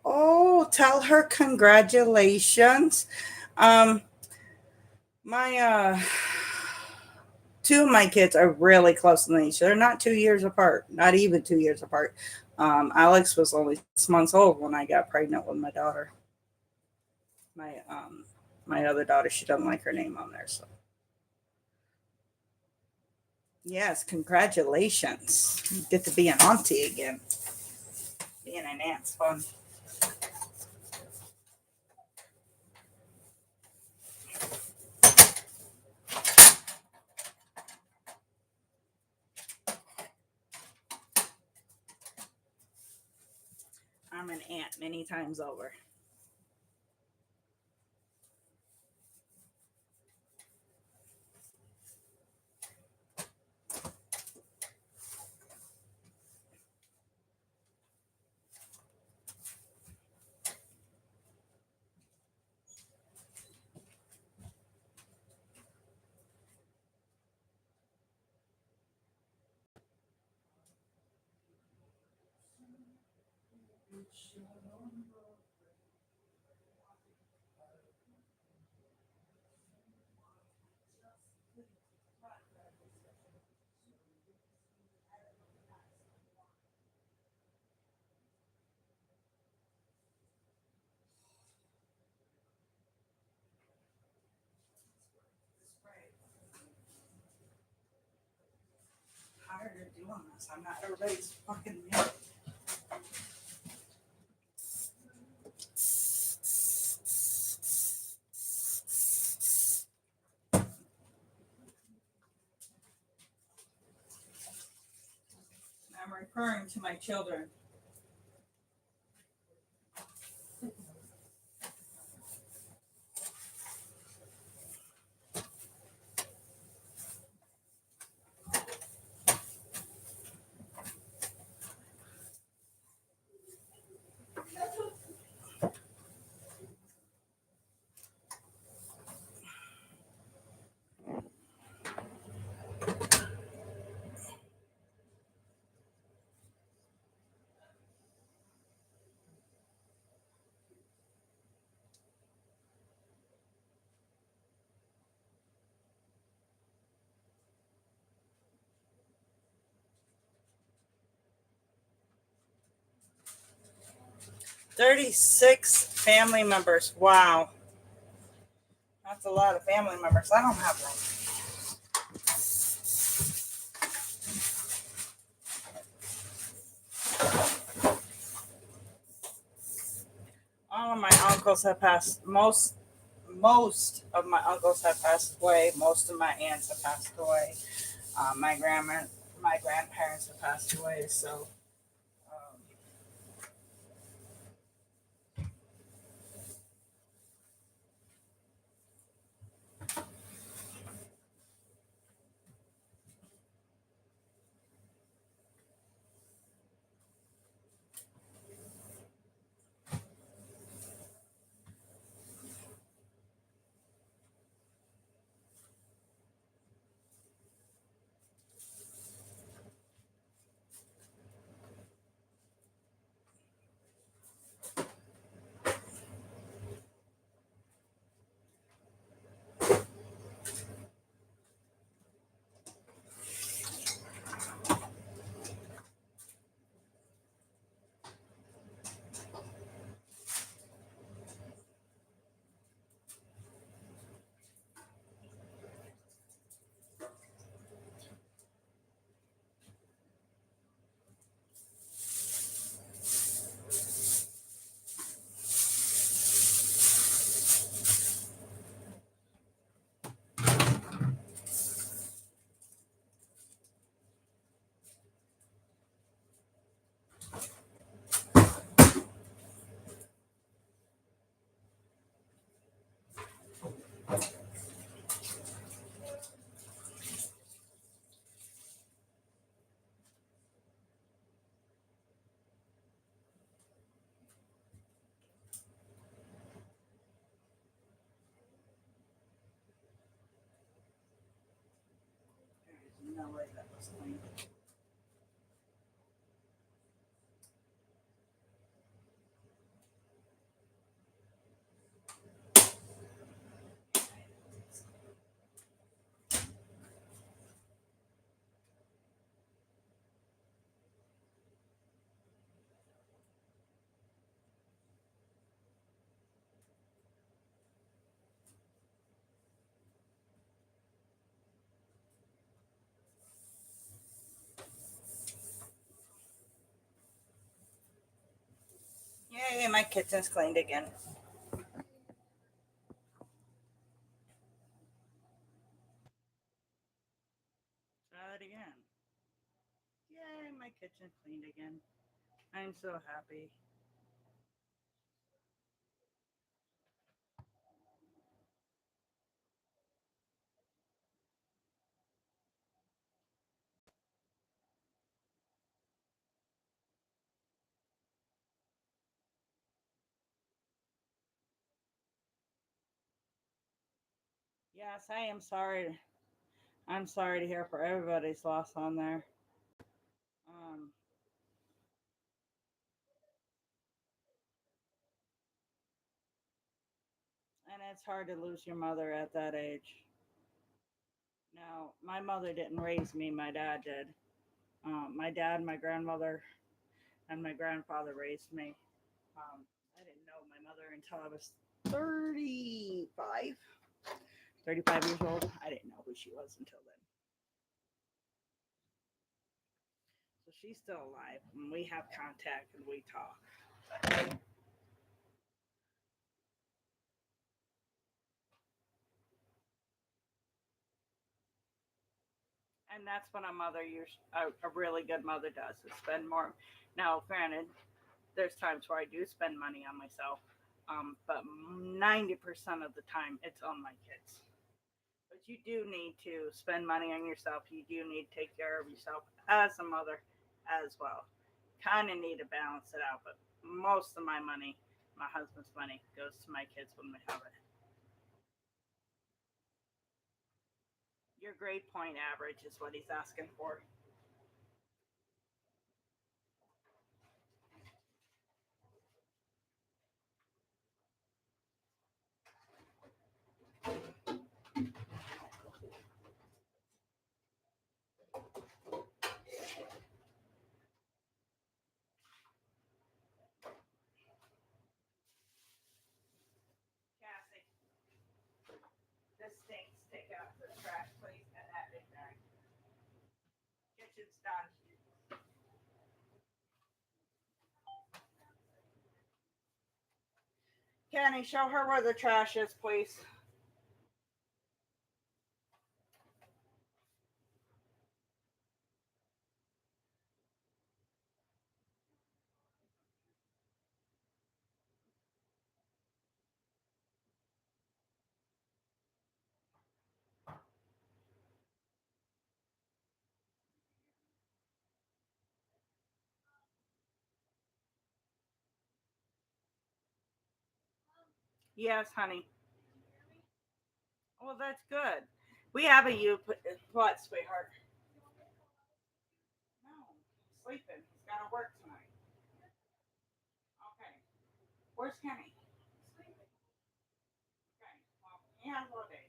Oh, tell her congratulations. Um, my two of my kids are really close in age. They're not 2 years apart, not even 2 years apart. Alex was only 6 months old when I got pregnant with my daughter. My other daughter, she doesn't like her name on there, so yes, congratulations. You get to be an auntie again. Being an aunt's fun. I'm an aunt many times over. Tired of doing this. I'm not everybody's fucking mate. I'm referring to my children. "36 family members. Wow. That's a lot of family members. I don't have one. my uncles have passed. Most of my uncles have passed away. Most of my aunts have passed away. My grandparents have passed away. So um, there's no way that was clean. Yay, my kitchen's cleaned again. Try it again. Yay, my kitchen cleaned again. I'm so happy. Yes, I am sorry. I'm sorry to hear for everybody's loss on there. Um, and it's hard to lose your mother at that age. Now, my mother didn't raise me, my dad did. My dad, my grandmother, and my grandfather raised me. I didn't know my mother until I was 35. 35 years old. I didn't know who she was until then. So she's still alive, and we have contact and we talk. And that's what a really good mother does is spend more. Now, granted, there's times where I do spend money on myself, but 90% of the time it's on my kids. But you do need to spend money on yourself. You do need to take care of yourself as a mother as well. Kind of need to balance it out, but most of my money, my husband's money, goes to my kids when we have it. Your grade point average is what he's asking for. Cassie, this stinks. Take out the trash, please, and that big bag. Kitchen's done. Kenny, show her where the trash is, please. Yes, honey. Well, that's good. We have a you. What, sweetheart? No, sleeping. He's got to work tonight. Okay. Where's Kenny? Okay. Well, he has all day.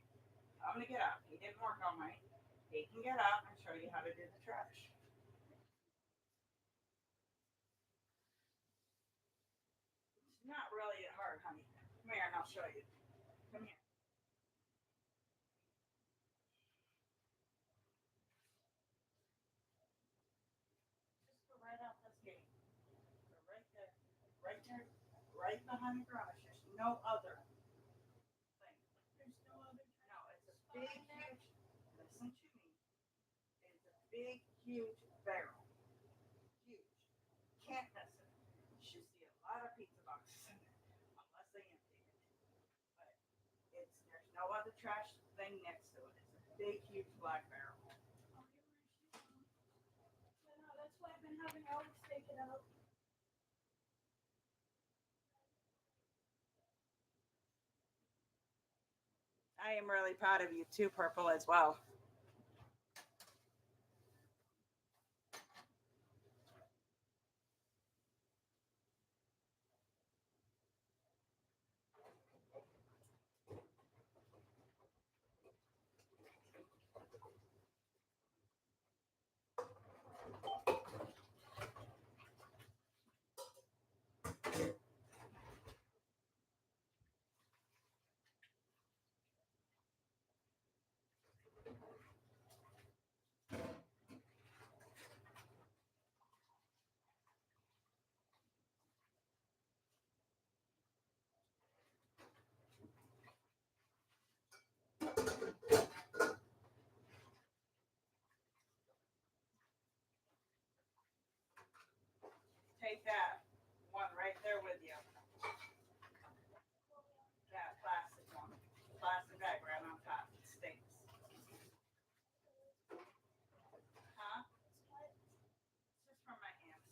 I'm gonna get up. He didn't work all night. He can get up and show you how to do the trash. It's not really hard, honey. Come here and I'll show you. Come here. Just go right out this gate. Go right there. Right there. Right behind the garage. There's no other thing. There's no other. No, it's a big, huge. Listen to me. It's a big, huge barrel. Huge. Can't miss it. You should see a lot of pizza boxes in there, unless they empty it. But there's no other trash thing next to it. It's a big, huge black barrel. Yeah, that's why I've been having Alex take it out. I am really proud of you too, Purple, as well. Take that one right there with you. That plastic one. Plastic bag right on top. It stinks. Huh? It's just from my hands.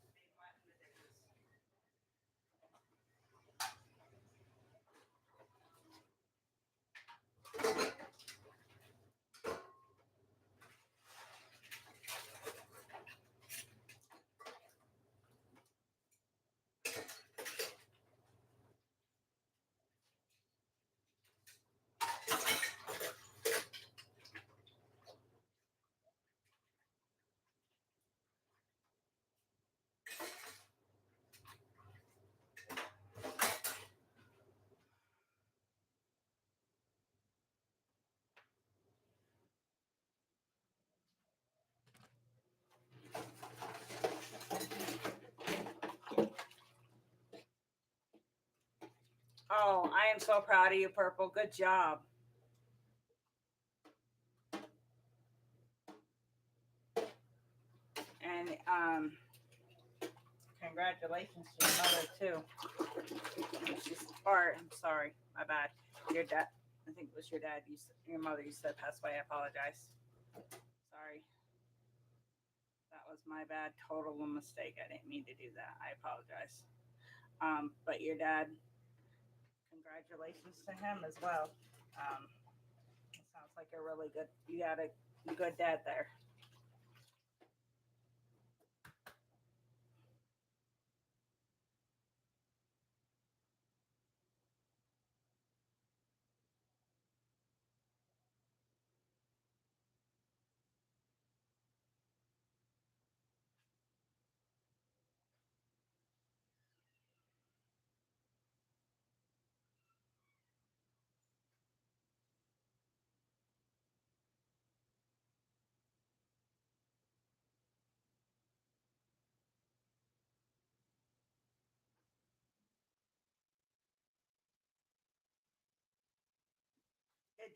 Being wet in the dishes. Oh, I am so proud of you, Purple. Good job. And congratulations to your mother too. I'm sorry, my bad. Your dad. I think it was your dad. Your mother. You said passed away. I apologize. Sorry. That was my bad. Total mistake. I didn't mean to do that. I apologize. But your dad. Congratulations to him as well. It sounds like a really good. You had a good dad there.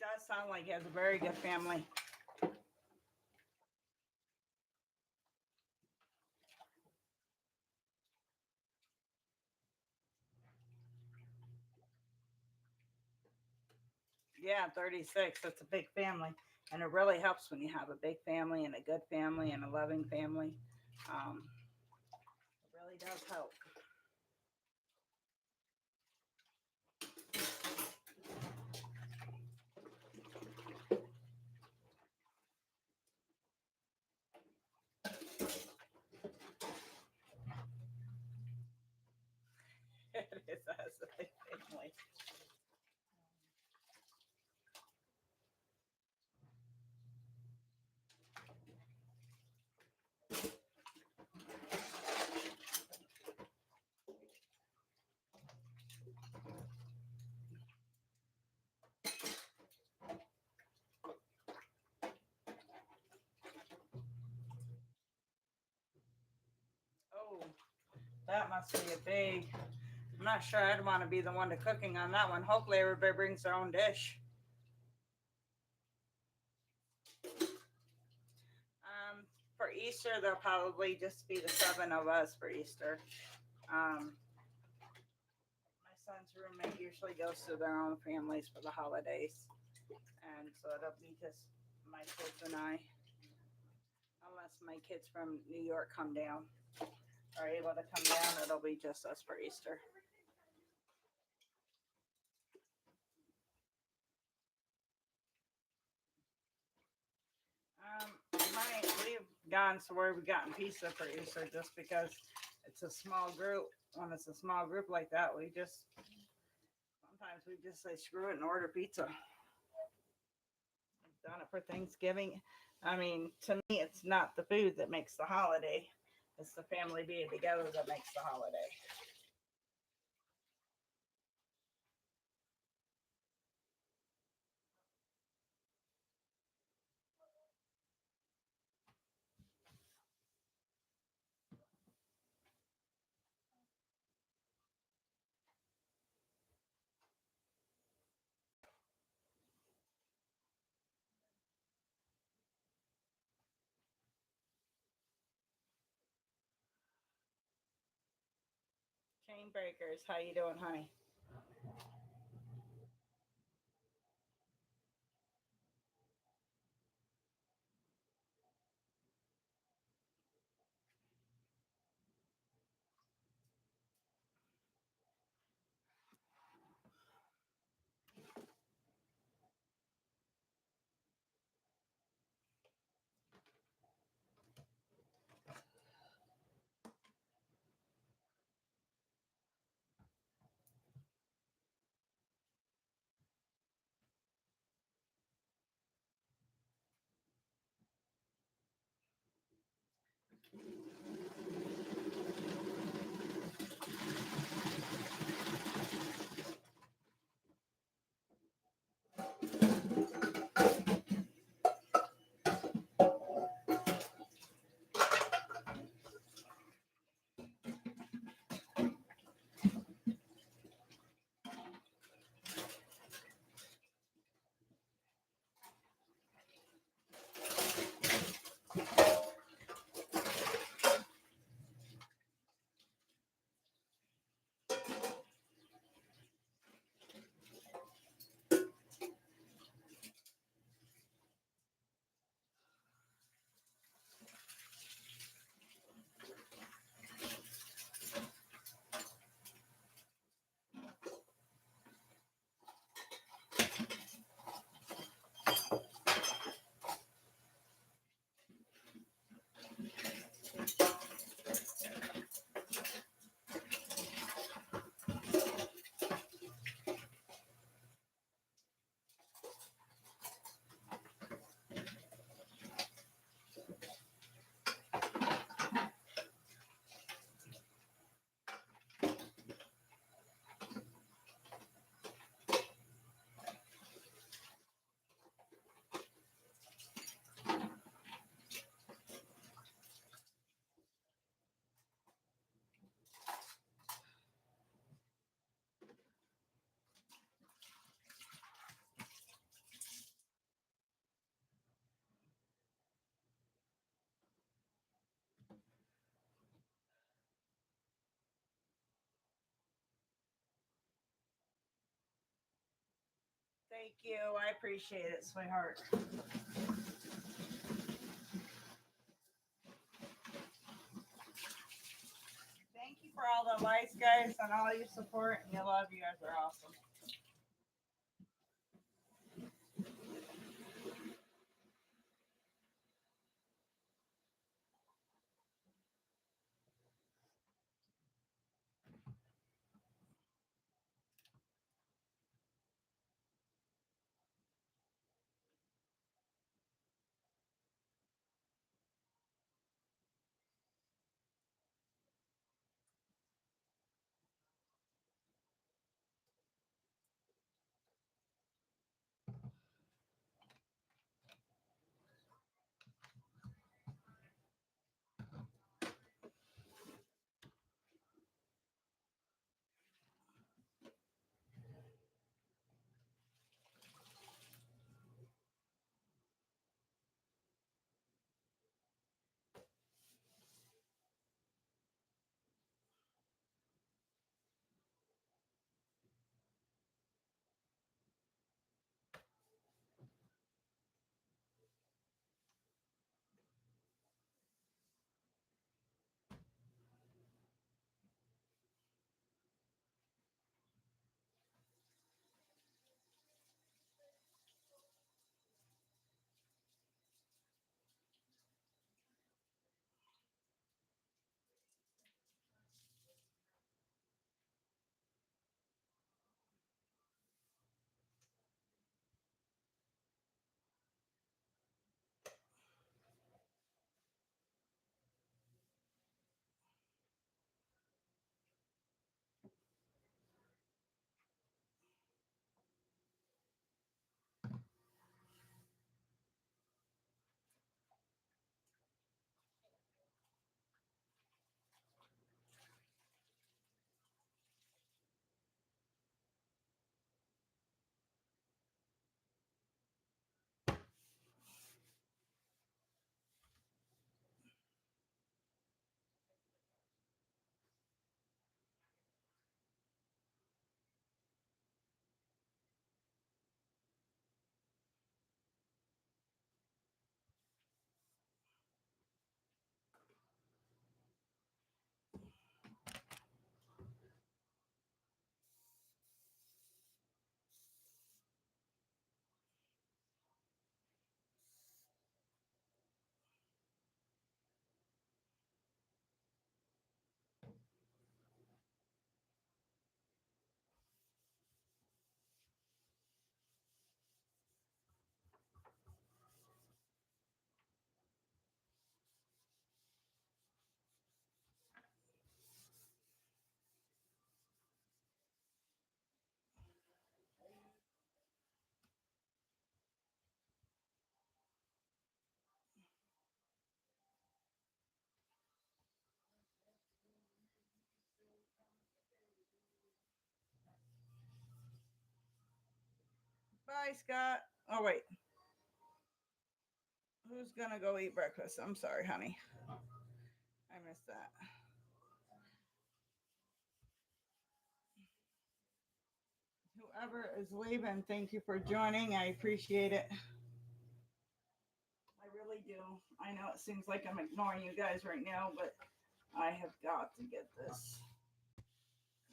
does sound like he has a very good family. Yeah, 36. That's a big family. And it really helps when you have a big family and a good family and a loving family. It really does help. It is a big family. Oh, that must be a big. I'm not sure I'd want to be the one to cooking on that one. Hopefully, everybody brings their own dish. For Easter, there'll probably just be the 7 of us for Easter. Um, my son's roommate usually goes to their own families for the holidays, and so it'll be just my kids and I, unless my kids from New York come down, are able to come down. It'll be just us for Easter. We've gone to where we've gotten pizza for Easter just because it's a small group. When it's a small group like that, sometimes we just say screw it and order pizza. We've done it for Thanksgiving. I mean, to me, it's not the food that makes the holiday. It's the family being together that makes the holiday. Chain breakers, how you doing, honey? Thank you. I appreciate it, sweetheart. Thank you for all the likes, guys, and all your support and your love. You guys are awesome. Bye, Scott. Oh, wait. Who's going to go eat breakfast? I'm sorry, honey. I missed that. Whoever is leaving, thank you for joining. I appreciate it. I really do. I know it seems like I'm ignoring you guys right now, but I have got to get this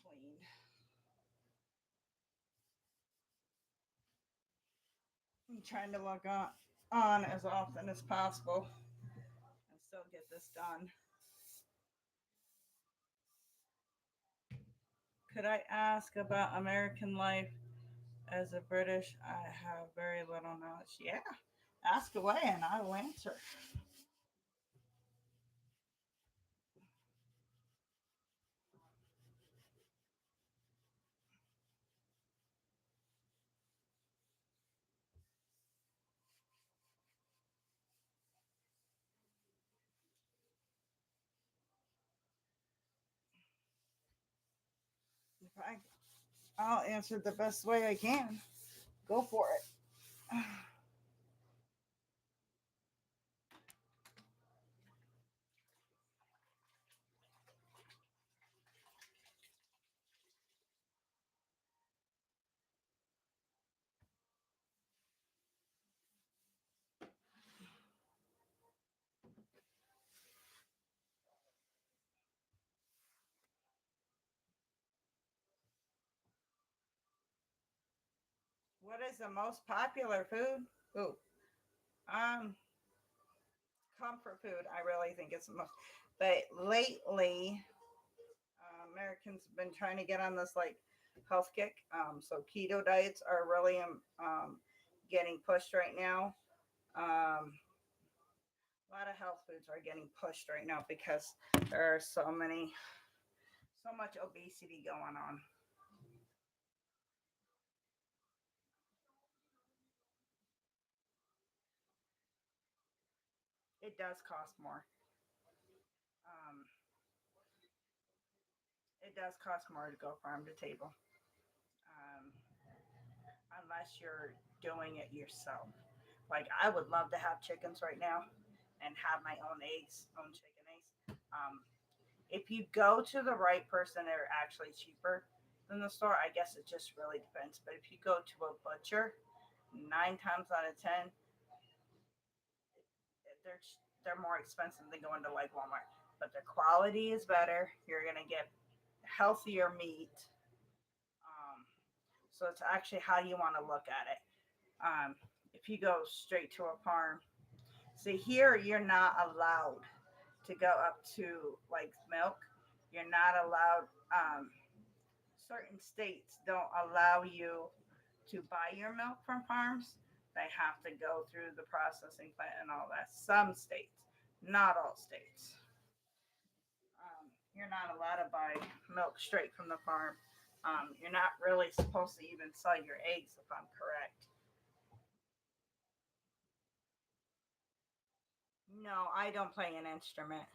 cleaned. I'm trying to log on as often as possible and still get this done. Could I ask about American life as a British? I have very little knowledge. Yeah, ask away and I will answer. If I'll answer the best way I can. Go for it. is the most popular food? Ooh, um, comfort food. I really think it's the most. But lately, Americans have been trying to get on this like health kick. So keto diets are really getting pushed right now. A lot of health foods are getting pushed right now because there are so much obesity going on. It does cost more. Um, it does cost more to go farm to table, um, unless you're doing it yourself. Like I would love to have chickens right now and have my own eggs, own chicken eggs. If you go to the right person, they're actually cheaper than the store. I guess it just really depends. But if you go to a butcher, 9 times out of 10, they're they're more expensive than going to like Walmart. But the quality is better. You're gonna get healthier meat. Um, so it's actually how you want to look at it. If you go straight to a farm, see here you're not allowed to go up to like milk. You're not allowed. Certain states don't allow you to buy your milk from farms. They have to go through the processing plant and all that. Some states, not all states. You're not allowed to buy milk straight from the farm. You're not really supposed to even sell your eggs, if I'm correct. No, I don't play an instrument,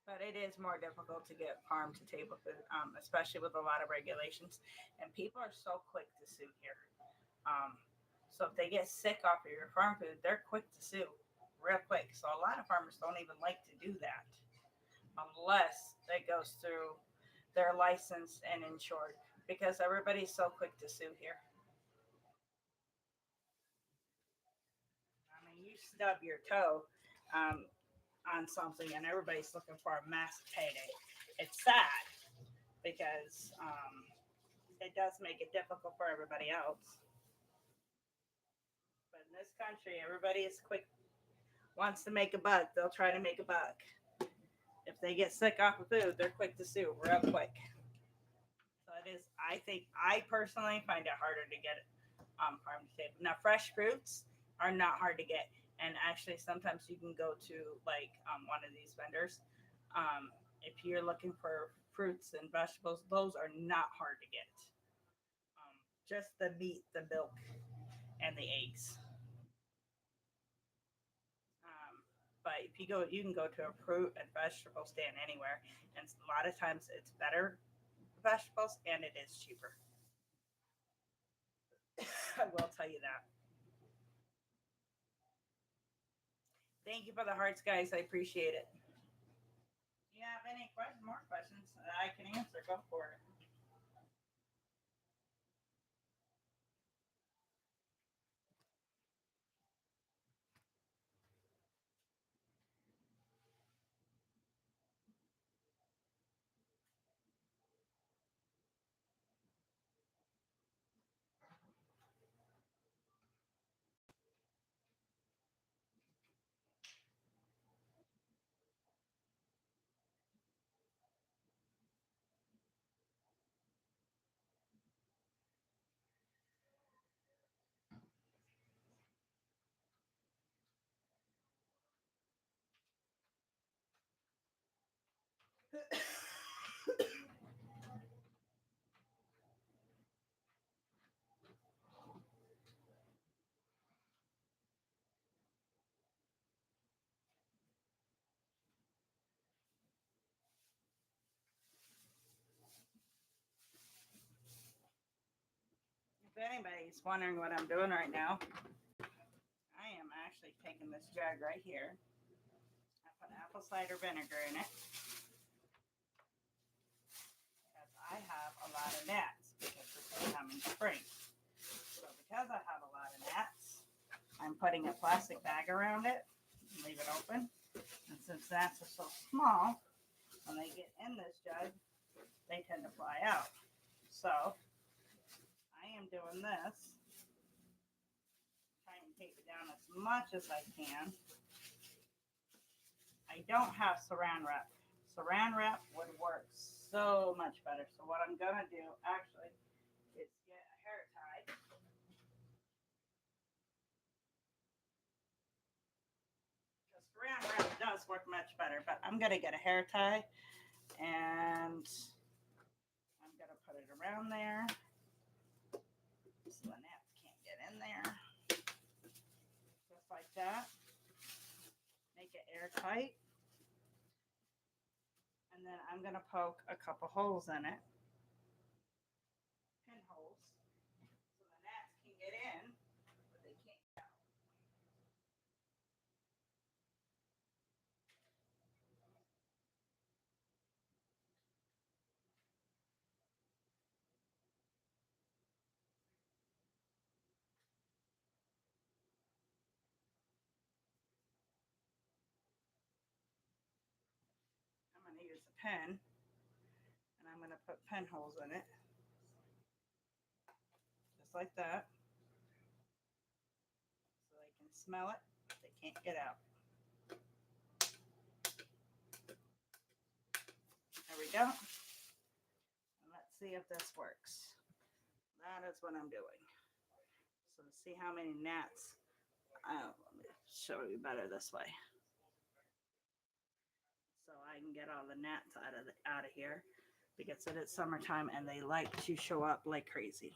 but it is more difficult to get farm to table food, especially with a lot of regulations. And people are so quick to sue here. Um, so if they get sick off of your farm food, they're quick to sue, real quick. So a lot of farmers don't even like to do that unless it goes through their licensed and insured, because everybody's so quick to sue here. I mean, you stub your toe um, on something, and everybody's looking for a massive payday. It's sad because it does make it difficult for everybody else. But in this country, everybody is quick, wants to make a buck. They'll try to make a buck. If they get sick off of food, they're quick to sue real quick. So it is. I think I personally find it harder to get farm to table. Now, fresh fruits are not hard to get, and actually, sometimes you can go to like one of these vendors. If you're looking for fruits and vegetables, those are not hard to get. Just the meat, the milk, and the eggs. But if you go, you can go to a fruit and vegetable stand anywhere, and a lot of times it's better vegetables and it is cheaper. I will tell you that. Thank you for the hearts, guys. I appreciate it. If you have any questions, more questions that I can answer, go for it. If anybody's wondering what I'm doing right now, I am actually taking this jug right here. I put apple cider vinegar in it because I have a lot of gnats because this is coming spring. So because I have a lot of gnats, I'm putting a plastic bag around it, leave it open. And since gnats are so small, when they get in this jug, they tend to fly out. So I am doing this. Trying to tape it down as much as I can. I don't have saran wrap. Saran wrap would work so much better. So what I'm gonna do actually is get a hair tie. The saran wrap does work much better, but I'm gonna get a hair tie and I'm gonna put it around there so the gnats can't get in there. Just like that. Make it airtight. And then I'm gonna poke a couple holes in it. Pinholes. So the gnats can get in, but they can't get out. I'm gonna use a pen and I'm gonna put pinholes in it. Just like that. So they can smell it, but they can't get out. There we go. And let's see if this works. That is what I'm doing. So to see how many gnats, let me show you better this way. So I can get all the gnats out of here because it is summertime and they like to show up like crazy.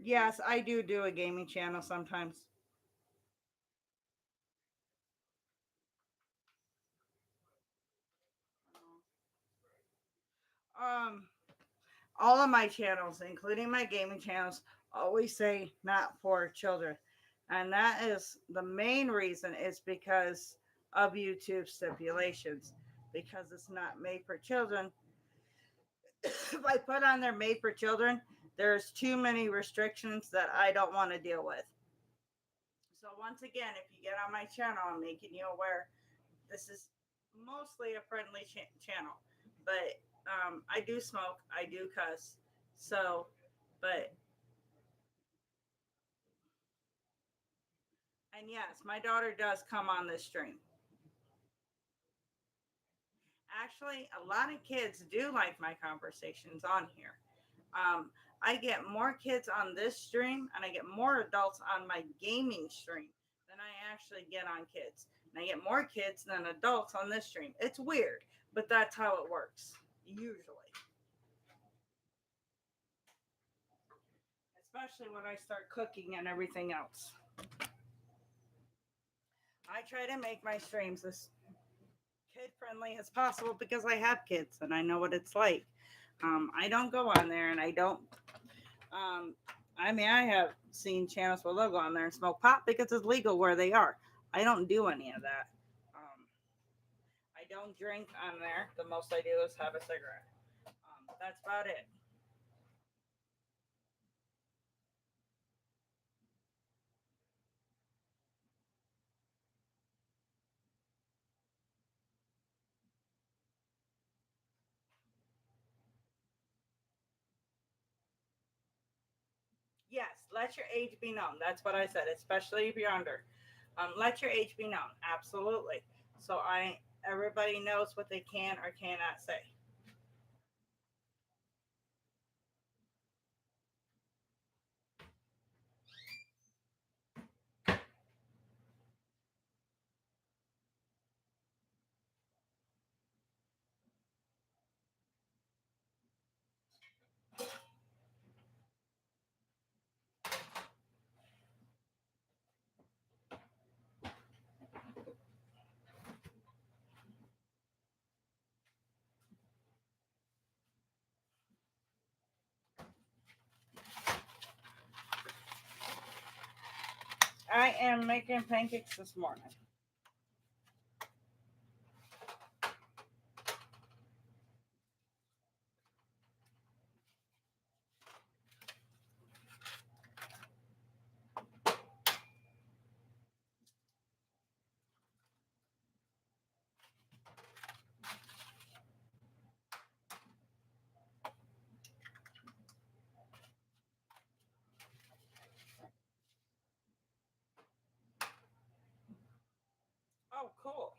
Yes, I do a gaming channel sometimes. Um, all of my channels, including my gaming channels, always say not for children. And that is the main reason is because of YouTube stipulations. Because it's not made for children. If I put on there made for children, there's too many restrictions that I don't want to deal with. So once again, if you get on my channel, I'm making you aware this is mostly a friendly channel, but I do smoke, I do cuss, so, but, and yes, my daughter does come on this stream. Actually, a lot of kids do like my conversations on here. I get more kids on this stream and I get more adults on my gaming stream than I actually get on kids. And I get more kids than adults on this stream. It's weird, but that's how it works, usually. Especially when I start cooking and everything else. I try to make my streams as kid friendly as possible because I have kids and I know what it's like. I don't go on there and I don't. I mean, I have seen channels where they'll go on there and smoke pot because it's legal where they are. I don't do any of that. I don't drink on there. The most I do is have a cigarette. That's about it. Yes, let your age be known. That's what I said, especially if you're under. Let your age be known. Absolutely. So everybody knows what they can or cannot say. I am making pancakes this morning. Oh, cool.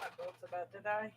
My boat's about to die.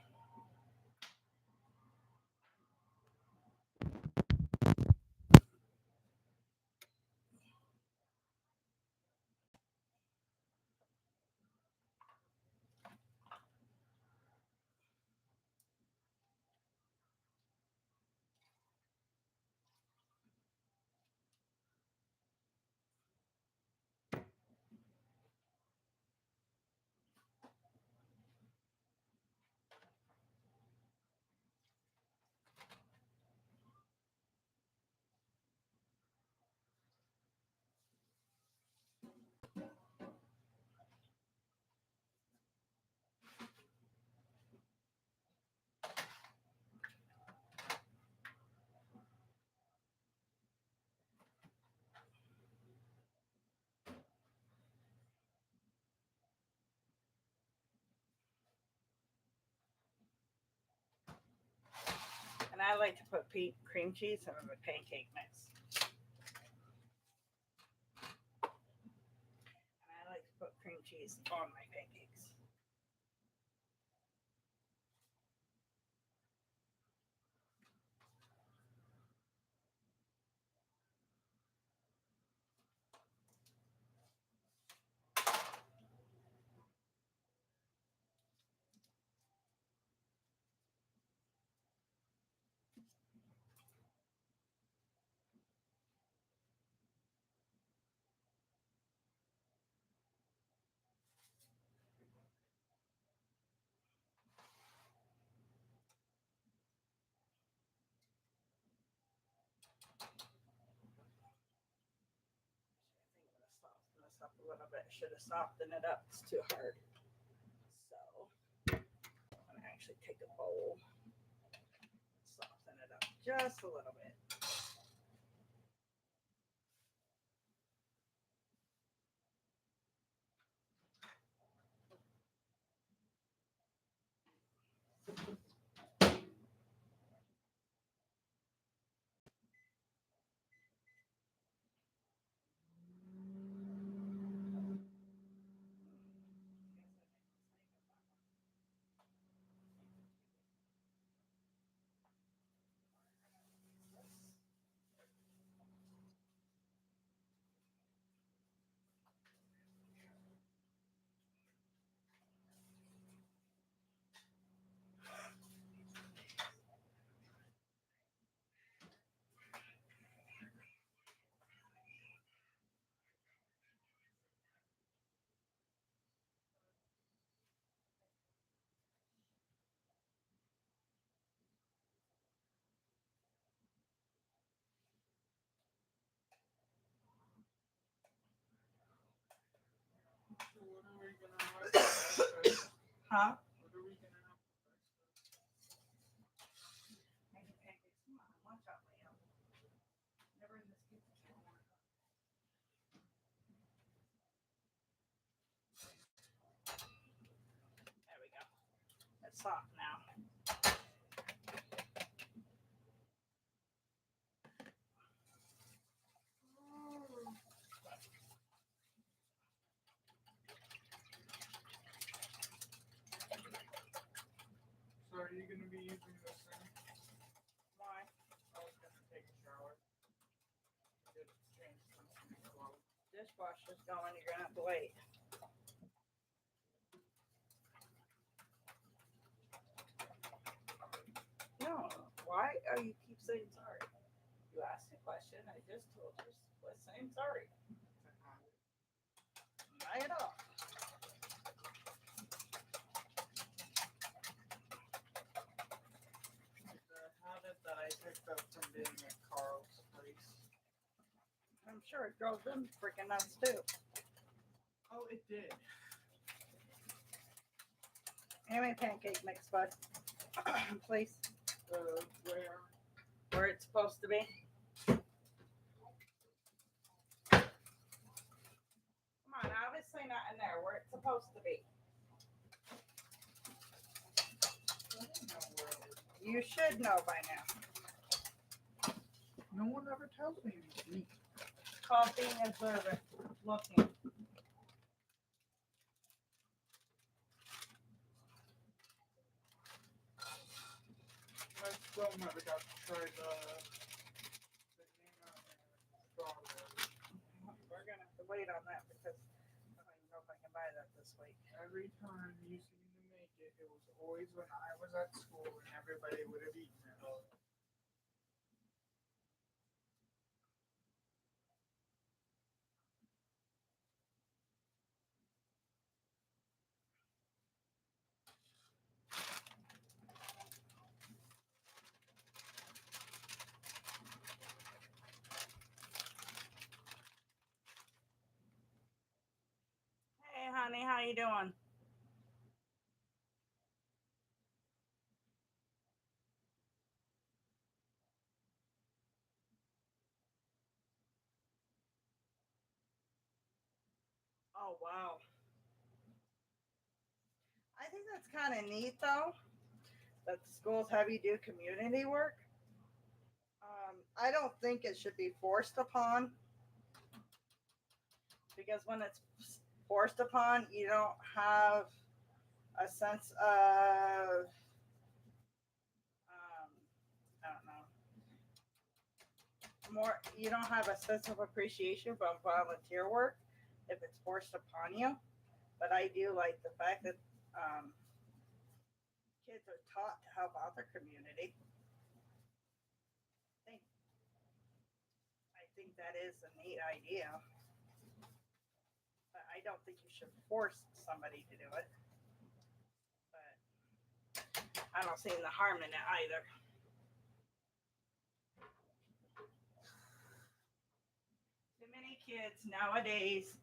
And I like to put cream cheese in the pancake mix. And I like to put cream cheese on my pancakes. I think I'm going to soften this up a little bit. Should have softened it up. It's too hard. So I'm going to actually take a bowl, soften it up just a little bit. Huh? Make your pancakes. Come on, watch out, Leo. Never in this kitchen. There we go. It's soft now. So are you gonna be using this thing? Why? I was gonna take a shower. Just change some clothes. Dishwasher's going. You're gonna have to wait. No. Why? Oh, you keep saying sorry. You asked me a question. I just told you. Quit saying sorry. Not at all. sure it drove them freaking nuts too. Oh, it did. Give me pancake mix, bud. Please. Where it's supposed to be. Come on, obviously not in there. Where it's supposed to be. You should know by now. No one ever tells me anything. Called being observant. Looking. I still never got to try the banana and strawberry. We're gonna have to wait on that because I don't even know if I can buy that this week. Every time you see me make it, it was always when I was at school and everybody would have eaten it. Hey, honey, how you doing? Oh wow. I think that's kind of neat though that the schools have you do community work. I don't think it should be forced upon because when it's forced upon, you don't have a sense of I don't know more. You don't have a sense of appreciation from volunteer work if it's forced upon you. But I do like the fact that um, kids are taught to help out their community. think I think that is a neat idea, but I don't think you should force somebody to do it. But I don't see the harm in it either. Too many kids nowadays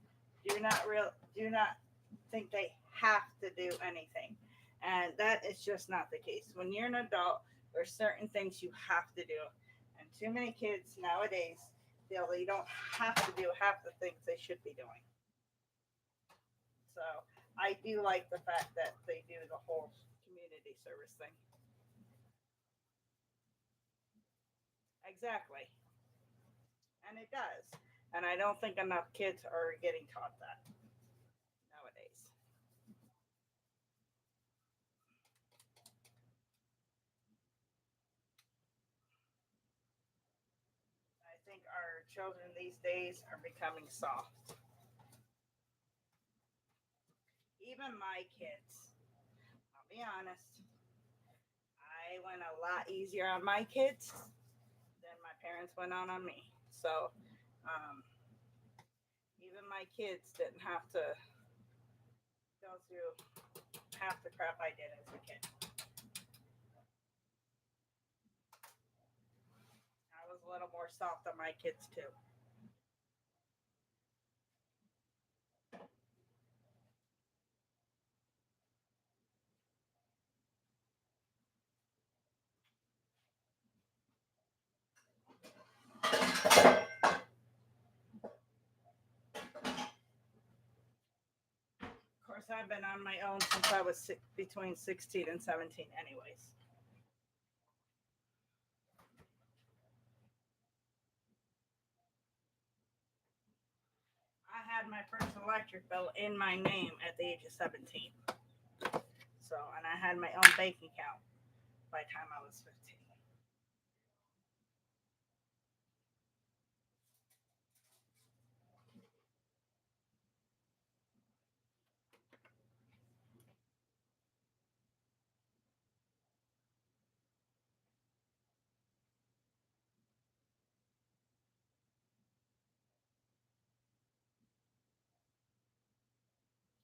do not think they have to do anything, and that is just not the case. When you're an adult, there's certain things you have to do, and too many kids nowadays feel they don't have to do half the things they should be doing. So I do like the fact that they do the whole community service thing. Exactly. And it does. And I don't think enough kids are getting taught that nowadays. I think our children these days are becoming soft. Even my kids, I'll be honest, I went a lot easier on my kids than my parents went on me. So um, even my kids didn't have to go through half the crap I did as a kid. I was a little more soft on my kids too. Of course, I've been on my own since I was between 16 and 17, anyways. I had my first electric bill in my name at the age of 17. So, and I had my own bank account by the time I was 15.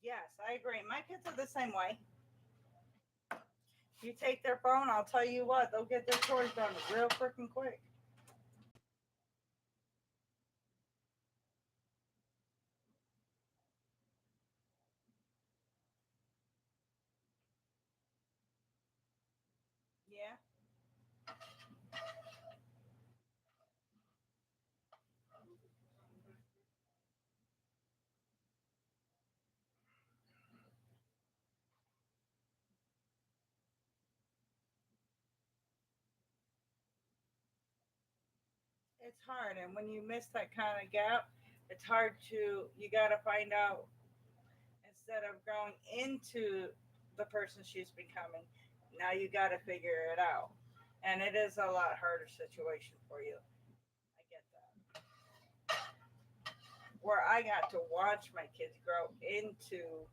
Yes, I agree. My kids are the same way. You take their phone, I'll tell you what, they'll get their chores done real freaking quick. it's hard, and when you miss that kind of gap, it's hard to. You got to find out instead of growing into the person she's becoming. Now you got to figure it out, and it is a lot harder situation for you. I get that. Where I got to watch my kids grow into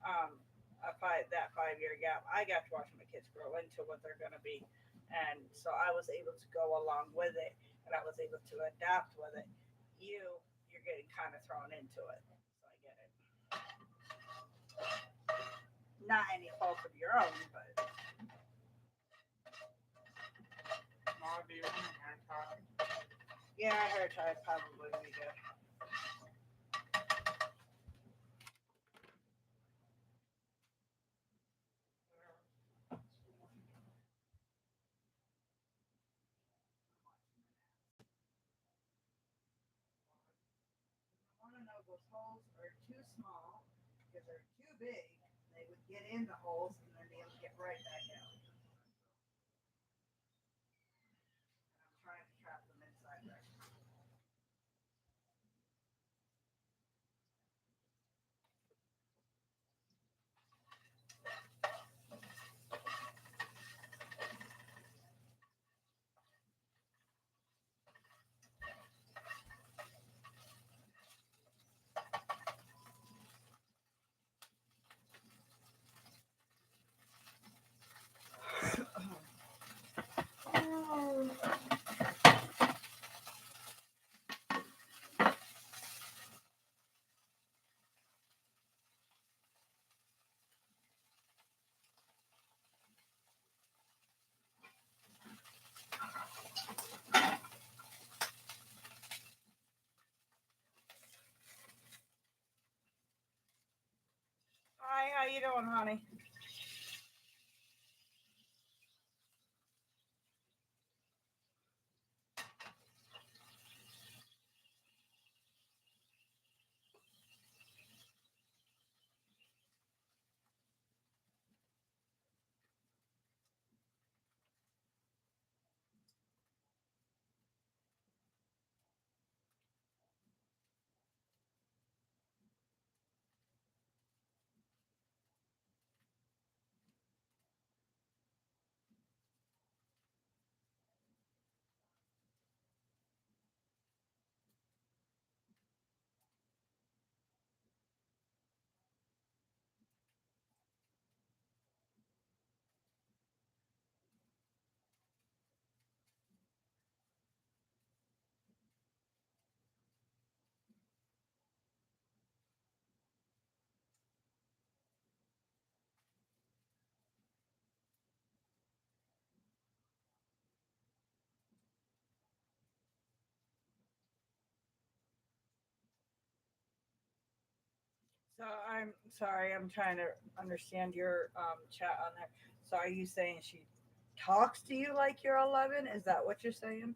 um, a 5 year gap. I got to watch my kids grow into what they're going to be, and so I was able to go along with it, and I was able to adapt with it. You're getting kind of thrown into it, so I get it. Not any fault of your own, but Not even hair tie. yeah, hair tie probably be good. I want to know if those holes are too small because they're too big. They would get in the holes and then they would get right back out. And I'm trying to trap them inside there. Hi, how you doing, honey? So I'm sorry, I'm trying to understand your chat on there. So are you saying she talks to you like you're 11? Is that what you're saying?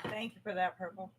Thank you for that, Purple.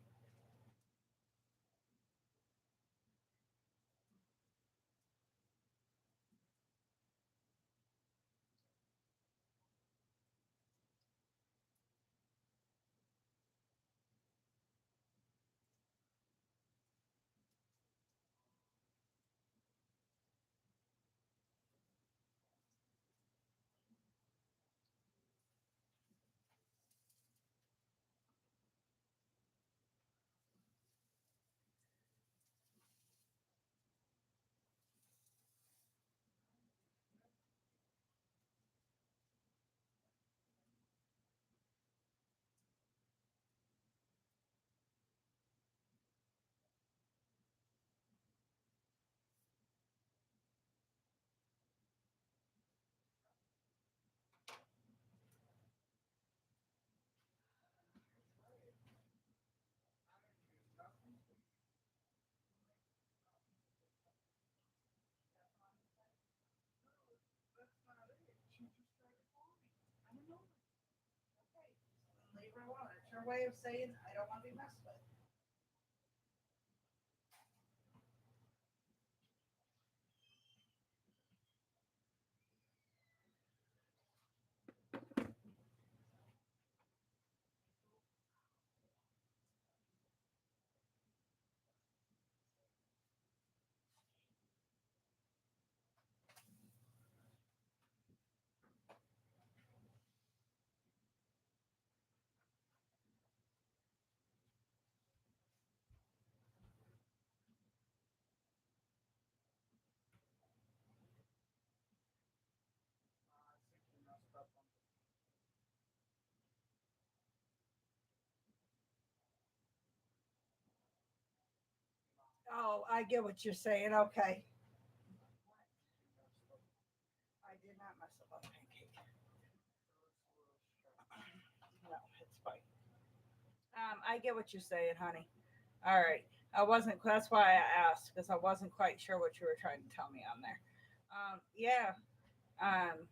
what I want. It's your way of saying I don't want to be messed with. I think you messed up on the. Oh, I get what you're saying. Okay. I did not mess up on the pancake. No, it's fine. I get what you're saying, honey. All right. I wasn't. That's why I asked because I wasn't quite sure what you were trying to tell me on there. Yeah. Um,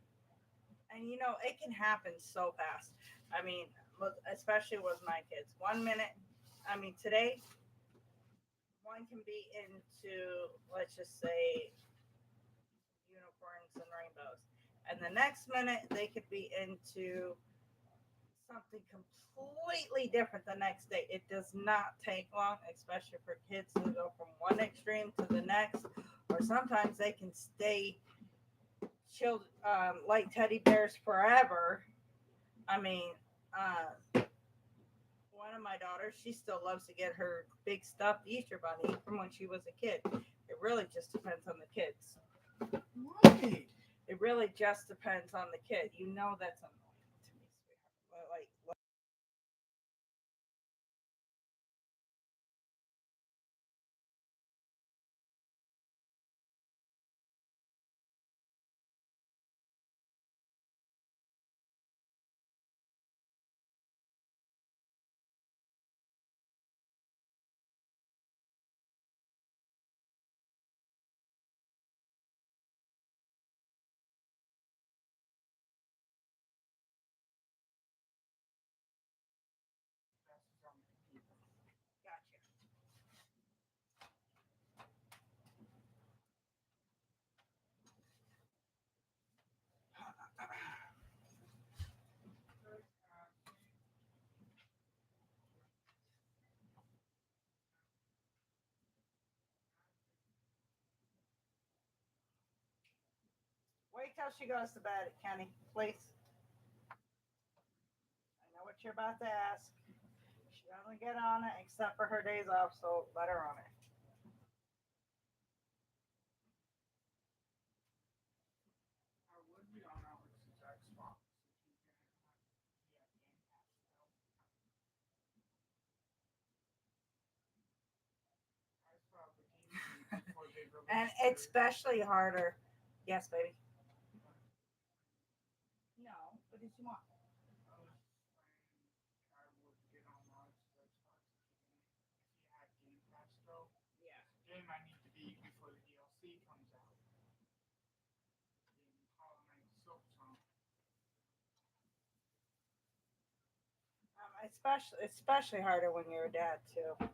and it can happen so fast. I mean, especially with my kids. 1 minute. I mean, today one can be into, let's just say, unicorns and rainbows, and the next minute they could be into something completely different the next day. It does not take long, especially for kids to go from one extreme to the next, or sometimes they can stay chilled like teddy bears forever. I mean, one of my daughters, she still loves to get her big stuffed Easter bunny from when she was a kid. It really just depends on the kids. Right. It really just depends on the kid. That's annoying to me, sweetheart. Like That's some people. gotcha. Wait till she goes to bed, Kenny, please. I know what you're about to ask. She doesn't get on it except for her days off, so let her on it. I would be on Alex's Xbox if you can. Yeah, Game Pass though. I saw the game before they And released it's their. especially harder. Yes, baby. No, what did you want? I was saying I would get on Alex's Xbox if you had Game Pass though. Yeah. It's a game I need to beat before the DLC comes out. In Hollow Knight Silksong. Especially harder when you're a dad too.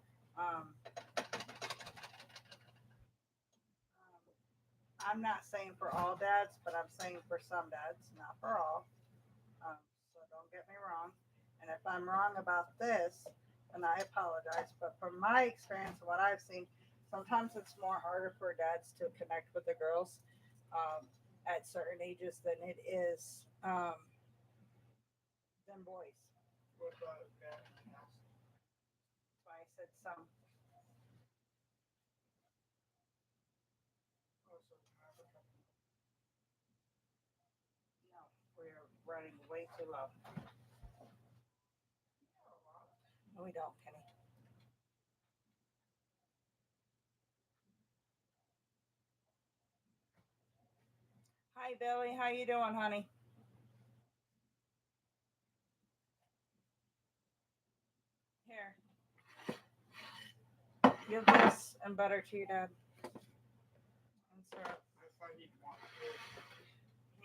I'm not saying for all dads, but I'm saying for some dads, not for all. So don't get me wrong. And if I'm wrong about this, then I apologize. But from my experience and what I've seen, sometimes it's more harder for dads to connect with the girls at certain ages than it is than boys. What about that? That's That's why I said some. also another couple. No, we're running way too low. No, we don't, Kenny. Hi, Billy. How you doing, honey? Here, give this and butter to your dad. And syrup. I thought he'd want it.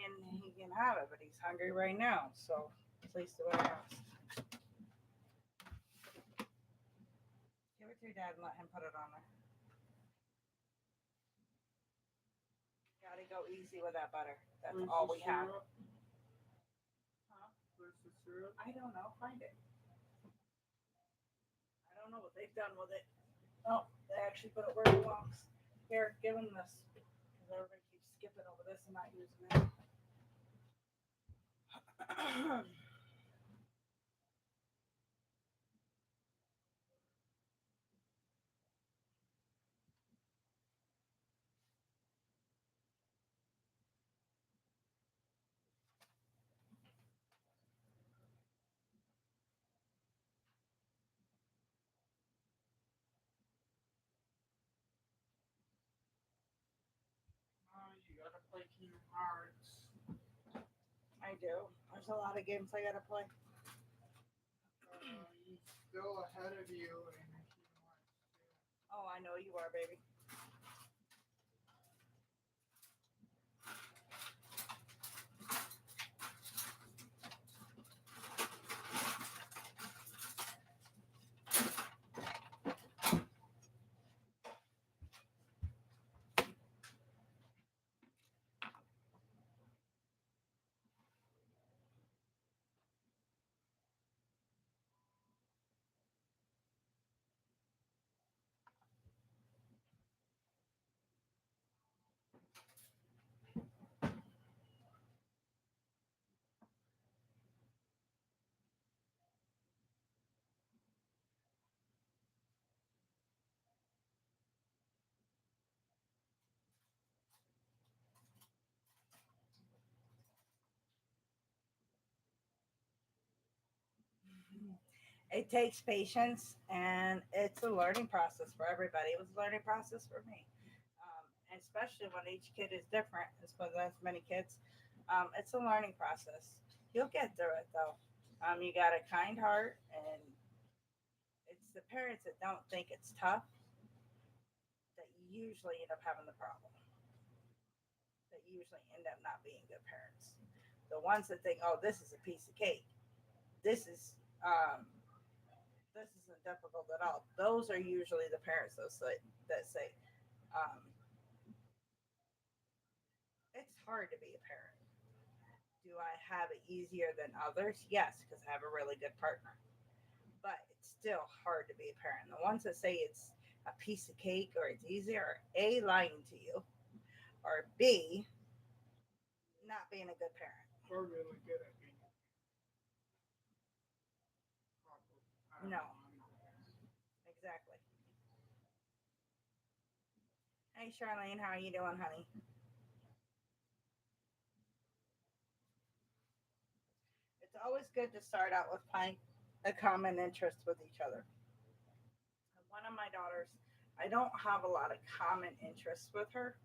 And he can have it, but he's hungry right now. So please do what I asked. your dad and let him put it on there. Gotta go easy with that butter. That's Where's all the we have. syrup? Huh? Where's the syrup? I don't know. Find it. I don't know what they've done with it. Oh, they actually put it where it belongs. Here, give him this. Because everybody keeps skipping over this and not using it. Oh, you gotta play Kingdom Hearts. I do. There's a lot of games I gotta play. He's still ahead of you in Kingdom Hearts 2. Oh, I know you are, baby. It takes patience and it's a learning process for everybody. It was a learning process for me, and especially when each kid is different. As well as many kids, it's a learning process. You'll get through it though. You got a kind heart, and it's the parents that don't think it's tough that usually end up having the problem. That usually end up not being good parents. The ones that think, "Oh, this is a piece of cake. This is this isn't difficult at all." Those are usually the parents that say um, it's hard to be a parent. Do I have it easier than others? Yes, because I have a really good partner. But it's still hard to be a parent. The ones that say it's a piece of cake or it's easier are A, lying to you, or B, not being a good parent. We're really good at being proper. No, exactly. Hey, Charlene, how are you doing, honey? It's always good to start out with finding a common interest with each other. One of my daughters, I don't have a lot of common interests with her,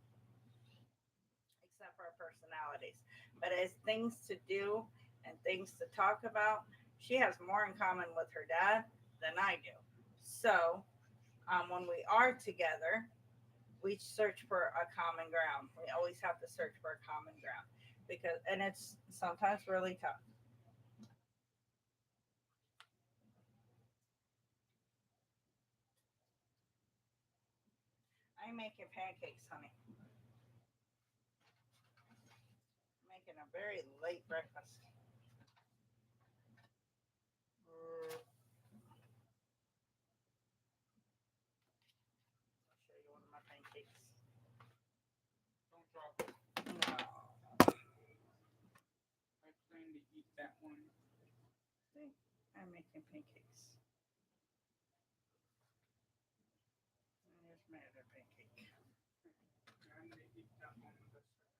except for our personalities. But as things to do and things to talk about, she has more in common with her dad than I do. So when we are together, we search for a common ground. We always have to search for a common ground because, and it's sometimes really tough. I'm making pancakes, honey. Making a very late breakfast. I'll show you one of my pancakes. Don't drop it. No. I plan to eat that one. See, I'm making pancakes. And here's my other pancake. I'm gonna eat that one with a second.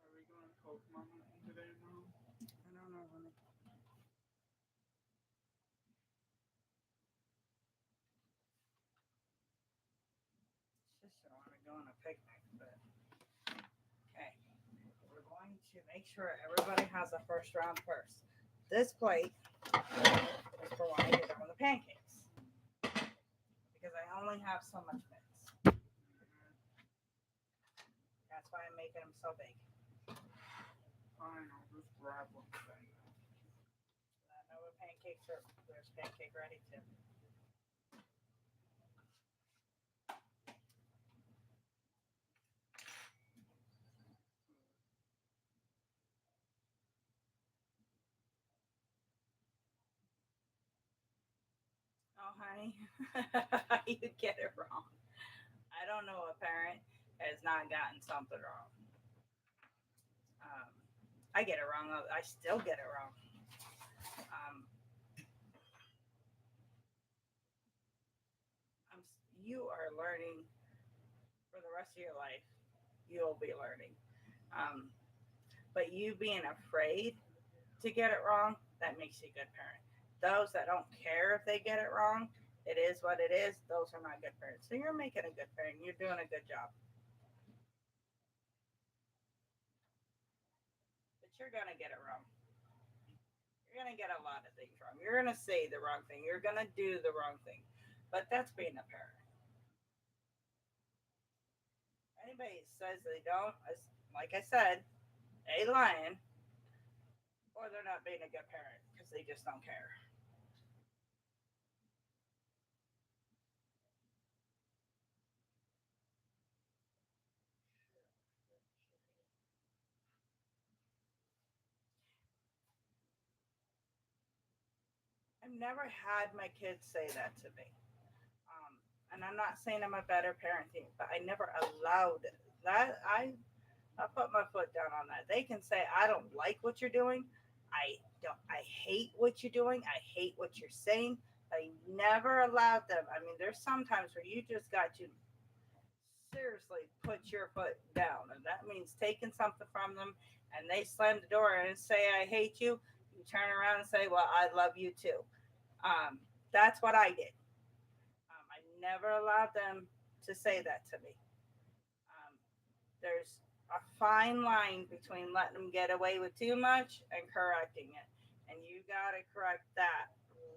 Are we going Pokemon hunting today, Mom? I don't know, honey. doing a picnic, but okay. We're going to make sure everybody has a first round first. This plate is for when I get done with the pancakes because I only have so much mix. That's why I'm making them so big. Fine, I'll just grab one thing. I know what pancakes are. There's pancake ready too. Oh, honey, you get it wrong. I don't know a parent has not gotten something wrong. Um, I get it wrong. I still get it wrong. Um, you are learning for the rest of your life. You'll be learning. Um, but you being afraid to get it wrong, that makes you a good parent. Those that don't care if they get it wrong, it is what it is. Those are not good parents. So you're making a good parent. You're doing a good job. But you're going to get it wrong. You're going to get a lot of things wrong. You're going to say the wrong thing. You're going to do the wrong thing. But that's being a parent. Anybody says they don't, like I said, they lying or they're not being a good parent because they just don't care. I've never had my kids say that to me. And I'm not saying I'm a better parenting, but I never allowed it. That I put my foot down on that. They can say I don't like what you're doing. I hate what you're doing. I hate what you're saying. I never allowed them. I mean, there's sometimes where you just got to seriously put your foot down, and that means taking something from them, and they slam the door and say I hate you. You turn around and say, well, I love you too. Um, that's what I did. I never allowed them to say that to me. Um, there's a fine line between letting them get away with too much and correcting it. And you got to correct that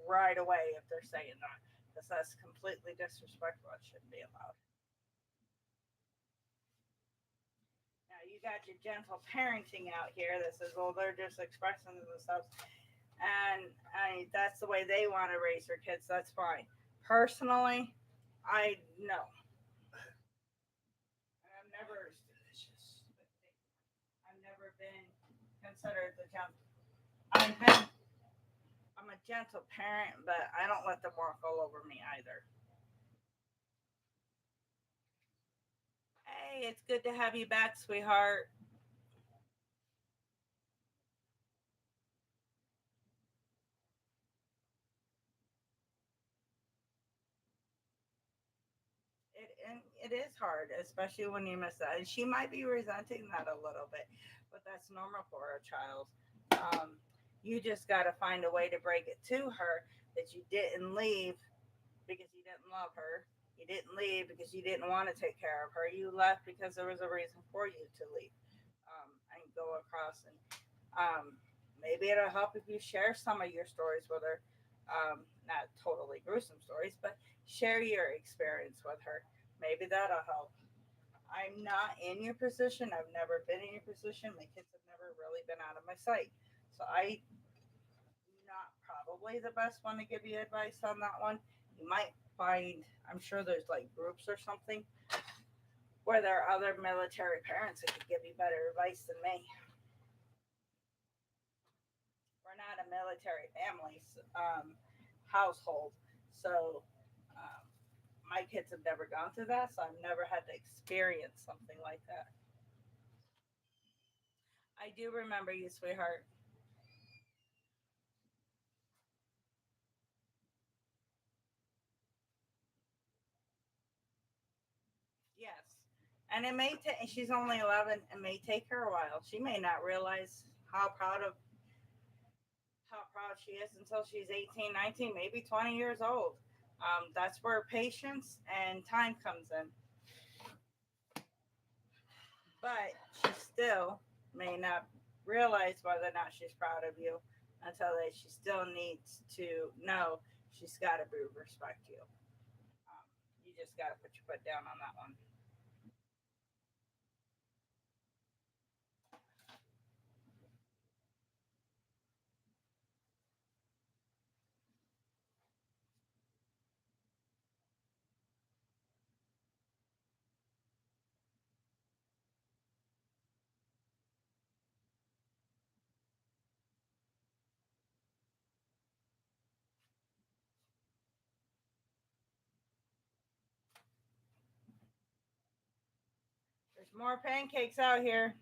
right away if they're saying that, because that's completely disrespectful. It shouldn't be allowed. Now, you got your gentle parenting out here that says, well, they're just expressing themselves. And that's the way they want to raise their kids. That's fine. Personally, I know. I've never I've never been considered the gentle. I've been. I'm a gentle parent, but I don't let them walk all over me either. Hey, it's good to have you back, sweetheart. It is hard, especially when you miss that. And she might be resenting that a little bit, but that's normal for a child. Um, you just got to find a way to break it to her that you didn't leave because you didn't love her. You didn't leave because you didn't want to take care of her. You left because there was a reason for you to leave, and go across. And maybe it'll help if you share some of your stories with her. Not totally gruesome stories, but share your experience with her. Maybe that'll help. I'm not in your position. I've never been in your position. My kids have never really been out of my sight. So I not probably the best one to give you advice on that one. You might find, I'm sure there's like groups or something where there are other military parents that could give you better advice than me. We're not a military family household, so um, my kids have never gone through that, so I've never had to experience something like that. I do remember you, sweetheart. Yes. And it may take, she's only 11, it may take her a while. She may not realize how proud she is until she's 18, 19, maybe 20 years old. That's where patience and time comes in. But she still may not realize whether or not she's proud of you until that she still needs to know she's got to respect you. Um, you just got to put your foot down on that one. There's more pancakes out here.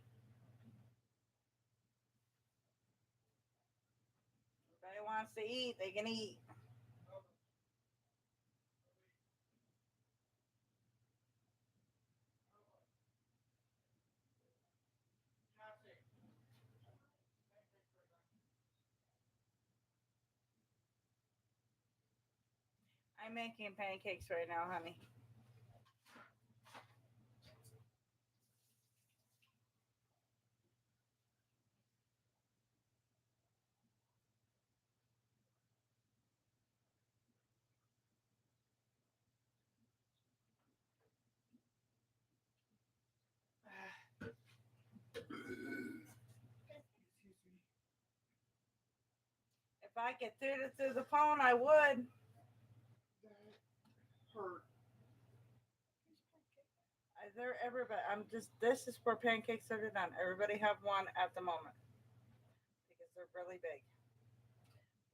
Everybody wants to eat, they can eat. I'm making pancakes right now, honey. If I could through the phone, I would. Hurt. They're everybody. I'm just. This is for pancakes that are done. Everybody have one at the moment because they're really big.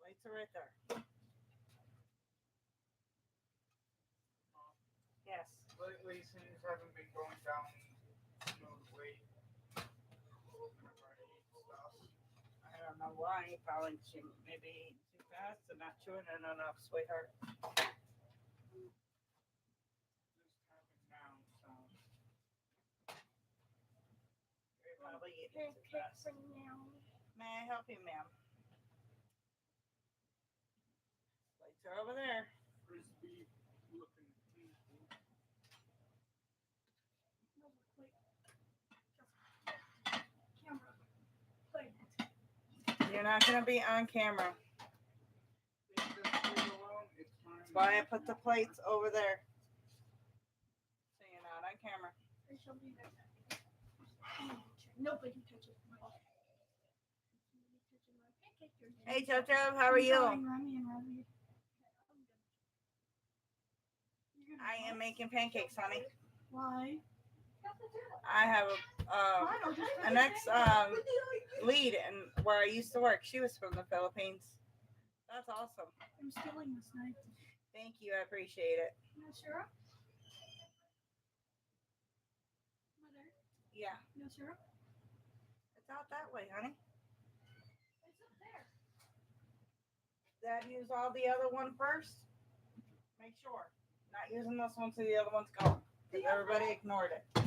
Lights are right there. Yes. Lately, things haven't been going down smoothly. Whenever I eat stuff. I don't know why. Probably she maybe eating too fast and not chewing it enough, sweetheart. Just happened now, so. You're probably eating too fast. May I help you, ma'am? Lights are over there. Frisbee looking people. Camera. Play. You're not gonna be on camera. Leave this food alone. It's mine. That's why I put the plates over there. So you're not on camera. I shall be right back. Nobody touches my pancake. Hey, Jojo, how are you? I am making pancakes, honey. Why? I have an ex lead and where I used to work. She was from the Philippines. That's awesome. I'm stealing this knife. Thank you. I appreciate it. No syrup? Mother? Yeah. No syrup? It's out that way, honey. It's up there. Dad use all the other one first. Make sure. Not using this one till the other one's gone. Because everybody ignored it. The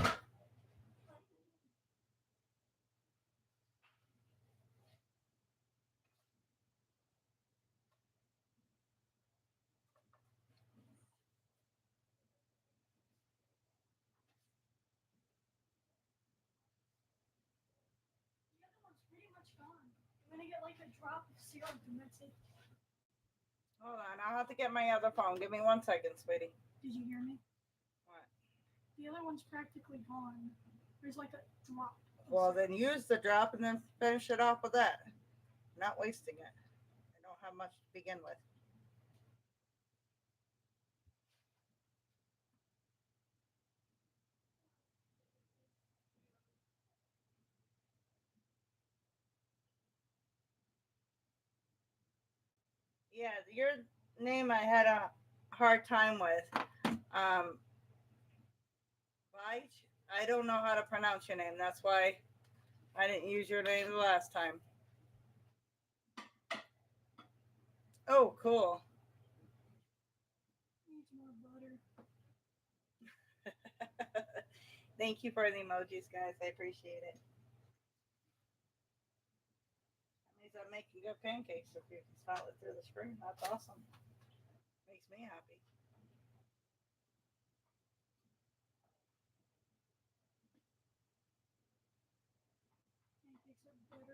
other one's pretty much gone. I'm gonna get like a drop of syrup and that's it. Hold on. I'll have to get my other phone. Give me 1 second, sweetie. Did you hear me? What? The other one's practically gone. There's like a drop. Well, then use the drop and then finish it off with that. Not wasting it. I don't have much to begin with. Yeah, your name I had a hard time with. Vaich? I don't know how to pronounce your name. That's why I didn't use your name the last time. Oh, cool. Needs more butter. Thank you for the emojis, guys. I appreciate it. That means I'm making good pancakes if you can smell it through the screen. That's awesome. Makes me happy.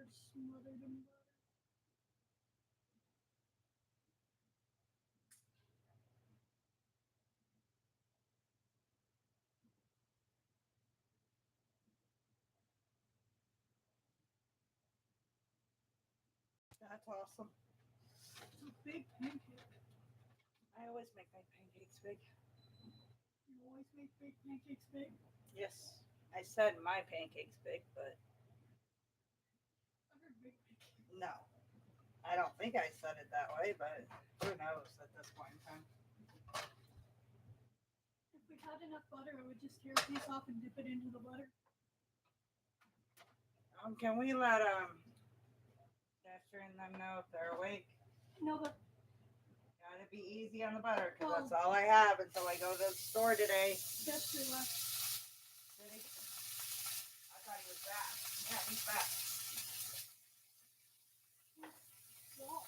They're smothered in butter. That's awesome. It's a big pancake. I always make my pancakes big. You always make big pancakes big. Yes. I said my pancakes big, but I heard big pancakes. no. I don't think I said it that way, but who knows at this point in time. If we had enough butter, I would just tear a piece off and dip it into the butter. Can we let Dasher and them know if they're awake? No, but Gotta be easy on the butter, because Oh. that's all I have until I go to the store today. that's your left. Did he? I thought he was back. Yeah, he's back. Wall.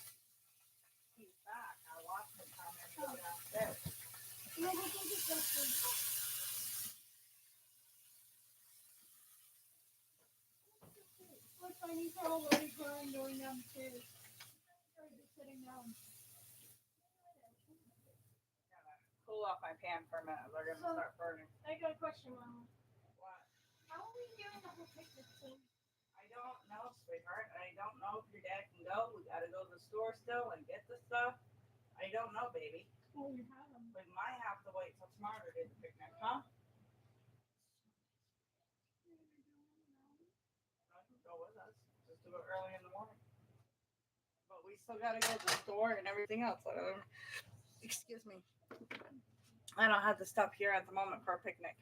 He's back. I watched him come in and go downstairs. No, but go get Dustin. Look, I need her already crying going downstairs. Or just sitting down. Gotta cool off my pan for a minute. They're gonna start burning. I got a question, Mama. What? How are we doing the whole picnic thing? I don't know, sweetheart. I don't know if your dad can go. We gotta go to the store still and get the stuff. I don't know, baby. Well, you have them. We might have to wait till tomorrow to do the picnic, huh? I can go with us. Just do it early in the morning. But we still gotta go to the store and everything else. Excuse me. I don't have the stuff here at the moment for a picnic.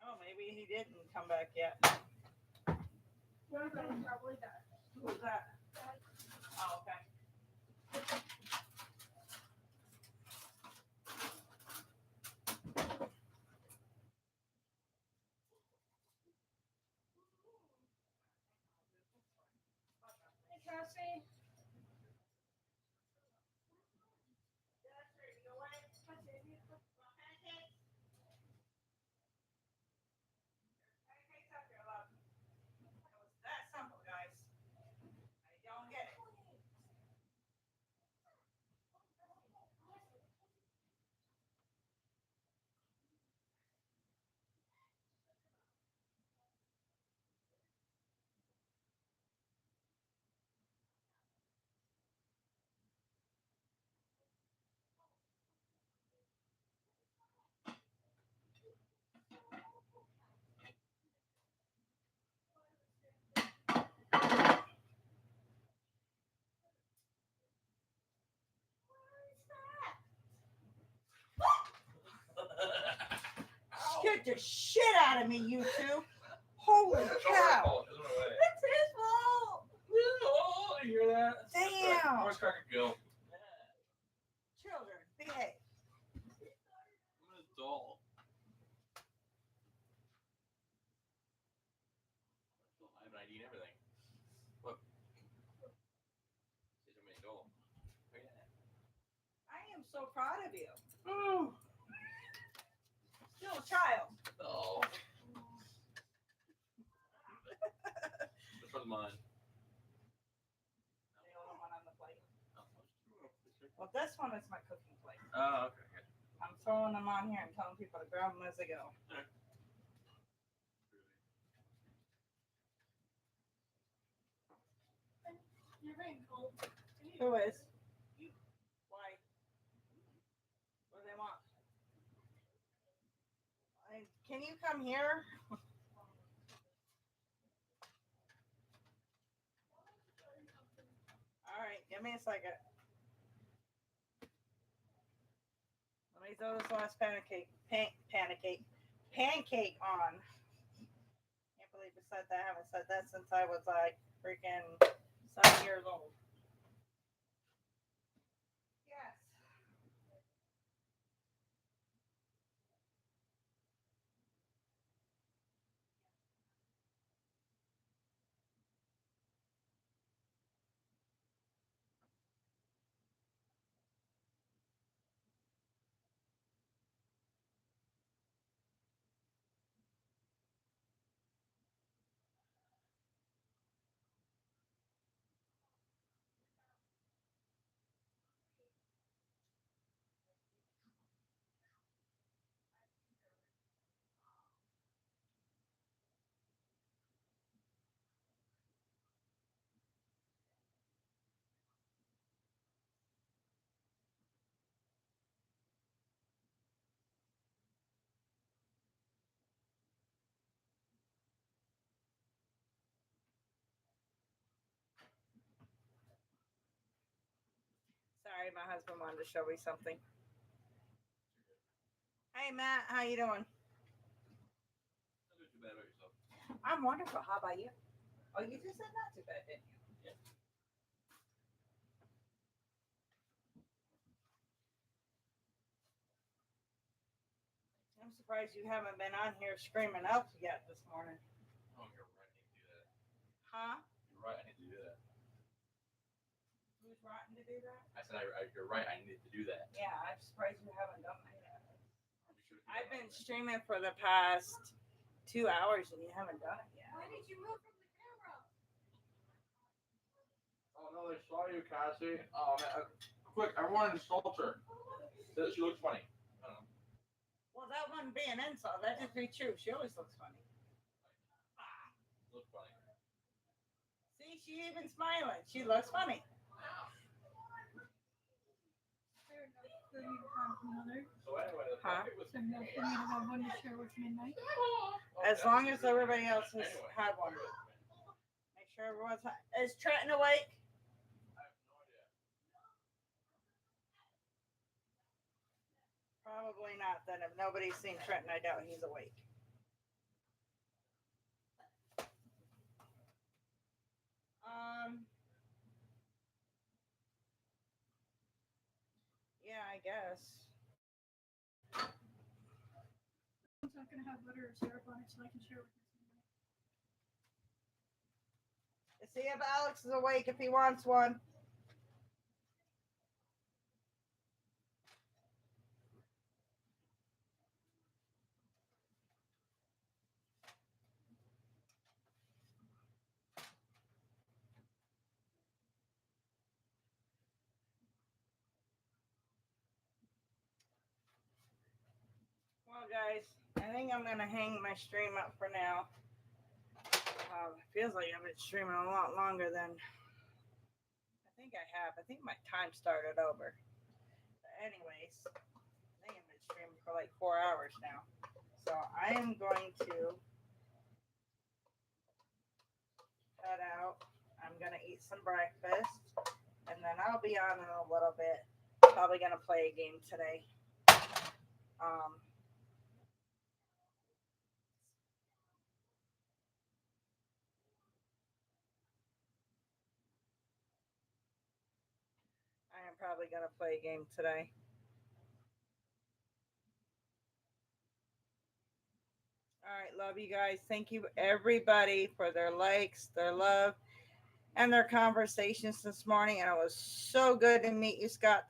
Oh, maybe he didn't come back yet. One of them is probably that. Who was that? Oh, okay. Hey, Cassie. Pancakes up here, love. It was that simple, guys. I don't get it. Scared the shit out of me, you two. Holy cow. It's his fault. Oh, you hear that? Damn. Where's Cracker go? Children, behave. I'm an adult. I have an ID and everything. Look. Says I'm an adult. Look at that. I am so proud of you. Ooh. Still a child. Oh. Which one's mine? The only one on the plate. Oh, Well, this one is my cooking plate. oh, okay. Good. I'm throwing them on here and telling people to grab them as they go. You're being cold. Who is? Why? What do they want? Can you come here? All right, give me a second. Let me throw this last pancake on. Can't believe I said that. I haven't said that since I was like freaking 7 years old. Yes. Sorry, my husband wanted to show me something. Hey, Matt, how you doing? Not too bad about yourself. I'm wonderful. How about you? Oh, you just said not too bad, didn't you? Yeah. I'm surprised you haven't been on here screaming up yet this morning. Oh, you're right. I need to do that. Huh? You're right. I need to do that. Who's rotten to do that? I said, you're right. I need to do that. Yeah, I'm surprised you haven't done that yet. I'll be sure to do I've that been right away. streaming for the past 2 hours and you haven't done it yet. Why did you move from the camera? Oh no, they saw you, Cassie. Oh man, quick! Everyone insult her. Says that she looks funny. I don't know. Well, that wouldn't be an insult. That'd just be true. She always looks funny. Look funny. See, she even smiling. She looks funny. For you to have another. So anyway, the Huh? topic was. So no, for me to have one to share with midnight. As long as everybody else has had one. Make sure everyone's. Is Trenton awake? I have no idea. Probably not. Then if nobody's seen Trenton, I doubt he's awake. Yeah, I guess. It's not gonna have butter or syrup on it, so I can share with Miss Midnight. See if Alex is awake if he wants one. Well, guys, I think I'm gonna hang my stream up for now. It feels like I've been streaming a lot longer than I think I have. I think my time started over. But anyways, I think I've been streaming for like 4 hours now. So I am going to head out. I'm gonna eat some breakfast, and then I'll be on in a little bit. Probably gonna play a game today. Um, I am probably gonna play a game today. All right, love you guys. Thank you everybody for their likes, their love, and their conversations this morning. And it was so good to meet you, Scott.